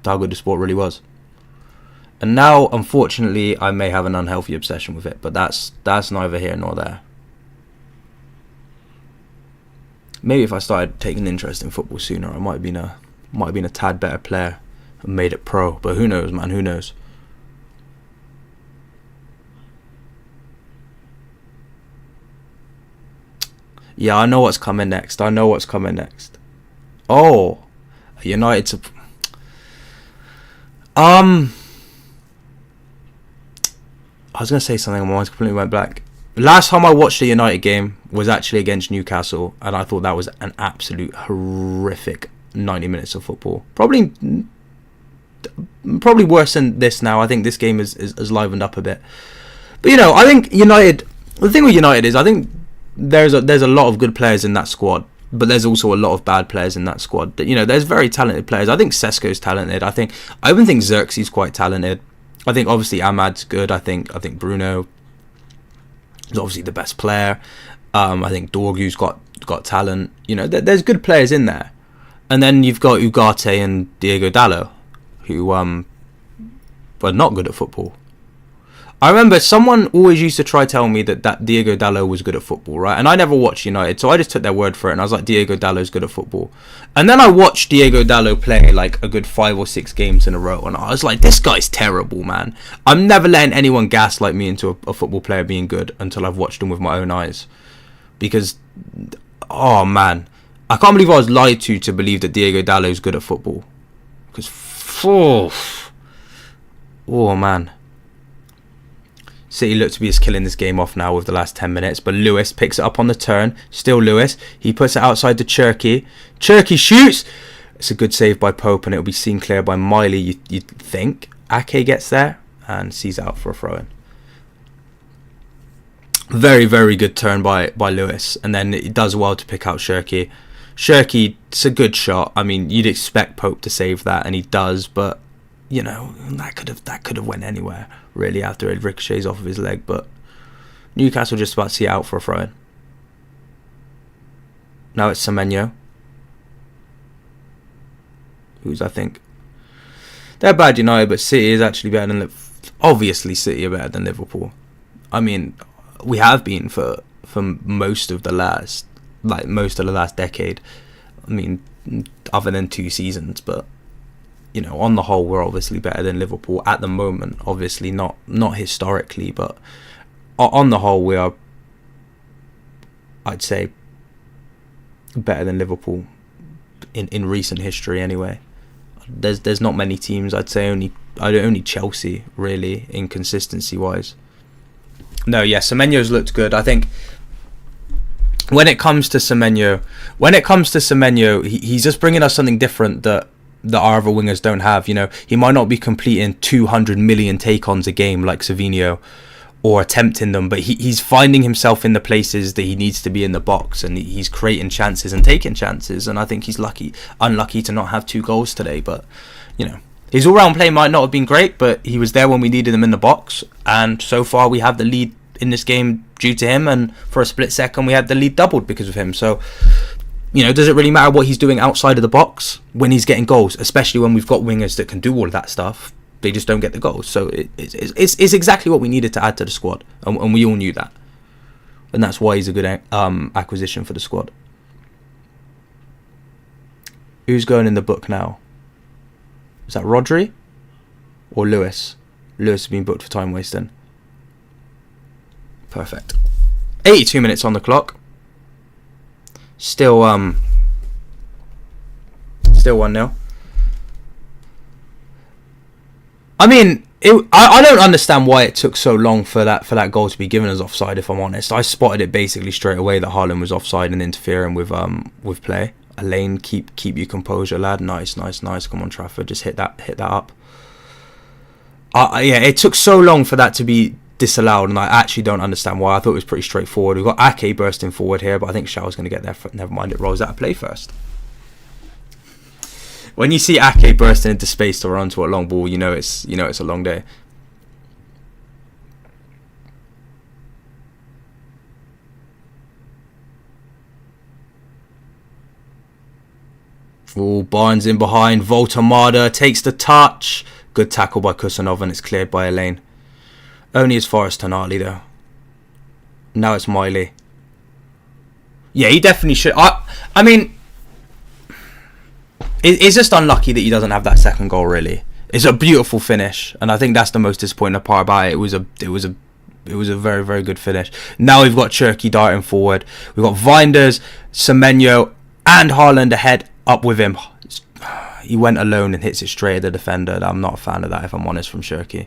S2: the sport really was. And now, unfortunately, I may have an unhealthy obsession with it, but that's neither here nor there. Maybe if I started taking interest in football sooner, I might have been a tad better player and made it pro. But who knows, man? Who knows? Yeah, I know what's coming next. Oh, United. I was going to say something, my mind completely went blank. Last time I watched a United game was actually against Newcastle, and I thought that was an absolute horrific 90 minutes of football. Probably worse than this now. I think this game is livened up a bit. But I think United. The thing with United is I think there's a lot of good players in that squad, but there's also a lot of bad players in that squad. There's very talented players. I think Sesko's talented. I even think Xerxes quite talented. I think obviously Ahmad's good. I think Bruno is obviously the best player. I think Dorgu's got talent. There's good players in there. And then you've got Ugarte and Diego Dallo, who are not good at football. I remember someone always used to try tell me that Diego Dallo was good at football, right? And I never watched United, so I just took their word for it, and I was like, Diego Dallo's good at football. And then I watched Diego Dallo play a good 5 or 6 games in a row, and I was like, this guy's terrible, man. I'm never letting anyone gaslight me into a football player being good until I've watched him with my own eyes. Because, oh man, I can't believe I was lied to believe that Diego Dallo's good at football. Because, oh man. City look to be just killing this game off now with the last 10 minutes. But Lewis picks it up on the turn. Still Lewis. He puts it outside to Cherky. Cherky shoots. It's a good save by Pope, and it'll be seen clear by Miley, you'd think. Ake gets there and sees out for a throw-in. Very, very good turn by Lewis. And then it does well to pick out Cherky. Cherky, it's a good shot. I mean, you'd expect Pope to save that, and he does. But, that could have went anywhere, really, after it ricochets off of his leg. But Newcastle just about to see it out for a throw-in. Now it's Semenyo, who's, I think, they're bad United, but City is actually better than obviously City are better than Liverpool. I mean, we have been for most of the last decade. I mean, other than 2 seasons, but on the whole, we're obviously better than Liverpool at the moment. Obviously, not historically, but on the whole, we are, I'd say, better than Liverpool in recent history. Anyway, there's not many teams. I'd say only Chelsea really, inconsistency wise. No, yeah, Semenyo's looked good. I think when it comes to Semenyo, he's just bringing us something different that our other wingers don't have. He might not be completing 200 million take-ons a game like Savinho or attempting them, but he's finding himself in the places that he needs to be in the box, and he's creating chances and taking chances. And I think he's unlucky to not have 2 goals today. But his all-round play might not have been great, but he was there when we needed him in the box. And so far, we have the lead in this game due to him, and for a split second, we had the lead doubled because of him. So You know, does it really matter what he's doing outside of the box when he's getting goals, especially when we've got wingers that can do all of that stuff? They just don't get the goals. So it's exactly what we needed to add to the squad, and we all knew that. And that's why he's a good acquisition for the squad. Who's going in the book now? Is that Rodri or Lewis? Lewis has been booked for time wasting. Perfect. 82 minutes on the clock. Still 1-0. I mean, I don't understand why it took so long for that goal to be given as offside, if I'm honest. I spotted it basically straight away that Haaland was offside and interfering with play. Elaine, keep your composure, lad. Nice. Come on, Trafford, just hit that up. Yeah, it took so long for that to be disallowed, and I actually don't understand why. I thought it was pretty straightforward. We've got Ake bursting forward here, but I think Shaw's going to get there. Never mind, it rolls out of play first. When you see Ake bursting into space to run to a long ball, you know it's a long day. Oh, Barnes in behind. Voltamada takes the touch. Good tackle by Kusanov, and it's cleared by Elaine. Only as far as Tonali though. Now it's Miley. Yeah, he definitely should. I mean, it's just unlucky that he doesn't have that second goal. Really, it's a beautiful finish, and I think that's the most disappointing part about it. It was a very, very good finish. Now we've got Cherky darting forward. We've got Vinders, Semenyo, and Haaland ahead up with him. He went alone and hits it straight at the defender. I'm not a fan of that, if I'm honest, from Cherky.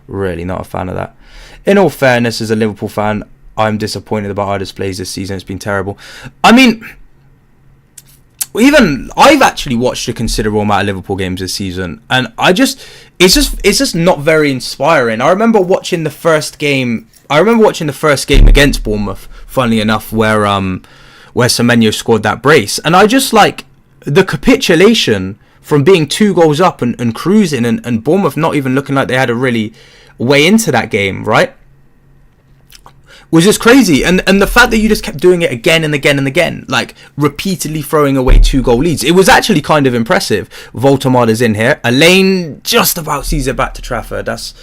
S2: Really not a fan of that. In all fairness, as a Liverpool fan, I'm disappointed about our displays this season. It's been terrible. I mean, even I've actually watched a considerable amount of Liverpool games this season, and it's just not very inspiring. I remember watching the first game against Bournemouth, funnily enough, where Semenyo scored that brace, and I just like the capitulation from being 2 goals up and cruising, and Bournemouth not even looking like they had a really way into that game, right? Was just crazy. And the fact that you just kept doing it again and again and again, like repeatedly throwing away 2-goal leads, it was actually kind of impressive. Voltamada's in here. Elaine just about sees it back to Trafford. That's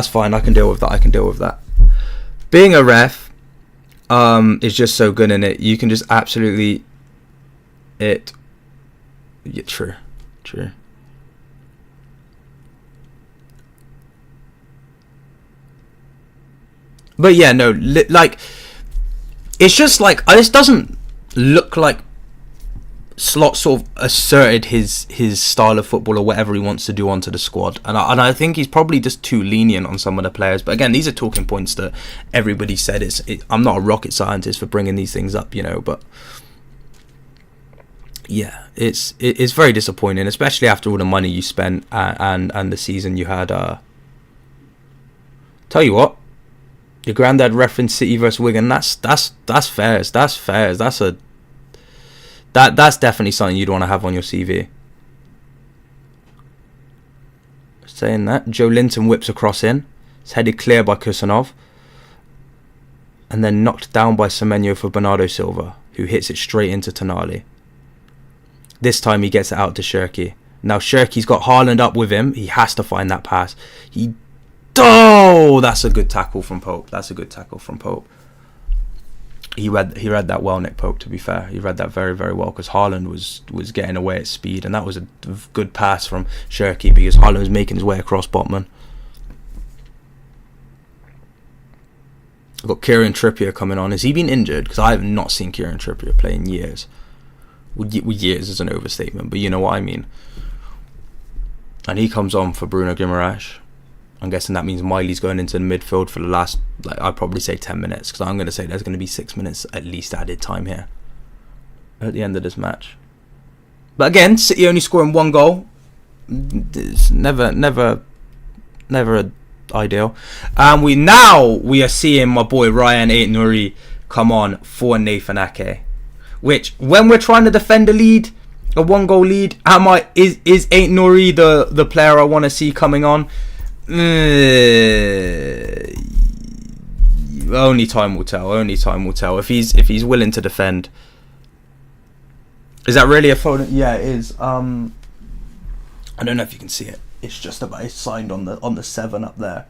S2: fine. I can deal with that. Being a ref is just so good in it. You can just absolutely Yeah, true. But yeah, no, like, it's just like, this doesn't look like Slot sort of asserted his style of football or whatever he wants to do onto the squad, and I think he's probably just too lenient on some of the players. But again, these are talking points that everybody said. I'm not a rocket scientist for bringing these things up, but yeah, it's very disappointing, especially after all the money you spent and the season you had. Tell you what, your granddad referenced City versus Wigan. That's fair. That's definitely something you'd want to have on your CV. Saying that, Joe Linton whips across in. It's headed clear by Kusanov, and then knocked down by Semenyo for Bernardo Silva, who hits it straight into Tonali. This time he gets it out to Cherky. Now Cherky's got Haaland up with him. He has to find that pass. That's a good tackle from Pope. He read that well, Nick Pope, to be fair. He read that very, very well, because Haaland was getting away at speed, and that was a good pass from Cherky, because Haaland was making his way across Botman. I've got Kieran Trippier coming on. Has he been injured? Because I have not seen Kieran Trippier play in years. Well, years is an overstatement, but you know what I mean. And he comes on for Bruno Guimaraes. I'm guessing that means Miley's going into the midfield for the last, I'd probably say 10 minutes, because I'm going to say there's going to be 6 minutes at least added time here at the end of this match. But again, City only scoring 1 goal. It's never ideal. And we are seeing my boy Ryan Ait-Nouri come on for Nathan Ake, which, when we're trying to defend a 1-goal lead, is Ait-Nouri the player I want to see coming on? Only time will tell. If he's willing to defend. Is that really a phone? Yeah, it is. I don't know if you can see it. It's just about, it's signed on the 7 up there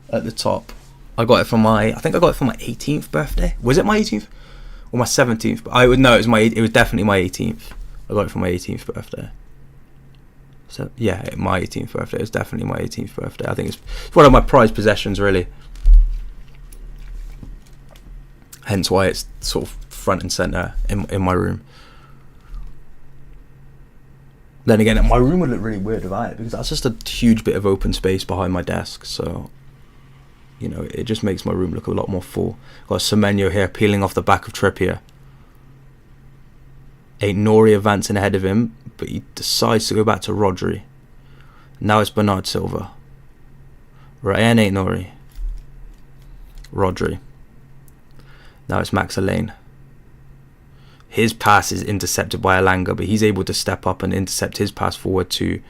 S2: at the top. I got it for I think I got it for my 18th birthday. Was it my 18th or my 17th? It was definitely my 18th. I got it for my 18th birthday. So yeah, my 18th birthday. It was definitely my 18th birthday. I think it's one of my prized possessions, really. Hence why it's sort of front and center in my room. Then again, my room would look really weird without it, because that's just a huge bit of open space behind my desk. So, you know, it just makes my room look a lot more full. Got Semenyo here peeling off the back of Trippier. Nori advancing ahead of him, but he decides to go back to Rodri. Now it's Bernard Silva. Right, and Nori. Rodri. Now it's Max Alane. His pass is intercepted by Alanga, but he's able to step up and intercept his pass forward to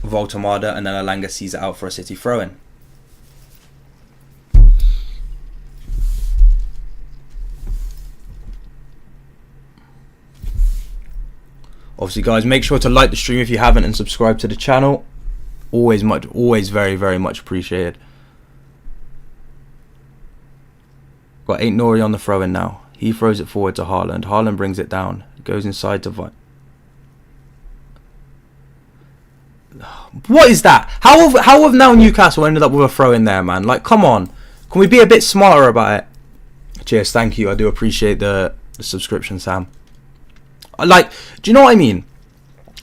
S2: Voltemada, and then Alanga sees it out for a City throw-in. Obviously, guys, make sure to like the stream if you haven't and subscribe to the channel. Always very, very much appreciated. Got Nori on the throw-in now. He throws it forward to Haaland. Haaland brings it down. Goes inside to What is that? How have now Newcastle ended up with a throw-in there, man? Like, come on. Can we be a bit smarter about it? Cheers, thank you. I do appreciate the subscription, Sam. Like, do you know what I mean?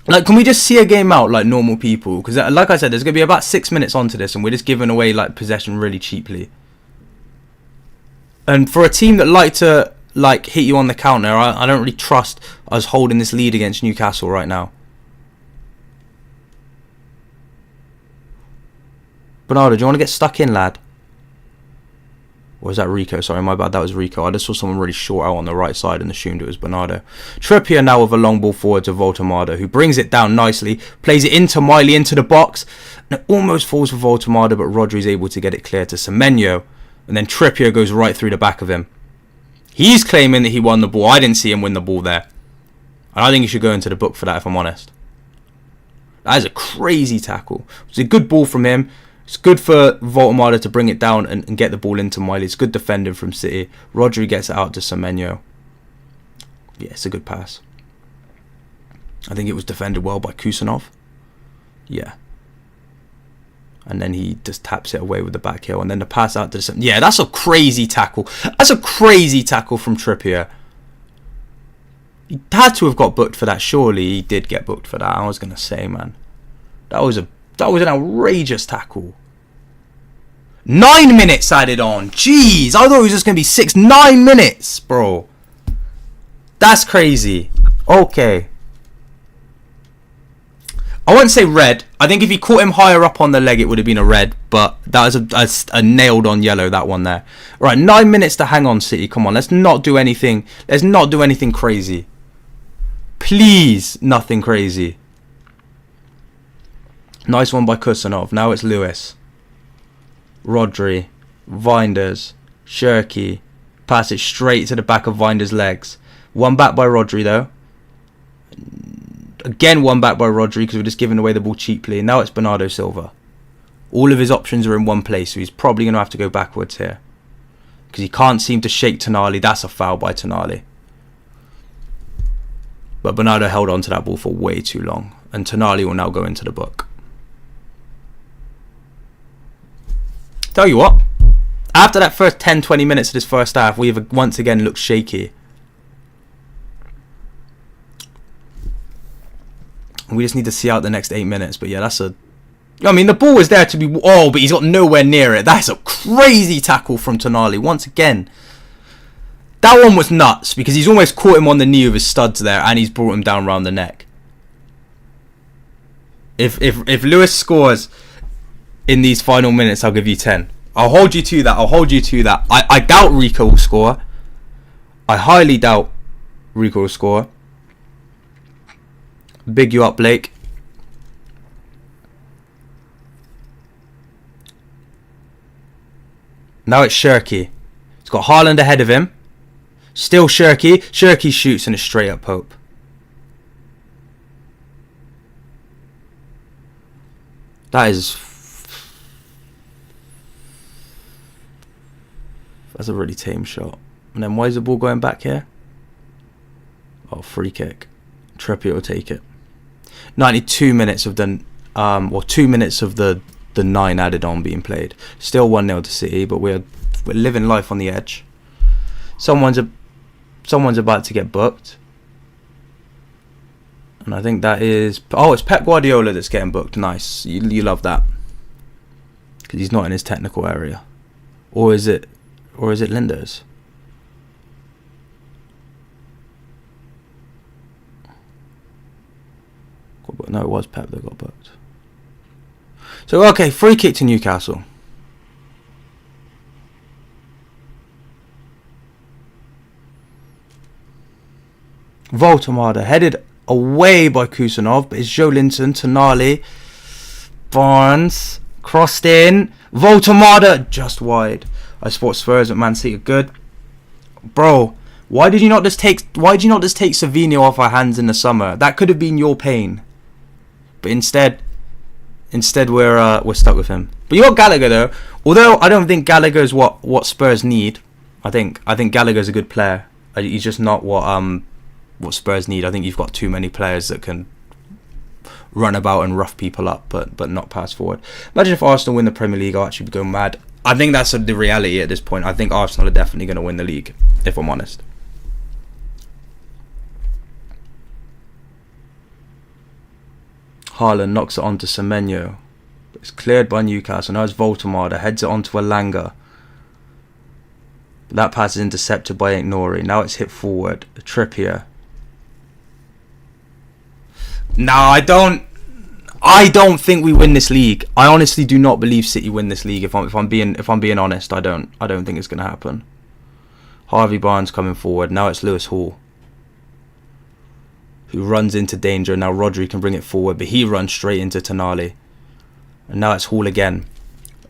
S2: Like, can we just see a game out like normal people? Because, like I said, there's going to be about 6 minutes onto this, and we're just giving away, like, possession really cheaply. And for a team that like to, like, hit you on the counter, I don't really trust us holding this lead against Newcastle right now. Bernardo, do you want to get stuck in, lad? Or was that Rico? Sorry, my bad, that was Rico. I just saw someone really short out on the right side and assumed it was Bernardo. Trippier now with a long ball forward to Voltemada, who brings it down nicely, plays it into Miley, into the box, and it almost falls for Voltemada, but Rodri's able to get it clear to Semenyo, and then Trippier goes right through the back of him. He's claiming that he won the ball. I didn't see him win the ball there. And I think he should go into the book for that, if I'm honest. That is a crazy tackle. It's a good ball from him. It's good for Voltemada to bring it down and get the ball into Miley. It's good defending from City. Rodri gets it out to Semenyo. Yeah, it's a good pass. I think it was defended well by Kusanov. Yeah. And then he just taps it away with the back heel. And then the pass out to the... Yeah, that's a crazy tackle. That's a crazy tackle from Trippier. He had to have got booked for that. Surely he did get booked for that. I was going to say, man. That was an outrageous tackle. 9 minutes added on. Jeez, I thought it was just going to be 6. 9 minutes, bro. That's crazy. Okay. I wouldn't say red. I think if he caught him higher up on the leg, it would have been a red. But that was a nailed-on yellow, that one there. Right, 9 minutes to hang on, City. Come on, let's not do anything. Let's not do anything crazy. Please, nothing crazy. Nice one by Kusanov. Now it's Lewis. Rodri. Vinders. Shirky. Pass it straight to the back of Vinders' legs. One back by Rodri, though. Again, one back by Rodri because we're just giving away the ball cheaply. Now it's Bernardo Silva. All of his options are in one place, so he's probably going to have to go backwards here. Because he can't seem to shake Tonali. That's a foul by Tonali. But Bernardo held on to that ball for way too long. And Tonali will now go into the book. Tell you what. After that first 10-20 minutes of this first half, we have once again looked shaky. We just need to see out the next 8 minutes. But yeah, that's a... I mean, the ball was there to be... Oh, but he's got nowhere near it. That's a crazy tackle from Tonali. Once again. That one was nuts. Because he's almost caught him on the knee with his studs there. And he's brought him down around the neck. If Lewis scores in these final minutes, I'll give you 10. I'll hold you to that. I'll hold you to that. I doubt Rico will score. I highly doubt Rico will score. Big you up, Blake. Now it's Shirky. He's got Haaland ahead of him. Still Shirky. Shirky shoots and a straight up hope. That's a really tame shot. And then why is the ball going back here? Oh, free kick. Trippier will take it. 92 minutes of the 2 minutes of the 9 added on being played. Still 1-0 to City, but we're living life on the edge. Someone's about to get booked. And I think that is... Oh, it's Pep Guardiola that's getting booked. Nice. You love that. Because he's not in his technical area. Or is it Linde's? No, it was Pep that got booked. So, okay, free kick to Newcastle. Voltemada headed away by Kusanov, but it's Joelinton, Tonali, Barnes, crossed in, Voltemada just wide. I support Spurs at Man City are good. Bro, why did you not just take Savinho off our hands in the summer? That could have been your pain. But instead we're stuck with him. But you got Gallagher though. Although I don't think Gallagher is what Spurs need. I think Gallagher's a good player. He's just not what Spurs need. I think you've got too many players that can run about and rough people up, but not pass forward. Imagine if Arsenal win the Premier League, I'll actually go mad. I think that's the reality at this point. I think Arsenal are definitely going to win the league, if I'm honest. Haaland knocks it onto Semenyo. It's cleared by Newcastle. Now it's Voltemada. Heads it onto Elanga. That pass is intercepted by Ignori. Now it's hit forward. Trippier. No, I don't think we win this league. I honestly do not believe City win this league. If I'm being honest, I don't think it's going to happen. Harvey Barnes coming forward. Now it's Lewis Hall, who runs into danger. Now Rodri can bring it forward, but he runs straight into Tonali. And now it's Hall again.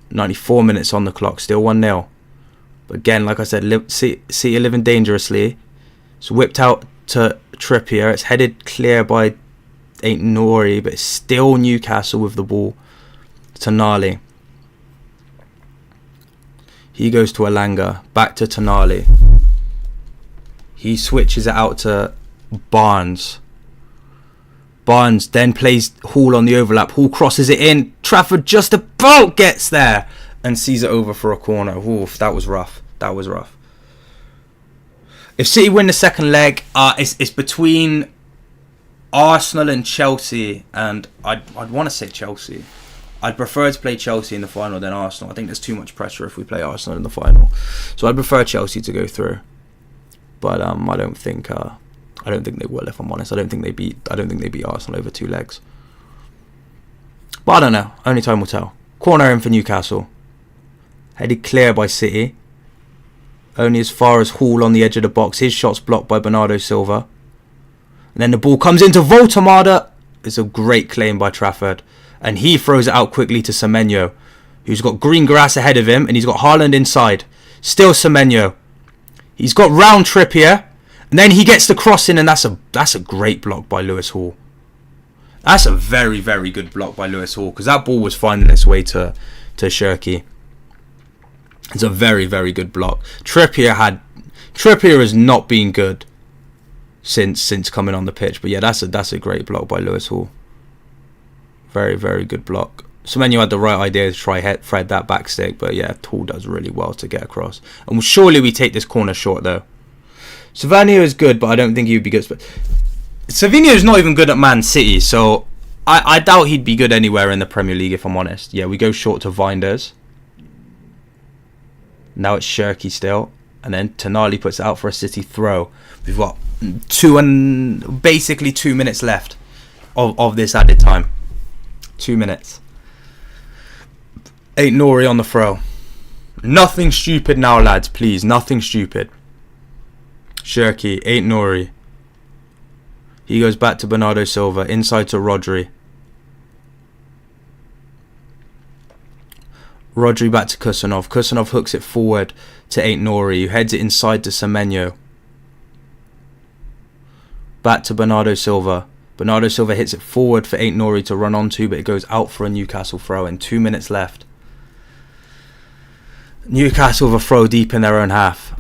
S2: 94 minutes on the clock, still 1-0. But again, like I said, City are living dangerously. It's whipped out to Trippier. It's headed clear by Nori, but it's still Newcastle with the ball. Tonali. He goes to Elanga. Back to Tonali. He switches it out to Barnes. Barnes then plays Hall on the overlap. Hall crosses it in. Trafford just about gets there and sees it over for a corner. Oof, that was rough. That was rough. If City win the second leg, it's between Arsenal and Chelsea, and I'd want to say Chelsea. I'd prefer to play Chelsea in the final than Arsenal. I think there's too much pressure if we play Arsenal in the final. So I'd prefer Chelsea to go through. But I don't think they will, if I'm honest. I don't think they beat Arsenal over 2 legs. But I don't know. Only time will tell. Corner in for Newcastle. Headed clear by City. Only as far as Hall on the edge of the box. His shot's blocked by Bernardo Silva. And then the ball comes into Voltemada. It's a great claim by Trafford. And he throws it out quickly to Semenyo, who's got green grass ahead of him. And he's got Haaland inside. Still Semenyo. He's got round Trippier. And then he gets the cross in, and that's a great block by Lewis Hall. That's a very, very good block by Lewis Hall, because that ball was finding its way to Shirky. It's a very, very good block. Trippier has not been good since coming on the pitch, but yeah, that's a great block by Lewis Hall. Very, very good block. Semenyo had the right idea to try thread that back stick, but yeah, Hall does really well to get across. And surely we take this corner short though. Savinho is good, but I don't think he would be good. Savinho is not even good at Man City, so I doubt he'd be good anywhere in the Premier League, if I'm honest. Yeah, we go short to Vinders. Now it's Shirky still. And then Tonali puts it out for a City throw. We've got basically 2 minutes left of this added time. 2 minutes. Nori on the throw. Nothing stupid now, lads, please. Nothing stupid. Shirky, Nori. He goes back to Bernardo Silva. Inside to Rodri. Rodri back to Kusanov. Kusanov hooks it forward to Nori, who heads it inside to Semenyo. Back to Bernardo Silva. Bernardo Silva hits it forward for Ait Nouri to run onto, but it goes out for a Newcastle throw in. 2 minutes left. Newcastle with a throw deep in their own half.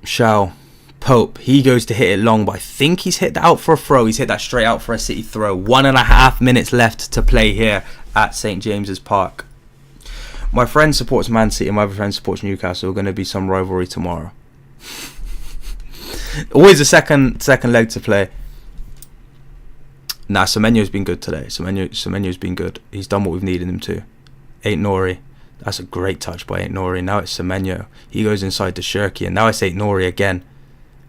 S2: Shao, Pope, he goes to hit it long, but I think he's hit that out for a throw. He's hit that straight out for a City throw. 1.5 minutes left to play here at St James's Park. My friend supports Man City and my other friend supports Newcastle. Going to be some rivalry tomorrow. Always a second leg to play. Nah, Semenyo's been good today. Semenyo's been good. He's done what we've needed him to. Ait Nouri. That's a great touch by Ait Nouri. Now it's Semenyo. He goes inside to Shirky, and now it's Ait Nouri again.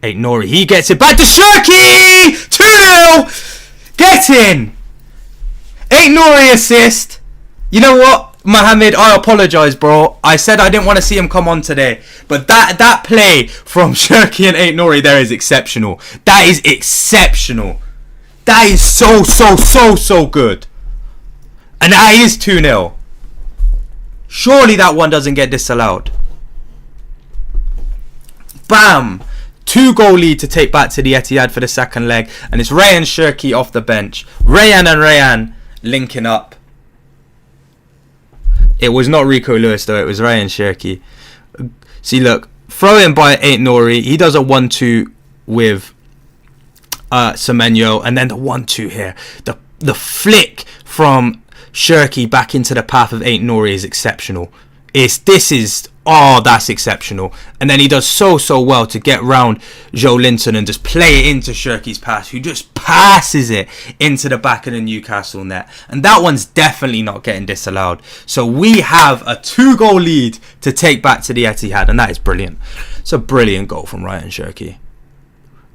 S2: Ait Nouri, he gets it back to Shirky! 2-0! Get in! Ait Nouri assist. You know what, Mohammed, I apologise, bro. I said I didn't want to see him come on today. But that play from Shirky and Ait Nouri there is exceptional. That is exceptional. That is so good. And that is 2-0. Surely that one doesn't get disallowed. Bam! 2-goal lead to take back to the Etihad for the second leg. And it's Rayan Shirky off the bench. Rayan linking up. It was not Rico Lewis though, it was Rayan Shirky. See, look, throw in by Ait Nouri. He does a 1-2 with Semenyo, and then the 1-2 here. The flick from Shirky back into the path of Ait Nouri is exceptional. That's exceptional. And then he does so well to get round Joe Linton and just play it into Shirky's pass, who just passes it into the back of the Newcastle net. And that one's definitely not getting disallowed. So we have a 2-goal lead to take back to the Etihad, and that is brilliant. It's a brilliant goal from Rayan Shirky.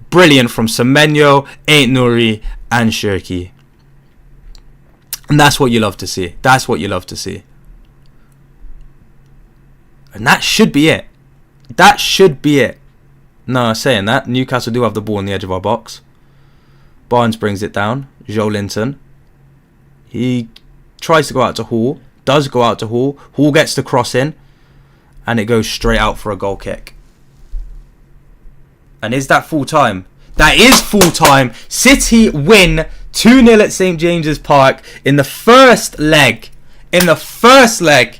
S2: Brilliant from Semenyo, Ait Nouri and Shirky. And that's what you love to see. That's what you love to see. And that should be it. That should be it. No, saying that, Newcastle do have the ball on the edge of our box. Barnes brings it down. Joe Linton. He tries to go out to Hall. Does go out to Hall. Hall gets the cross in. And it goes straight out for a goal kick. And is that full time? That is full time. City win 2-0 at St James's Park in the first leg. In the first leg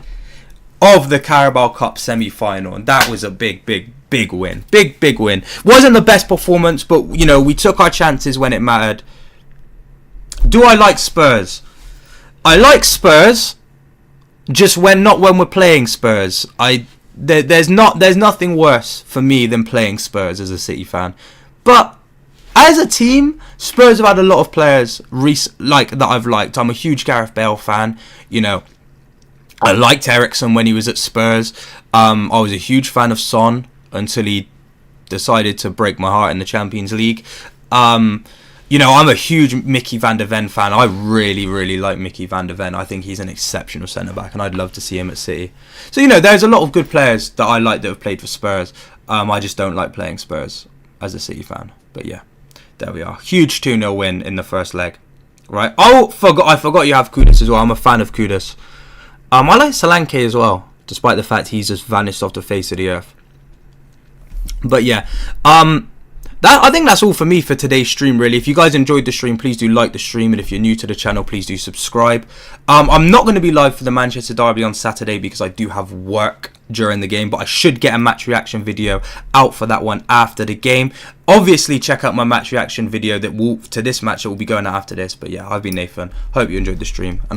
S2: of the Carabao Cup semi-final, and that was a big win. Big win. Wasn't the best performance, but you know, we took our chances when it mattered. Do I like Spurs? I like Spurs, just not when we're playing Spurs. There's nothing worse for me than playing Spurs as a City fan. But as a team, Spurs have had a lot of players that I've liked. I'm a huge Gareth Bale fan, you know. I liked Eriksen when he was at Spurs. I was a huge fan of Son until he decided to break my heart in the Champions League. You know, I'm a huge Mickey van der Ven fan. I really like Mickey van der Ven. I think he's an exceptional centre-back, and I'd love to see him at City. So, you know, there's a lot of good players that I like that have played for Spurs. I just don't like playing Spurs as a City fan. But yeah, there we are. Huge 2-0 win in the first leg. Right. Oh, I forgot you have Kudus as well. I'm a fan of Kudus. I like Solanke as well, despite the fact he's just vanished off the face of the earth. But yeah, I think that's all for me for today's stream, really. If you guys enjoyed the stream, please do like the stream, and if you're new to the channel, please do subscribe. I'm not going to be live for the Manchester Derby on Saturday because I do have work during the game, but I should get a match reaction video out for that one after the game. Obviously, check out my match reaction video to this match that will be going out after this. But yeah, I've been Nathan. Hope you enjoyed the stream, and